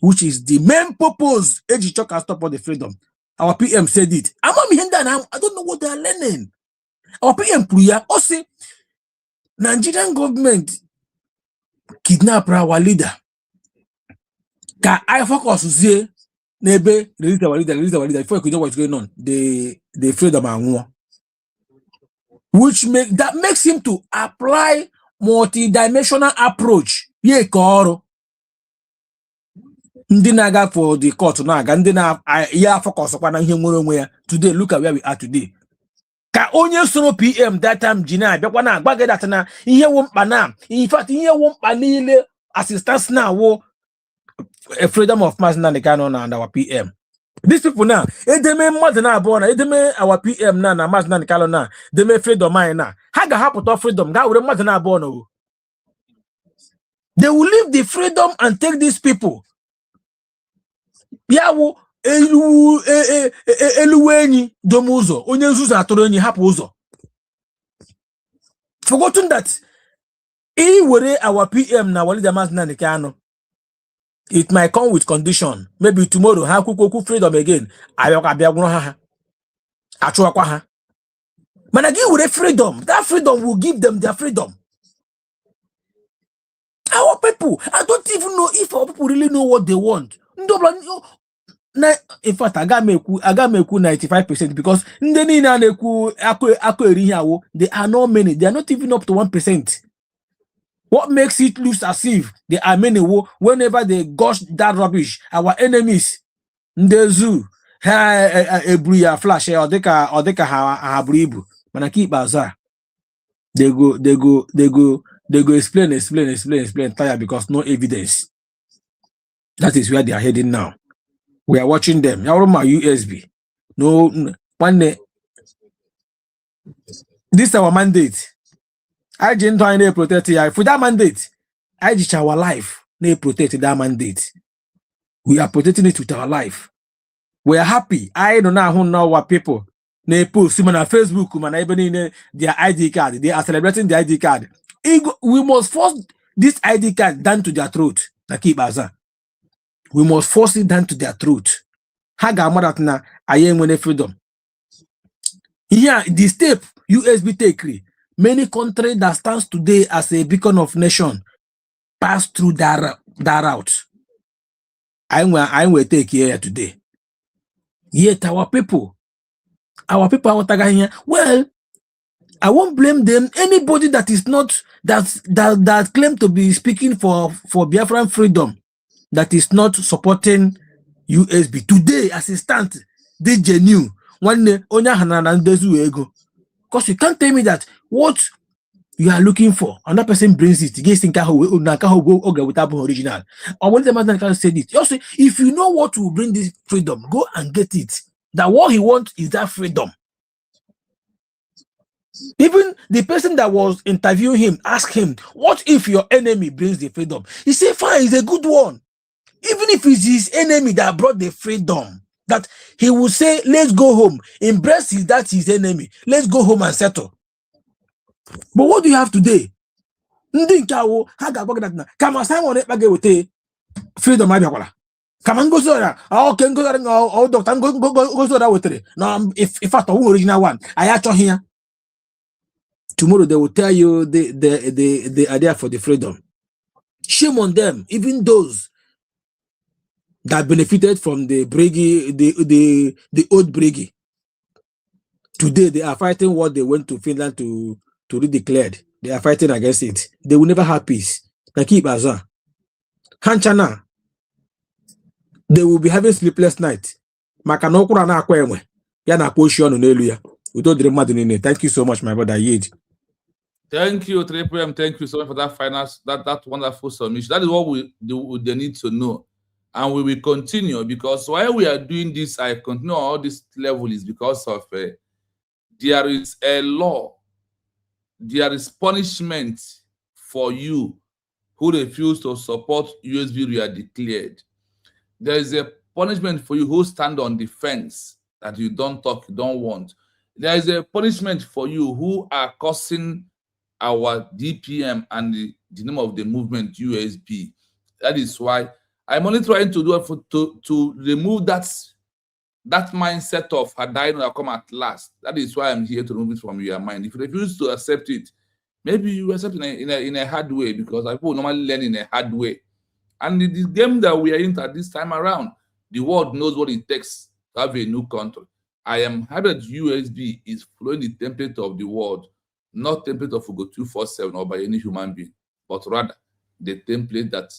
which is the main purpose eji chọ ka stop all the freedom. Our PM said it. I don't know what they are learning. Our PM Puya also Nigerian government kidnap our leader. Can I focus say maybe release our leader before you could know what's going on? The freedom and war. Which makes him to apply multi-dimensional approach. Ye koro. Ndị na-aga for the court na-aga ndị na ya focus kwa na ihe nwere onwe ya. Today, look at where we are today. Ka onye soro PM that time ji na-abịakwa na-agba gị data na ihe wo mkpa na in fact ihe wo mkpa niile assistance na wo freedom of mass Nnamdi Kanu and our PM. These people now edeme mmadụ na abụọ na edeme our PM na mass Nnamdi Kanu na deme freedom anyị na ha ga-ahapụta freedom ga were mmadụ na abụọ na. They will leave the freedom and take these people. Yawo eluwenyi domuzo onye nzuzo atoro enyi hapụ ụzọ. Forgotten that were our PM na Walid Maazị Nnamdi Kanu, it might come with condition. Maybe tomorrow ha kwukwu freedom again. Abịagwụrụ ha achụakwa ha. Mana gị were freedom, that freedom will give them their freedom. Our people, I don't even know if our people really know what they want. In fact, I got me 95% because they are not many. They are not even up to 1%. What makes it look as if they are many? Whenever they gush that rubbish, our enemies, the zoo, flash or deka habribu. But I keep bazaar. They go explain tire because no evidence. That is where they are heading now. We are watching them. My USB. No, one day. This is our mandate. I didn't try to protect it. For that mandate, I just our life. They protect that mandate. We are protecting it with our life. We are happy. I don't know who know what people. They post on Facebook, even in their ID card. They are celebrating the ID card. We must force this ID card down to their throat. We must force it down to their throat. Haga maratna ayemwene freedom. Here, the step USB take. Many countries that stands today as a beacon of nation pass through that route. I will take here today. Yet our people are here. Well, I won't blame them. Anybody that is not that claim to be speaking for Biafran freedom, that is not supporting USB today as a stand, they genuine. One ego. Because you can't tell me that what you are looking for, another person brings it. Original. Or when the man can say it. Also, if you know what will bring this freedom, go and get it. That what he wants is that freedom. Even the person that was interviewing him asked him, what if your enemy brings the freedom? He said, fine, it's a good one. Even if it's his enemy that brought the freedom, that he will say, let's go home. Embrace that his enemy. Let's go home and settle. But what do you have today? Freedom. Come on, go so okay, go doctor, go so that way. Now, if I thought original one, I actually here. Tomorrow they will tell you the idea for the freedom. Shame on them, even those that benefited from the Brgie, the old Brgie. Today they are fighting what they went to Finland to redeclare. They are fighting against it. They will never have peace. Nakib Azar. Hanchana. They will be having sleepless night. Makanokura na kwemwe. Ya na position n'elu ya. Thank you so much, my brother Yid. Thank you, 3PM. Thank you so much for that that wonderful submission. That is what they need to know. And we will continue, because while we are doing this, I continue all this level is because of there is a law, there is punishment for you who refuse to support USB we are declared. There is a punishment for you who stand on the fence that you don't talk, you don't want. There is a punishment for you who are causing our DPM and the name of the movement USB. That is why I'm only trying to do to remove that mindset of Adhering will come at last. That is why I'm here to remove it from your mind. If you refuse to accept it, maybe you accept in a hard way, because people normally learn in a hard way. And in the game that we are in at this time around, the world knows what it takes to have a new country. I am happy that USB is following the template of the world, not template of Ugo 247 or by any human being, but rather the template that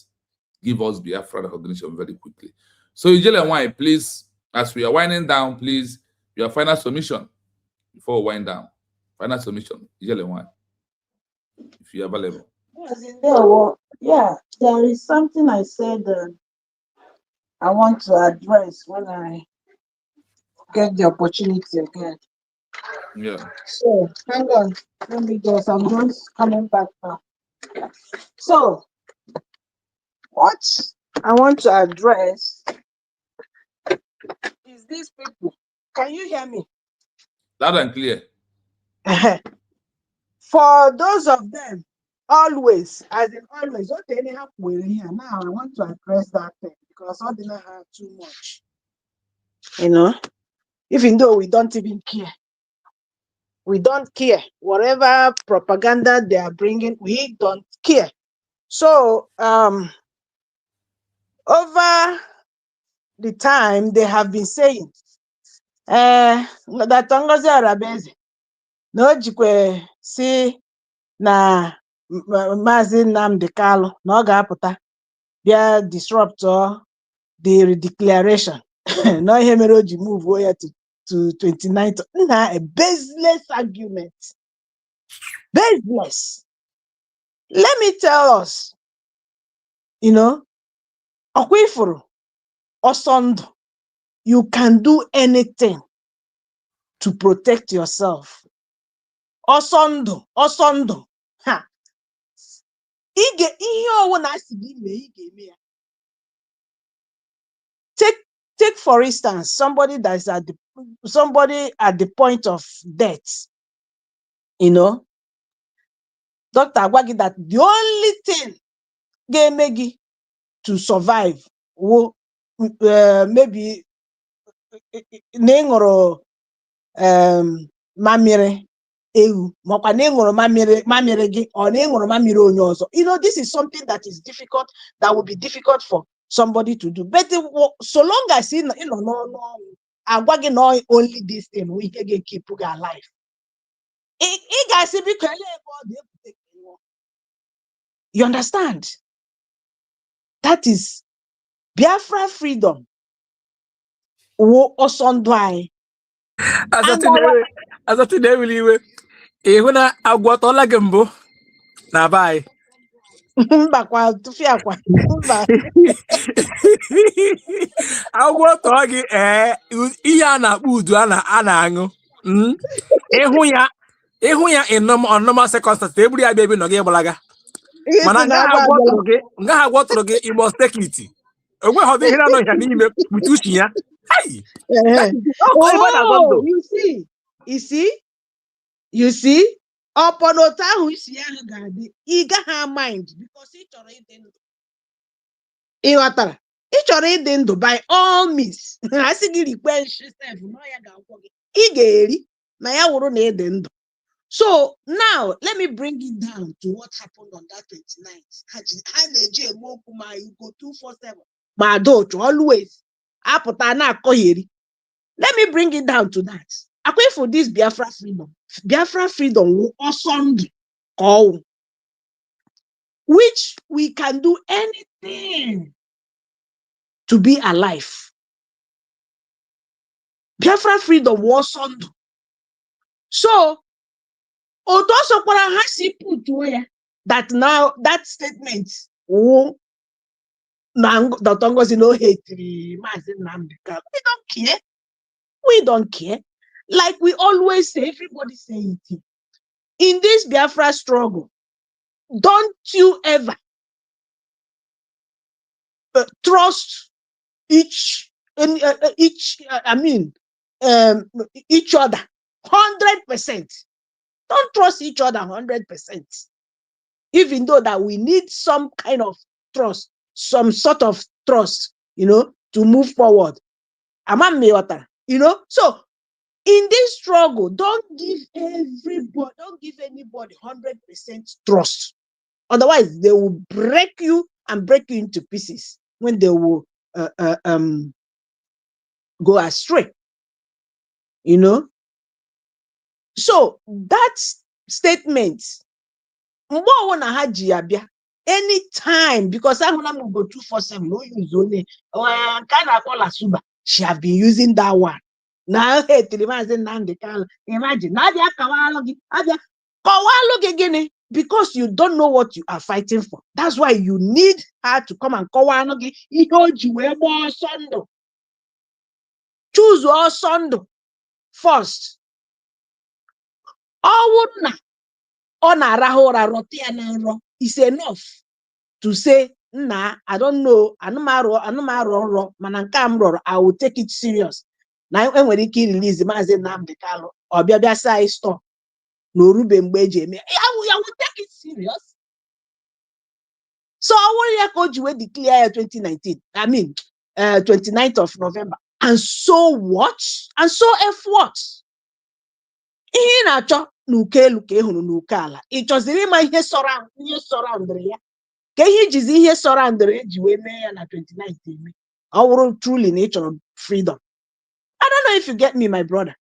give us Biafra recognition very quickly. So, Ijele Nwai, please, as we are winding down, please, your final submission before we wind down. Final submission, Ijele Nwai, if you are available. Yeah, there is something I said I want to address when I get the opportunity again. Yeah. So, hang on. Let me just, I'm just coming back now. So, what I want to address is these people. Can you hear me? Loud and clear. For those of them, always, as in always, what they have here now, I want to address that thing because I didn't have too much. Even though we don't even care. We don't care. Whatever propaganda they are bringing, we don't care. So, over the time, they have been saying, that Ngozi Arabeze, no jikwe si na Maazị Nnamdi Kalu na ọ ga-apụta bịa disrupt the declaration. No ihe mere o ji move ya to 29th. A baseless argument. Baseless. Let me tell us, Okwifuru, Osondo, you can do anything to protect yourself. Osondo. Ha. Ihe ọwụ na asị gị mee, ị ga-eme ya. Take for instance somebody that is at the point of death. Doctor agwa gị that the only thing ga-eme gị to survive will maybe na ị ṅụrụ mamịrị ewu makwa na ị ṅụrụ mamịrị gị or na ị ṅụrụ mamịrị onye ọzọ. This is something that is difficult, that will be difficult for somebody to do. But so long as ị nọ n'ọnụ ọnwụ, agwa gị na only this thing we can keep you alive. Ị ga-asị biko ele ebe ọ dị ebute. You understand? That is Biafra freedom. Osondo anyị. Azatu na-eweli iwe. Ịhụ na agwọtọla gị mbụ na be anyị. Mba kwa tụfịa kwa. Mba. Agwọtọ gị ihe a na-akpọ udu a na-aṅụ. Ịhụ ya in normal circumstances, eburu ya bịa ebe nọ gị gbalaga. Mana nga ha agwọtụrụ gị, you must take it. Onweghị ihe na-anọ ya n'ime kputu uche ya. Oh, you see, upon otu ahụ isi ya ga-adị, ị gaghị mind because ị chọrọ ịdị ndụ. Ị ghọtara? Ị chọrọ ịdị ndụ by all means. A sị gị request yourself na ya ga-akwọ gị. Ị ga-eri ma ya wụrụ na ịdị ndụ. So now let me bring it down to what happened on that 29th. Ha na-eji eme okwu ma Ugo 247 ma Adocho always apụta na-akọgheri. Let me bring it down to that. Akwa for this Biafra freedom will Osondo call, which we can do anything to be alive. Biafra freedom will Osondo. So otu ọ sọkwara ha si pụtuo ya that now that statement wụ na Dr. Ngozi na o hetiri Maazị Nnamdi Kanu. We don't care. Like we always say, everybody say it. In this Biafra struggle, don't you ever trust each other 100%. Don't trust each other 100%. Even though that we need some kind of trust, some sort of trust, to move forward. So in this struggle, don't give anybody 100% trust. Otherwise, they will break you and break you into pieces when they will go astray. So that statement, anytime, because I want to go 247, no use only Suba. She have been using that one. Now, hey, imagine Nadia Kawalogi again, because you don't know what you are fighting for. That's why you need her to come and Kawalogi. Choose your son first. It's enough to say, nah, I don't know, I will take it serious. Now, when we release the Maazị Nnamdi Kanu, or Bia say stop, no Rube Mbeje, I will take it serious. So I want to declare 2019, 29th of November. And so what? And so F what? Ihe na-achọ n'uke hụrụ n'uke ala. Ị chọziri ịma ihe sọrọ ndịrị ya. Ka ihe jizi ihe sọrọ ndịrị eji wee mee ya na 29th eme. Ọ wụrụ truly na ị chọrọ freedom. I don't know if you get me, my brother.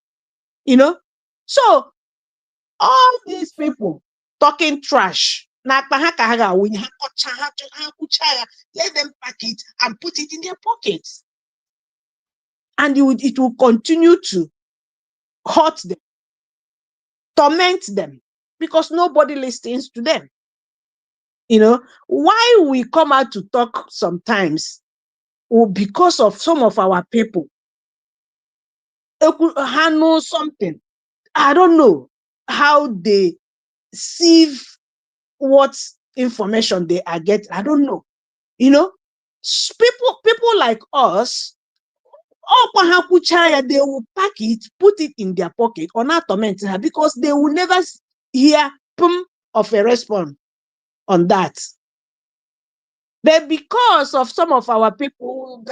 So all these people talking trash. Let them pack it and put it in their pockets. And it will continue to hurt them, torment them, because nobody listens to them. Why we come out to talk sometimes, because of some of our people know something. I don't know how they sieve what information they are getting. I don't know. People like us, they will pack it, put it in their pocket, or not torment her, because they will never hear of a response on that. But because of some of our people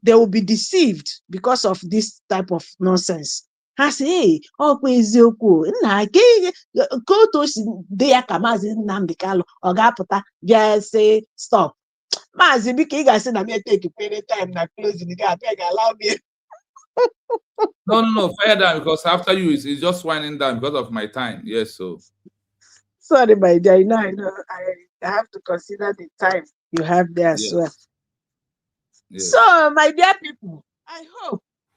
they will be deceived because of this type of nonsense. I say, hey, go to Nnamdi Kanu, or Gapota, just say stop. Mazi Biki guys say, "I take a time na closing the gap. Allow me." No, fire down, because after you it's just winding down because of my time. Yes, so sorry, my dear. I know. I have to consider the time you have there as well. Yes. So, my dear people,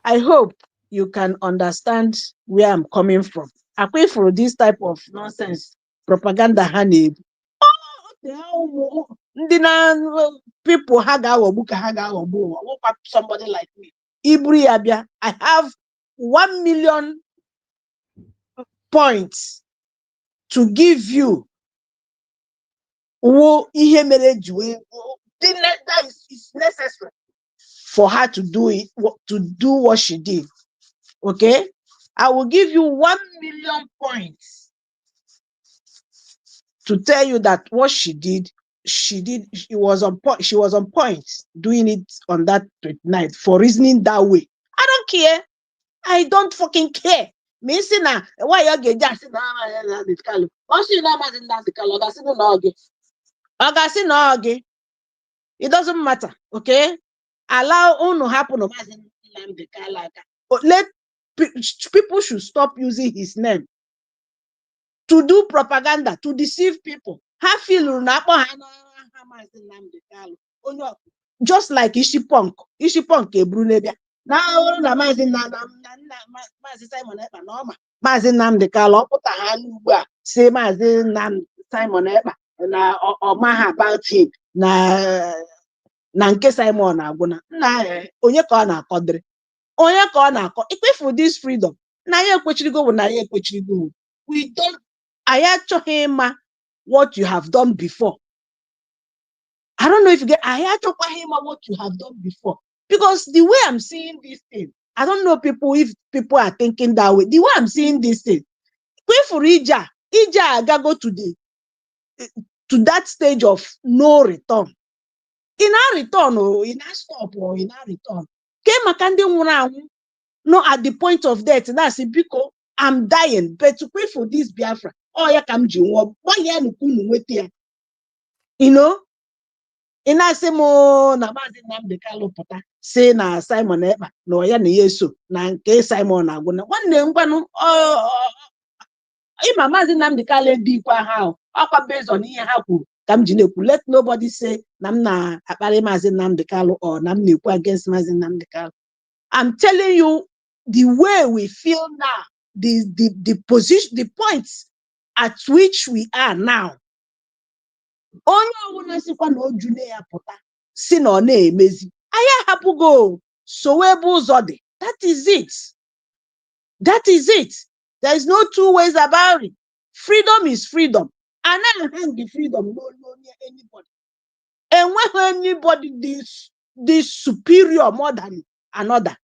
I hope you can understand where I'm coming from. I pay for this type of nonsense propaganda, honey. People somebody like me. I have 1 million points to give you. That is necessary for her to do it, to do what she did. Okay, I will give you 1 million points to tell you that what she did, she was on point. She was on point doing it on that night for reasoning that way. I don't care. I don't fucking care. Me see now why you get just it doesn't matter. Okay, allow to happen. Let people should stop using his name to do propaganda, to deceive people. Just like Ishipunk Ebrunebia. na na Maazị Maazị Simon Ekpa na ọma Maazị Nnamdi Kanu ọpụta ha n'ugbu a si Maazị Simon Ekpa na ọmaha about him na nke Simon agwụna nna onye ka ọ na-akọdịrị onye ka ọ na-akọ ikpefu this freedom na ya ekwechirigo bụ na ya ekwechirigo we don't anyị achọghị ịma what you have done before. I don't know if you get anyị achọkwaghị ịma what you have done before because the way I'm seeing this thing, I don't know if people are thinking that way. The way I'm seeing this thing, ikpefu ije agago to that stage of no return. In our return or in our stop or in our return. Maka ndị nwụrụ anwụ no at the point of death that's biko I'm dying but to pray for this Biafra ya ka m ji nwụọ gbanye unu nweta ya you know ị na-asị m na Maazị Nnamdi Kanu pụta si na Simon Ekpa na ya na ya eso na nke Simon agwụna nwanne ngwanụ ịma Maazị Nnamdi Kanu dịkwa ha ọkwa based on ihe ha kwuru ka m ji na-ekwu let nobody say na m na-akparị Maazị Nnamdi Kanu or na m na-ekwu against Maazị Nnamdi Kanu. I'm telling you the way we feel now, the position, the points at which we are now. Onye ọbụla sikwa na oju ya pụta si na ọ na-emezi anyị ahapụgo so ebe ụzọ dị. That is it. That is it. There is no two ways about it. Freedom is freedom. And I hang the freedom no near anybody. And when anybody this superior more than another.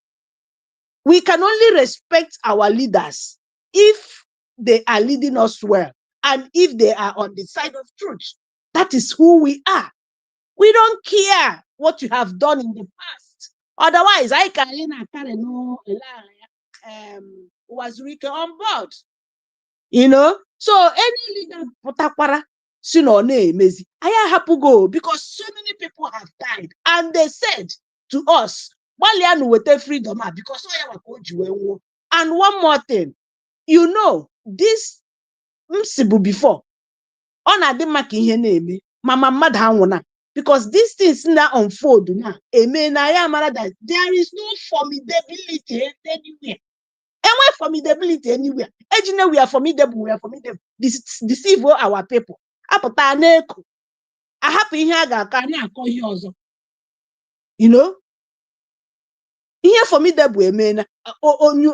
We can only respect our leaders if they are leading us well and if they are on the side of truth. That is who we are. We don't care what you have done in the past. Otherwise, I can carry no was on board. You know? So any leader potakwara si no emezi. I have to go because so many people have died and they said to us, with freedom because and one more thing, you know, this before on a demaki mama mad because these things now unfold now. Amen. I am that there is no formidability anywhere. And where formidability anywhere? We are formidable, we are formidable. Deceive our people. I happy here, you know. Ihe formidable emena onye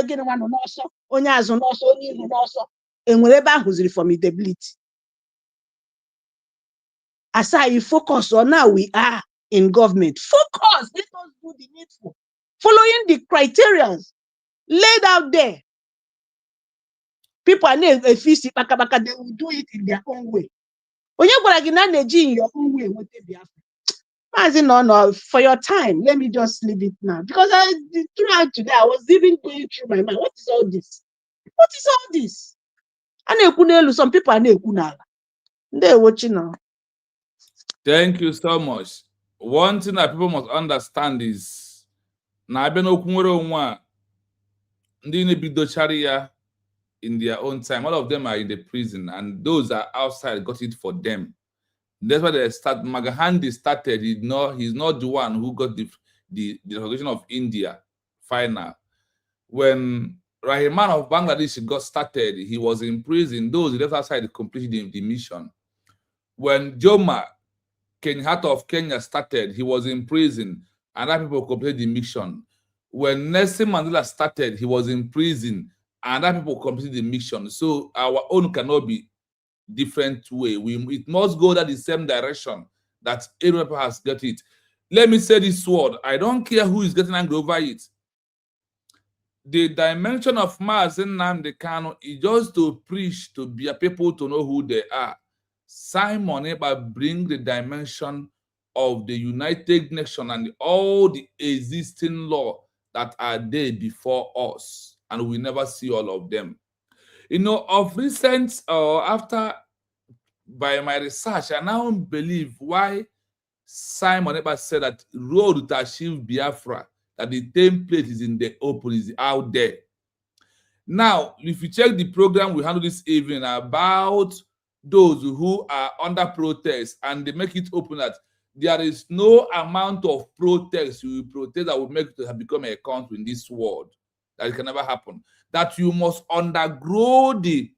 gịnị nwa nọ n'ọsọ onye azụ n'ọsọ onye ihu n'ọsọ enwere ebe ahụziri formidability aside you focus on now we are in government focus let us do the needful following the criteria laid out there. People are a fisi bakabaka they will do it in their own way. Onye gwara gị na na-eji in your own way nweta Biafra. No, for your time, let me just leave it now. Because throughout today, I was even going through my mind. What is all this? What is all this? And some people are they're watching now. Thank you so much. One thing that people must understand is na abịa n'okwu nwere onwe ndị na-ebido charia in their own time. All of them are in the prison, and those are outside got it for them. That's why they start. Magahandi started. He's not the one who got the recognition of India final. When Rahman of Bangladesh got started, he was in prison. Those left outside completed the mission. When Jomo Kenyatta of Kenya started, he was in prison, and other people completed the mission. When Nelson Mandela started, he was in prison, and other people completed the mission. So our own cannot be different way. It must go that the same direction that everyone has got it. Let me say this word. I don't care who is getting angry over it. The dimension of Maazị Nnamdi Kanu is just to preach to be a people to know who they are. Simon Ekpa bring the dimension of the United Nations and all the existing law that are there before us, and we never see all of them. You know, of recent, after by my research, I now believe why Simon Ekpa said that road to achieve Biafra, that the template is in the open, is out there. Now, if you check the program we handle this evening about those who are under protest, and they make it open that there is no amount of protest you will protest that will make it to have become a country in this world. That it can never happen. That you must undergo the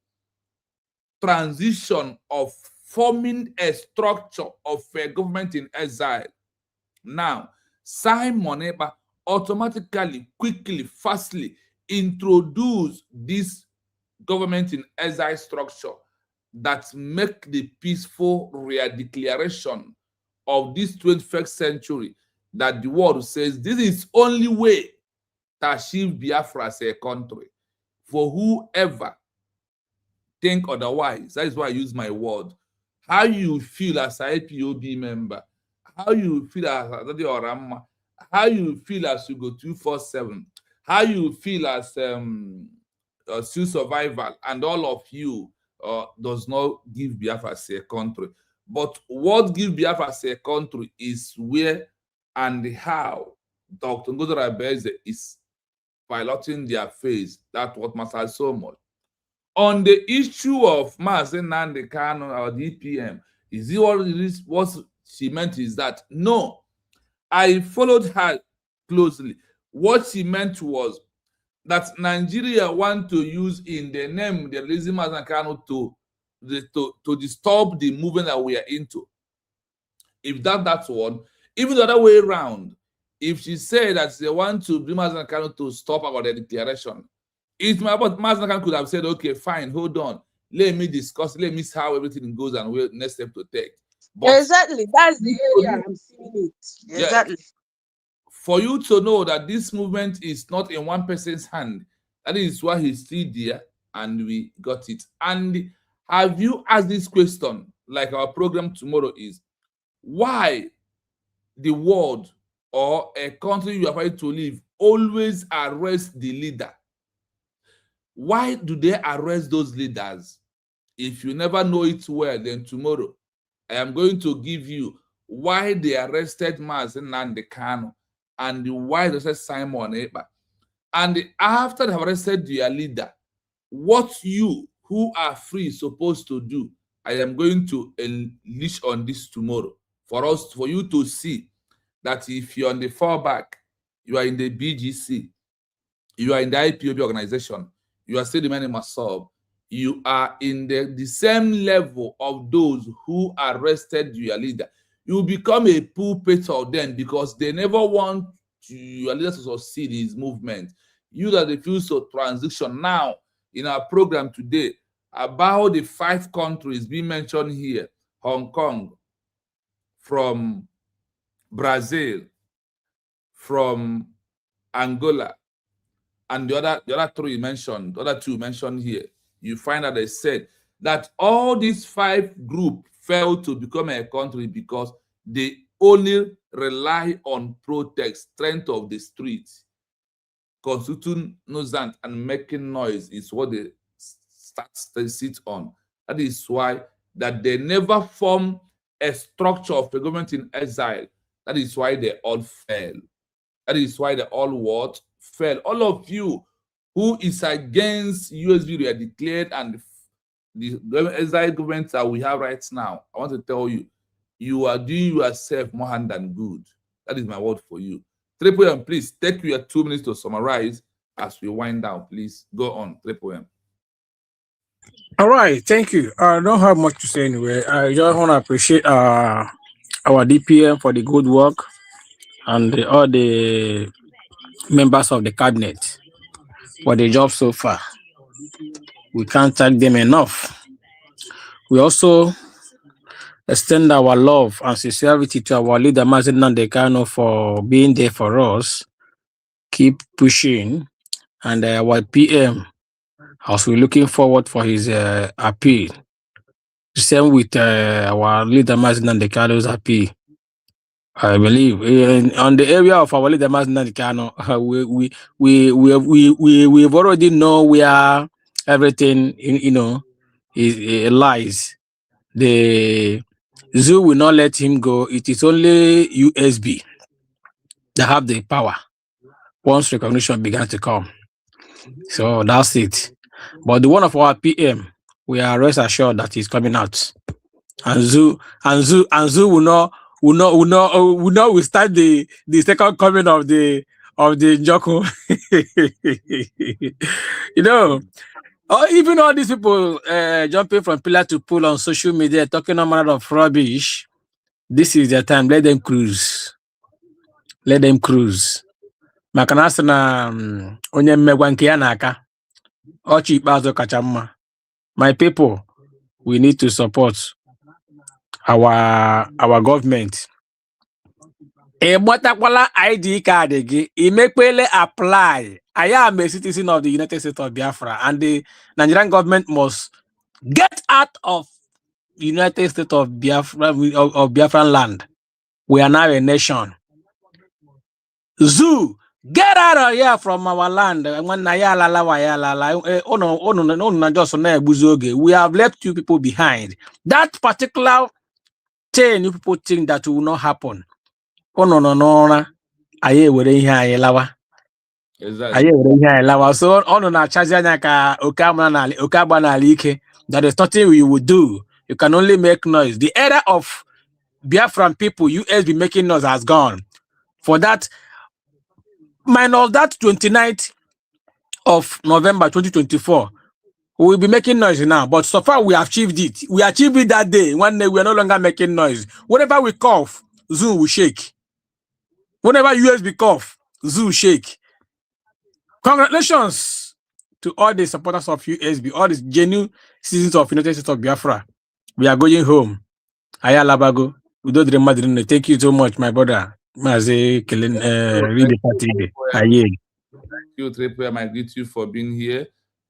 transition of forming a structure of a government in exile. Now, Simon Ekpa automatically, quickly, fastly introduce this government in exile structure that make the peaceful declaration of this 21st century that the world says this is only way to achieve Biafra as a country. For whoever think otherwise, that is why I use my word. How you feel as a IPOB member, how you feel as Adadi Orama, how you feel as you go 247, how you feel as still survival, and all of you does not give Biafra as a country. But what gives Biafra as a country is where and how Dr. Ngozi Rabeze is piloting their phase. That's what matters so much. On the issue of Mazi Nnamdi Kanu or DPM, is it what she meant is that no, I followed her closely. What she meant was that Nigeria want to use in the name the releasing Mazi Kanu to disturb the movement that we are into. If that's one, even the other way around, if she said that they want to bring Mazi Kanu to stop about the declaration, it's my but Mazi Kanu could have said, okay, fine, hold on, let me discuss, let me see how everything goes and we'll next step to take. But exactly, that's the area I'm seeing it. Exactly. Yeah, for you to know that this movement is not in one person's hand, that is why he's still there and we got it. And have you asked this question, like our program tomorrow is, why the world or a country you are trying to live always arrest the leader? Why do they arrest those leaders? If you never know it well, then tomorrow I am going to give you why they arrested Mazi Nnamdi Kanu and why they arrested Simon Ekpa. And after they have arrested their leader, what you who are free supposed to do, I am going to unleash on this tomorrow for you to see that if you're on the fallback, you are in the BGC, you are in the IPOB organization, you are still remaining Masob, you are in the same level of those who arrested your leader. You become a puppet of them because they never want your leader to succeed in his movement. You that refuse to transition. Now, in our program today, about the 5 countries being mentioned here, Hong Kong, from Brazil, from Angola, and the other 3 mentioned, the other 2 mentioned here, you find that they said that all these 5 groups failed to become a country because they only rely on protest, strength of the streets, constituting nuisance and making noise is what they sit on. That is why that they never form a structure of a government in exile. That is why they all fail. That is why they all what? Fail. All of you who is against USV were declared and the exile government that we have right now, I want to tell you, you are doing yourself more harm than good. That is my word for you. 3PM, please take your 2 minutes to summarize as we wind down. Please go on, 3PM. All right, thank you. I don't have much to say anyway. I just want to appreciate our DPM for the good work and all the members of the cabinet for the job so far. We can't thank them enough. We also extend our love and sincerity to our leader, Mazi Nnamdi Kanu, for being there for us. Keep pushing. And our PM, as we're looking forward for his appeal. Same with our leader, Mazi Nnamdi Kanu's appeal. I believe on the area of our leader, Mazi Nnamdi Kanu, we've already know where everything is lies. The zoo will not let him go. It is only USB that have the power once recognition began to come. So that's it. But the one of our PM, we are rest assured that he's coming out. And zoo will we start the second coming of the Njoku. You know, or even all these people jumping from pillar to pole on social media, talking all manner of rubbish. This is their time. Let them cruise. Let them cruise. Maka na asị na onye mmegwa nke ya na-aka ọchị ikpeazụ kacha mma. My people, we need to support our government. Gbatakwala ID card gị, imekwele apply. I am a citizen of the United States of Biafra, and the Nigerian government must get out of the United States of Biafra, of Biafran land. We are now a nation. Zoo, get out of here from our land. We have left you people behind. That particular thing you people think that will not happen. Exactly. So that is nothing we will do. You can only make noise. The era of Biafran people, USB making noise has gone. For that, minus that 29th of November 2024, we will be making noise now. But so far, we have achieved it. We achieved it that day. One day, we are no longer making noise. Whenever we cough, Zoom will shake. Whenever USB cough, Zoom will shake. Congratulations to all the supporters of USB, all the genuine citizens of United States of Biafra. We are going home. Ayalabago. Thank you so much, my brother. Mazi Kelen, read the party. Thank you, Triple. I greet you for being here.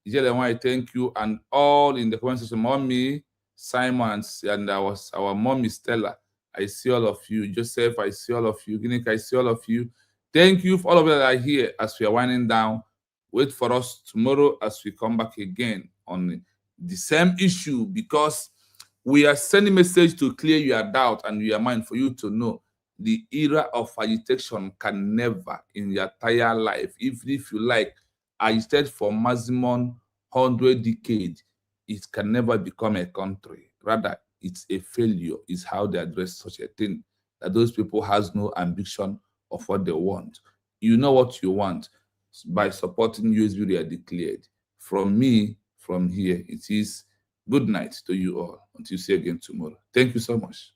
I thank you, and all in the comment section, Mommy, Simons, and our mommy Stella. I see all of you. Joseph, I see all of you. Guinness, I see all of you. Thank you for all of you that are here as we are winding down. Wait for us tomorrow as we come back again on the same issue, because we are sending message to clear your doubt and your mind for you to know the era of agitation can never in your entire life, even if you like, agitate for maximum 100 decades, it can never become a country. Rather, it's a failure, is how they address such a thing, that those people has no ambition of what they want. You know what you want. By supporting USB, they are declared. From me, from here, it is good night to you all. Until see you again tomorrow. Thank you so much.